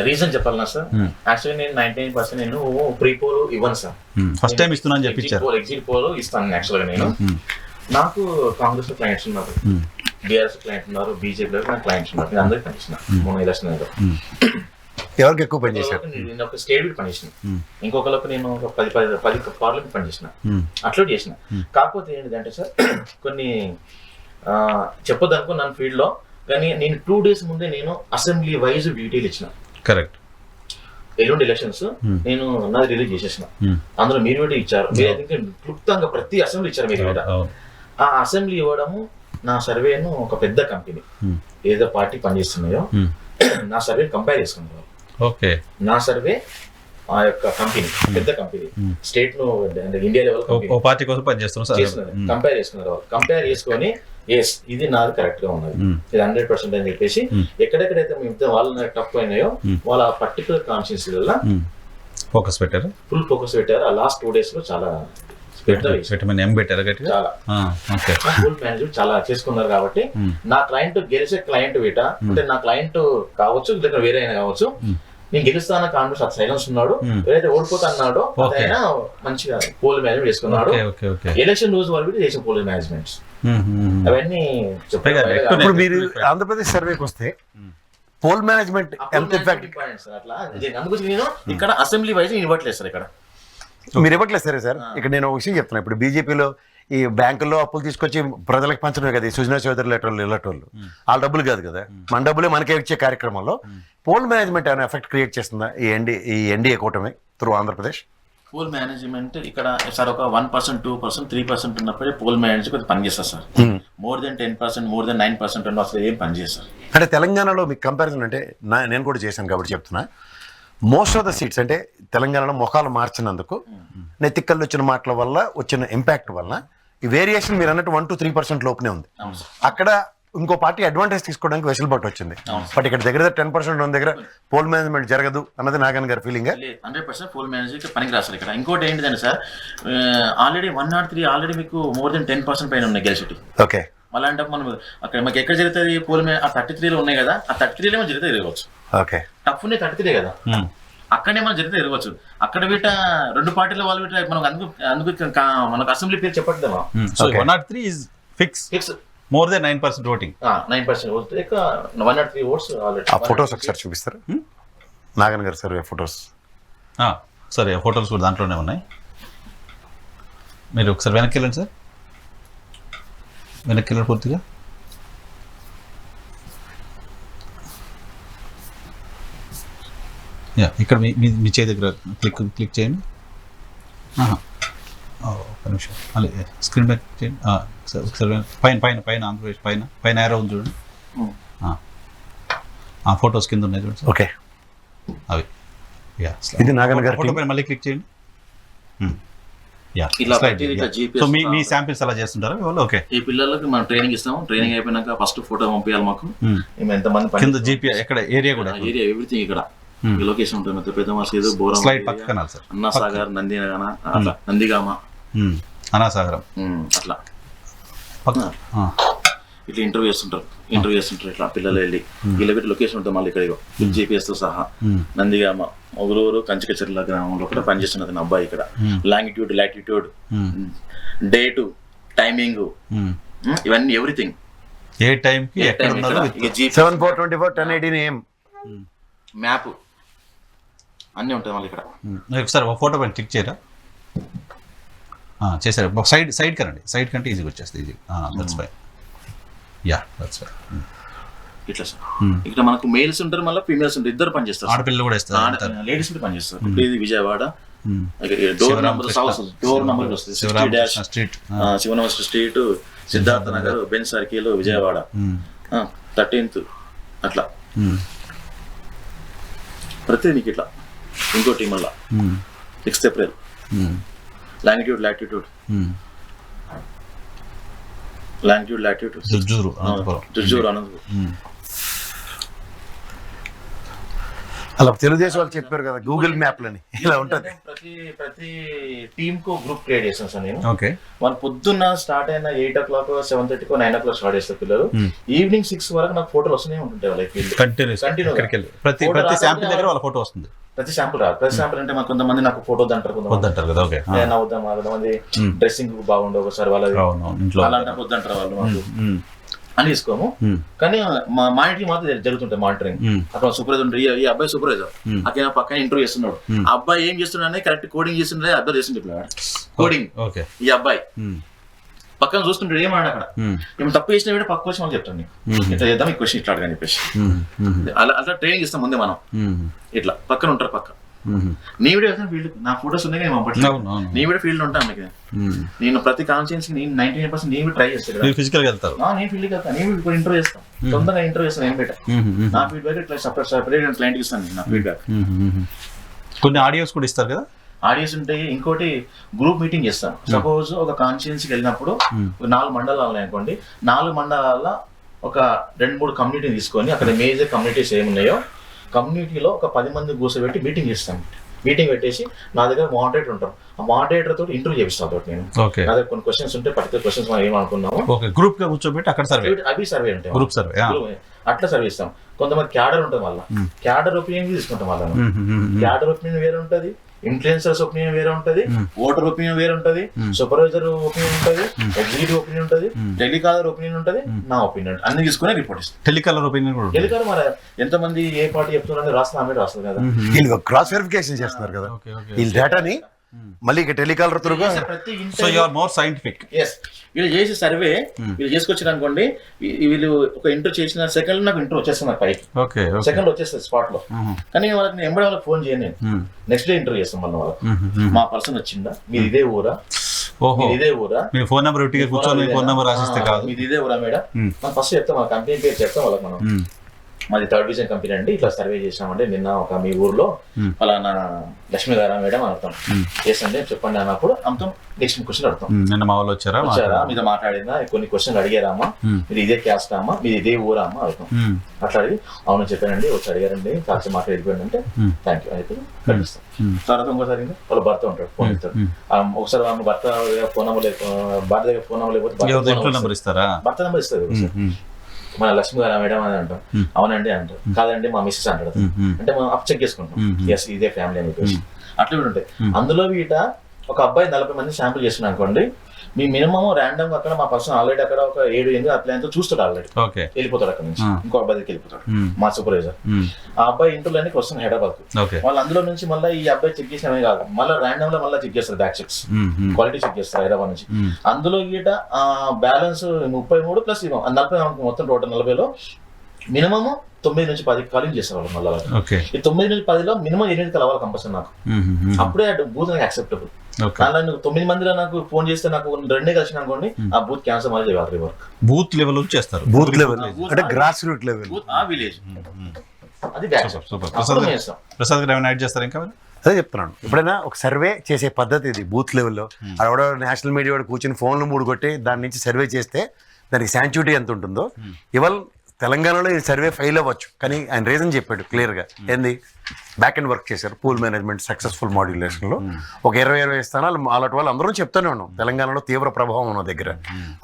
రీజన్ చెప్పాలన్నా సార్, యాక్చువల్లీ నేను 99% నేను ప్రీ పోల్ ఇవ్వను సార్. ఫస్ట్ టైం ఇస్తున్నాను చెప్పించారు. ఎగ్జిట్ పోల్ ఇస్తాను యాక్చువల్గా. నేను నాకు కాంగ్రెస్ లో క్లయింట్స్ ఉన్నారు, బీఆర్ఎస్ క్లయింట్ ఉన్నారు, బీజేపీలో నాకు క్లయింట్స్ ఉన్నారు. నేను అందరికి పనిచేసిన మొన్న ఎలక్షన్ ఎవరికి ఎక్కువ పనిచేశారు? నేను ఒక స్టేట్ బీట్ పనిచేసిన, ఇంకొకరికి నేను ఒక 10 పార్లమెంట్ పనిచేసిన, అట్లా చేసిన. కాకపోతే ఏంటిదంటే సార్, కొన్ని చెప్పొద్దు అనుకున్నాను ఫీల్డ్ లో, కానీ నేను 2 days ముందే నేను అసెంబ్లీ వైజ్ డ్యూటీలు ఇచ్చిన. కరెక్ట్. ఎల్లుండి ఎలక్షన్స్ నేను నాది రిలీజ్ చేసేసిన. అందులో మీరు కూడా ఇచ్చారు. క్లుప్తంగా ప్రతి అసెంబ్లీ ఇచ్చారు మీరు కూడా. ఆ అసెంబ్లీ ఇవ్వడము నా సర్వేను ఒక పెద్ద కంపెనీ ఏదో పార్టీ పనిచేస్తున్నాయో నా సర్వే కంపేర్ చేసుకున్నారు. ఓకే. నా సర్వే ఆ యొక్క కంపెనీ పెద్ద కంపెనీ స్టేట్ ను ఇండియా లెవెల్ పార్టీ కోసం పనిచేస్తున్నారు, కంపేర్ చేసుకున్నారు. కంపేర్ చేసుకొని ఎస్ ఇది నాది కరెక్ట్ గా ఉన్నది, ఇది 100% అని చెప్పేసి ఎక్కడెక్కడైతే మేము వాళ్ళు టఫ్ అయినాయో వాళ్ళ పర్టికులర్ కాన్స్టిట్యూన్సీలలో ఫోకస్ పెట్టారు, ఫుల్ ఫోకస్ పెట్టారు. ఆ లాస్ట్ 2 days లో చాలా చాలా చేసుకున్నారు. కాబట్టి నా క్లయింట్ గెలిచే క్లయింట్ వీట అంటే నా క్లయింట్ కావచ్చు లేదా వేరే అయినా కావచ్చు, నేను గెలుస్తాన కాన్ఫిడెన్స్ సైలెన్స్ ఉన్నాడు. ఏదైతే ఓడిపోతా అన్నాడో అదైనా మంచిగా పోల్ మేనేజ్మెంట్ చేసుకున్నాడు. ఎలక్షన్ రోజు వరకు చేసిన పోల్ మేనేజ్మెంట్స్ అవన్నీ ఇప్పుడు మీరు ఆంధ్రప్రదేశ్ సర్వేకి వస్తే పోల్ మేనేజ్మెంట్ ఎంత అట్లా అందుకు నేను ఇక్కడ అసెంబ్లీ వైజ్ ఇవ్వట్లేదు సార్. ఇక్కడ మీరు ఇవ్వట్లేదు సరే సార్. ఇక్కడ నేను ఒక విషయం చెప్తున్నా. ఇప్పుడు బీజేపీలో ఈ బ్యాంకుల్లో అప్పులు తీసుకొచ్చి ప్రజలకు పంచడమే కదా, ఈ సుజనా చౌదరి ఇలాంటి వాళ్ళ డబ్బులు కాదు కదా, మన డబ్బులే మనకే ఇచ్చే కార్యక్రమంలో పోల్ మేనేజ్మెంట్ ఏమైనా ఎఫెక్ట్ క్రియేట్ చేస్తుందా ఈ ఎన్డీఏ కూటమి త్రూ ఆంధ్రప్రదేశ్? పోల్ మేనేజ్మెంట్ ఇక్కడ సార్ ఒక 1%, 2%, 3% ఉన్నప్పుడే పోల్ మేనేజ్మెంట్ కొద్దిగా పనిచేస్తారు sir. More than 10%, more than 9% ఉన్న అసలు ఏం పనిచేస్తారు. అంటే తెలంగాణలో మీకు కంపారిజన్ అంటే నేను కూడా చేశాను కాబట్టి చెప్తున్నా, మోస్ట్ ఆఫ్ ద సీట్స్ అంటే తెలంగాణలో ముఖాలు మార్చినందుకు నెత్తికల్లు వచ్చిన మాటల వల్ల వచ్చిన ఇంపాక్ట్ వల్ల ఈ వేరియేషన్ మీరు అన్నట్టు 1-3% లోపునే ఉంది. అక్కడ ఇంకో పార్టీ అడ్వాంటేజ్ తీసుకోవడానికి వెసులుబాటు వచ్చింది. బట్ ఇక్కడ దగ్గర 10% ఉన్న దగ్గర పోల్ మేనేజ్మెంట్ జరగదు అన్నది నాగన్ గారి ఫీలింగ్. 100% పోల్ మేనేజ్మెంట్ పనికి రాస్తారు ఇక్కడ. ఇంకోటి ఏంటిదంటే సార్, ఆల్రెడీ 103 ఆల్రెడీ మీకు మోర్ దెన్ 10% పైన ఉన్నాయి గెలిచిటీ. ఓకే. అలాంటి మనం అక్కడ మాకు ఎక్కడ జరుగుతుంది పోల్ ఆ 33లో ఉన్నాయి కదా, ఆ 33లో జరిగితే తిరగవచ్చు. ఓకే. టఫ్ ఉన్నాయి 33 కదా, అక్కడనే మనం జరిగితే తిరగవచ్చు. అక్కడ వీట 2 పార్టీల వాళ్ళు వీట మనకు అందుకు మనకు అసెంబ్లీ పేరు చెప్పట్లేమా. 103 is fix. More than 9% voting. 9% votes. ఇక 103 ఓట్స్ ఆల్రెడీ. ఆ ఫోటోస్ ఒకసారి చూపిస్తారు నాగన్ గారు సర్వే ఫోటోస్. సరే, ఫోటోస్ కూడా దాంట్లోనే ఉన్నాయి. మీరు ఒకసారి వెనక్కి వెళ్ళండి సార్, వెనక్కి వెళ్ళండి పూర్తిగా. ఇక్కడ మీ చేతి దగ్గర క్లిక్ చేయండి. ఒక నిమిషం అలా స్క్రీన్ బ్యాక్ చేయండి. ఒకసారి పైన ఆంధ్రప్రదేశ్ పైన ఏరో ఉంది చూడండి. ఆ ఫొటోస్ కింద ఉన్నాయి చూడండి. ఓకే, అవి ఇది నాగన్ గారి ఫోటో పైన మళ్ళీ క్లిక్ చేయండి. సో మీ శాంపిల్స్ అలా చేస్తుంటారా? ఓకే. ఈ పిల్లలకి మనం ట్రైనింగ్ ఇస్తాము. ట్రైనింగ్ అయిపోయినాక ఫస్ట్ ఫోటో పంపించాలి మాకు. ఎంతమంది కింద జీపీ ఎక్కడ ఏరియా కూడా ఏరియా ఎవ్రీథింగ్ ఇక్కడ లొకేషన్ ఉంటుంది. పెద్ద మసీదు, బోరం, అన్నాసాగర్, నందిగామ, అనాసాగరం అట్లా ఇట్లా ఇంటర్వ్యూ చేస్తుంటారు ఇట్లా పిల్లలు వెళ్ళి ఇలా పెట్టి లొకేషన్ ఉంటుంది. మళ్ళీ ఇక్కడ జీపీఎస్ తో సహా నందిగామ, ఒగురూరు, కంచికచర్ల గ్రామంలో కూడా పనిచేస్తున్నది నా అబ్బాయి. ఇక్కడ లాంగిట్యూడ్, లాటిట్యూడ్, డేటు, టైమింగ్, ఇవన్నీ ఎవ్రీథింగ్. ఏ టైం కి ఎక్కడ ఉన్నారో 7424 AM మ్యాప్ అన్నీ ఉంటాయి. మళ్ళీ ఇక్కడ ఒకసారి ఒక ఫోటో పైన క్లిక్ చేయరా? చేశారు. సైడ్ కనండి, సైడ్ కంటే ఈజీగా వచ్చేస్తుంది. Easy. That's fine. That's fine. ఇట్లా సార్ ఇక్కడ మనకు మేల్స్ ఉంటారు, మళ్ళీ ఫీమేల్స్ ఉంటారు, ఇద్దరు పనిచేస్తారు. ఆడపిల్లలు కూడా ఇస్తారు, లేడీస్ కూడా పనిచేస్తారు. ఇప్పుడు ఇది విజయవాడ డోర్ నెంబర్ వస్తుంది, స్ట్రీట్, శివనమస్క street, Siddhartha Nagar, Benz circle, Vijayawada 13th అట్లా ప్రతి నీకు ఇట్లా. ఇంకోటి మళ్ళా 6th April లాంగిట్యూడ్ లాటిట్యూడ్ దుర్జూరు అనంతపురం. అలా తెలుగుదేశం వాళ్ళు చెప్పారు కదా గూగుల్ మ్యాప్లని ఇలా ఉంటుంది. ప్రతి టీమ్ కు గ్రూప్ క్రియేట్ చేస్తాను సార్ నేను. ఓకే, వాళ్ళు పొద్దున్న స్టార్ట్ అయిన 8 o'clock 7:30 9 o'clock స్టార్ట్ చేస్తారు పిల్లలు. ఈవినింగ్ 6 వరకు నాకు ఫోటోలు వస్తూనే ఉంటుంటాయి వాళ్ళకి. ప్రతి శాంపిల్ దగ్గర వాళ్ళ ఫోటో వస్తుంది. ప్రతి శాంపుల్ రాదు. ప్రతి శాంపుల్ అంటే మాకు కొంతమంది నాకు ఫోటో అంటారు, కొంతమంది డ్రెస్సింగ్ బాగుండవు ఒకసారి వాళ్ళది అలాంటి వద్దంటారు వాళ్ళు. మాకు అని తీసుకోము, కానీ మా ఇంటికి మాత్రం జరుగుతుంటాయి మానిటరింగ్. అక్కడ సూపర్వైజర్ ఉంటుంది, ఈ అబ్బాయి సూపర్వైజర్ అక్కడ పక్కన ఇంటర్వ్యూ చేస్తున్నాడు. ఆ అబ్బాయి ఏం చేస్తున్నాడు కరెక్ట్ కోడింగ్ చేస్తుండే అబ్బాయి చేస్తుంటే కోడింగ్. ఈ అబ్బాయి పక్కన చూస్తుంటాడు ఏమన్నాడు అక్కడ ఏమైనా తప్పు చేసిన వీడు పక్క వచ్చి మనం చెప్తాను ఇట్లా చేద్దాం, ఈ క్వశ్చన్ ఇట్లా అడగని చెప్పేసి అట్లా ట్రైనింగ్ ఇస్తాం ముందే మనం. ఇట్లా పక్కన ఉంటారు, పక్క నీ వీడియో ఫీల్డ్ నా ఫోటోస్ ఉన్నాయి కానీ పంపట్లేదు. నీ వీడియో ఫీల్డ్ ఉంటాను మీకు. నేను ప్రతి కాన్ఫిడెన్స్ నేను 99% నేను ట్రై చేస్తాను. ఫిజికల్ గా వెళ్తాను, నేను ఫీల్డ్కి వెళ్తాను, నేను ఇప్పుడు ఇంటర్వ్యూ చేస్తాను, తొందరగా ఇంటర్వ్యూ చేస్తాను. ఏం పెట్టా నా ఫీడ్బ్యాక్ ఇట్లా సపరేట్ క్లయింట్కి ఇస్తాను నా ఫీడ్బ్యాక్. కొన్ని ఆడియోస్ కూడా ఇస్తారు కదా, ఆడియోస్ ఉంటాయి. ఇంకోటి గ్రూప్ మీటింగ్ చేస్తాను. సపోజ్ ఒక కాన్స్టిట్యున్సీకి వెళ్ళినప్పుడు 4 మండలాలు ఉన్నాయి అనుకోండి, 4 మండలాల ఒక 2-3 కమ్యూనిటీని తీసుకొని అక్కడ మేజర్ కమ్యూనిటీస్ ఏమున్నాయో కమ్యూనిటీలో ఒక 10 మంది కూర్చోబెట్టి మీటింగ్ చేస్తాను. మీటింగ్ పెట్టేసి నా దగ్గర మోడరేటర్ ఉంటారు, ఆ మోడరేటర్ తోటి ఇంటర్వ్యూ చేపిస్తాను తోటి నేను. నా దగ్గర కొన్ని క్వశ్చన్స్ ఉంటాయి, పర్టికులర్ క్వశ్చన్స్ మనం ఏమనుకున్నాము గ్రూప్ గా కూర్చోబెట్టి అక్కడ సర్వే, అవి సర్వే ఉంటాయి, గ్రూప్ సర్వే అట్లా సర్వే ఇస్తాం. కొంతమంది క్యాడర్ ఉంటుంది, మళ్ళీ క్యాడర్ ఒపీనియన్ తీసుకుంటాం. వాళ్ళ క్యాడర్ ఒపీనియన్ వేరే ఉంటుంది, ఇన్ఫ్లుయెన్సర్స్ ఒపీనియన్ వేరే ఉంటది, ఓటర్ ఒపీనియన్ వేరే ఉంటది, సూపర్వైజర్ ఒపీనియన్ ఉంటది, ఎగ్జిక్యూటివ్ ఒపీనియన్ ఉంటది, టెలికాలర్ ఒపీనియన్ ఉంటది, నా ఒపీనియన్ అన్ని తీసుకుని రిపోర్ట్ ఇస్తాను. టెలికాలర్ ఒపీనియన్ కూడా టెలికాలర్ మరి ఎంతమంది ఏ పార్టీ చెప్తున్నారు రాస్తున్నా ఆమె రాస్తుంది కదా, వీళ్ళు క్రాస్ వెరిఫికేషన్ చేస్తున్నారు కదా వీళ్ళ డేటాని. మళ్ళీ ఇక టెలికాలర్ త్రూగా వీళ్ళు చేసే సర్వే వీళ్ళు చేసుకొచ్చారు అనుకోండి, వీళ్ళు ఒక ఇంటర్ చేసిన సెకండ్ నాకు ఇంటర్ వచ్చేస్తుంది నాకు పైకి, సెకండ్ వచ్చేస్తుంది స్పాట్ లో. కానీ వాళ్ళకి ఎంబడి వాళ్ళకి ఫోన్ చేయను నేను, నెక్స్ట్ డే ఇంటర్వ్యూ చేస్తాం. మళ్ళీ వాళ్ళకి మా పర్సన్ వచ్చిందా, మీరు ఇదే ఊరా, ఇదే ఊరా, ఫోన్ నెంబర్ కూర్చొని ఫోన్ నెంబర్ రాసిస్తే కాదు, మీరు ఇదే ఊరా మేడం, మనం ఫస్ట్ చెప్తాం, మన కంపెనీ పేరు చెప్తాం వాళ్ళకి. మనం మాది 3rd division కంపెనీ అండి, ఇట్లా సర్వే చేసామంటే నిన్న ఒక మీ ఊర్లో ఫలానా లక్ష్మీ గారా మేడం అర్థం చేసండి చెప్పండి అన్నప్పుడు అంతం నెక్స్ట్ క్వశ్చన్ అర్థం. నిన్న మా వాళ్ళు వచ్చారా మీద మాట్లాడిందా, కొన్ని క్వశ్చన్లు అడిగారమ్మా, మీరు ఇదే క్యాస్ట్ అమ్మా, మీరు ఇదే ఊరా అమ్మా అర్థం. అట్లా అడిగి అవును చెప్పానండి, వచ్చి అడిగారండి, కాల్చి మాట్లాడి వెళ్ళిపోయాడంటే థ్యాంక్ యూ అయితే కనిపిస్తాం. తర్వాత ఇంకోసారి వాళ్ళ భర్త ఉంటాడు, ఫోన్ ఇస్తాడు. ఒకసారి ఆమె భర్త ఫోన్ నెంబర్ భార్య దగ్గర ఫోన్ నెంబర్ లేకపోతే భర్త నెంబర్ ఇస్తారు. మన లక్ష్మి గారు మేడం అని అంటాం, అవునండి అంటారు, కాదండి మా మిస్సెస్ అంటాడు. అంటే మనం అప్ చెక్ చేసుకుంటాం, ఎస్ ఇదే ఫ్యామిలీ అని చెప్పేసి అట్లా కూడా ఉంటాయి. అందులో వీట ఒక అబ్బాయి 40 మంది శాంపుల్ చేస్తున్నాం అనుకోండి, మీ మినిమం ర్యాండమ్ అక్కడ మా పర్సన్ ఆల్రెడీ అక్కడ ఒక 7-8 అట్లా ఎంతో చూస్తాడు, ఆల్రెడీ వెళ్ళిపోతాడు అక్కడ నుంచి, ఇంకో అబ్బాయి దగ్గరికి వెళ్ళిపోతాడు మా సూపర్వైజర్. ఆ అబ్బాయి ఇంటర్లోకి వస్తుంది హైదరాబాద్ కు, వాళ్ళు అందులో నుంచి మళ్ళీ ఈ అబ్బాయి చెక్ చేసినవే కాదు, మళ్ళీ ర్యాండమ్ లో మళ్ళీ చెక్ చేస్తారు, బ్యాక్ చెక్స్ క్వాలిటీ చెక్ చేస్తారు హైదరాబాద్ నుంచి. అందులో గీట బ్యాలెన్స్ 33 ప్లస్ 40 మొత్తం టోటల్ 40లో మినిమం 9 నుంచి 10 కాలింగ్ చేస్తారు వాళ్ళు. మళ్ళీ ఈ 9 నుంచి 10లో మినిమం 8 కలవాలి కంపల్సరీ నాకు, అప్పుడే బూత్ నాకు యాక్సెప్టబుల్. అలా 9 మందిలో నాకు ఫోన్ చేస్తే నాకు 2 కలిసిన అనుకోండి, ఆ బూత్ క్యాన్సల్ మళ్ళీ చేయాలి వర్క్. బూత్ లెవెల్ చేస్తారు, బూత్ లెవెల్ అంటే గ్రాస్ రూట్ లెవెల్, ఆ విలేజ్ అది. ప్రసాద్ గారు ఏమైనా యాడ్ చేస్తారు ఇంకా? అదే చెప్తున్నాను, ఎప్పుడైనా ఒక సర్వే చేసే పద్ధతి ఇది బూత్ లెవెల్లో. అక్కడ నేషనల్ మీడియా వాడు కూర్చొని ఫోన్లు 3 కొట్టి దాని నుంచి సర్వే చేస్తే దానికి శాంచుటీ ఎంత ఉంటుందో. ఇవాళ తెలంగాణలో ఈ సర్వే ఫెయిల్ అవ్వచ్చు, కానీ ఆయన రీజన్ చెప్పాడు క్లియర్గా. ఏంది, బ్యాక్ అండ్ వర్క్ చేశారు పూల్ మేనేజ్మెంట్ సక్సెస్ఫుల్ మాడ్యులేషన్లో. ఒక 20 స్థానాలు అలాంటి వాళ్ళు అందరం చెప్తూనే ఉన్నాం, తెలంగాణలో తీవ్ర ప్రభావం ఉన్న దగ్గర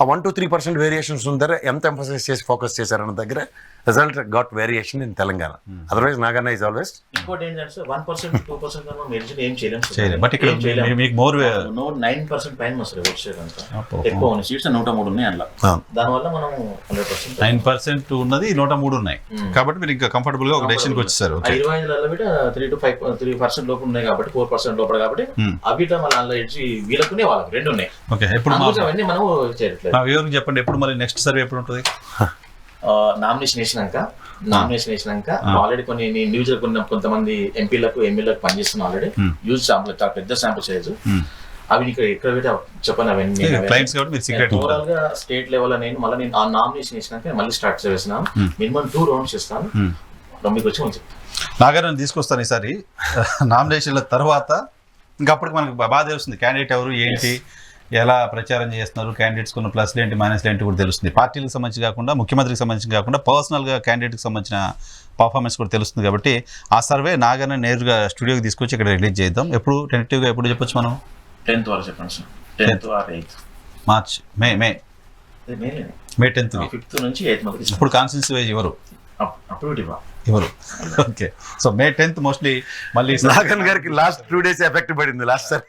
ఆ 1-3% వేరియేషన్స్ ఉన్న దగ్గర ఎంత ఎంఫసైజ్ చేసి ఫోకస్ చేశారన్న దగ్గర result got variation in Telangana. Otherwise Naganna is always. ఇంకోటి ఏంటంటే 1% 2% కన్నా మెడిసిన్ ఏం చేయలేము, బట్ ఇక్కడ మీకు మోర్ 9% పైన వస్తుంది వచ్చేది అంతా. ఎక్కువ ఉన్నాయి సీట్స్ 103 ఉన్నాయి అందులో, దానివల్ల మనం 100% 9% ఉన్నది 103 ఉన్నాయి. కాబట్టి మీరు ఇంకా కంఫర్టబుల్ గా ఒక డెసిషన్కి వచ్చేసారు. 25 3 to 5% లోపు ఉన్నాయి కాబట్టి 4% లోపల కాబట్టి అవి మళ్ళీ వీళ్ళకునే వాళ్ళకి 2 ఉన్నాయి. ఓకే, ఎప్పుడు అవన్నీ మనం చేయట్లేదు. ఎవరికి చెప్పండి, ఎప్పుడు మళ్ళీ నెక్స్ట్ సర్వే ఎప్పుడు ఉంటుంది? నామినేషన్ వేసినాక ఆల్రెడీ కొన్ని ఇండివిజువల్ కొంతమంది ఎంపీలకు ఎమ్మెల్యేలకు పనిచేస్తున్నా ఆల్రెడీ యూజ్ శాంపుల్ చాలా పెద్ద శాంపుల్ సైజు. అవి ఇక్కడ పెట్టి చెప్పండి అవన్నీ క్లయింట్స్ కాబట్టి మీరు సీక్రెట్ ఓవరాల్ గా స్టేట్ లెవెల్ నేను ఆ నామినేషన్ వేసినాక మళ్ళీ స్టార్ట్ చేస్తున్నాను. మినిమం 2 rounds ఇస్తాను. మీకు వచ్చి మంచి నాగార్జున తీసుకొస్తాను ఈసారి నామినేషన్ల తర్వాత. ఇంకప్పటికి మనకు బాగా తెలుస్తుంది క్యాండిడేట్ ఎవరు ఏంటి, ఎలా ప్రచారం చేస్తున్నారు, క్యాండిడేట్స్ కొన్ని ప్లస్లు ఏంటి మైనస్లు ఏంటి కూడా తెలుస్తుంది. పార్టీలకు సంబంధించి కాకుండా, ముఖ్యమంత్రికి సంబంధించి కాకుండా, పర్సనల్గా క్యాండిడేట్కి సంబంధించిన పర్ఫార్మెన్స్ కూడా తెలుస్తుంది. కాబట్టి ఆ సర్వే నాగార్జున నేరుగా స్టూడియోకి తీసుకొచ్చి ఇక్కడ రిలీజ్ చేద్దాం. ఎప్పుడు టెంటేటివ్గా ఎప్పుడు చెప్పొచ్చు మనం? 10th వరకు చెప్పండి sir. 10th or 8th March May 10th 5th నుంచి 8th మధ్య ఇప్పుడు కాన్స్టిట్యూన్సీ వైజ్ ఎవరు ఎవరు? ఓకే, సో మే 10th మోస్ట్లీ మళ్ళీ నాగన్ గారికి లాస్ట్ 2 days ఎఫెక్ట్ పడింది last sir.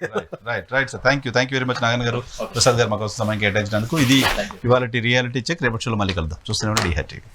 Right sir, thank you very much Nagan గారు, ప్రసాద్ గారు మాకు సమయం కేటాయించినందుకు. ఇది ఇవాళ రియాలిటీ చెక్. రేపటి షోలో మళ్ళీ కలుద్దాం. చూస్తూనే డి టీవీ.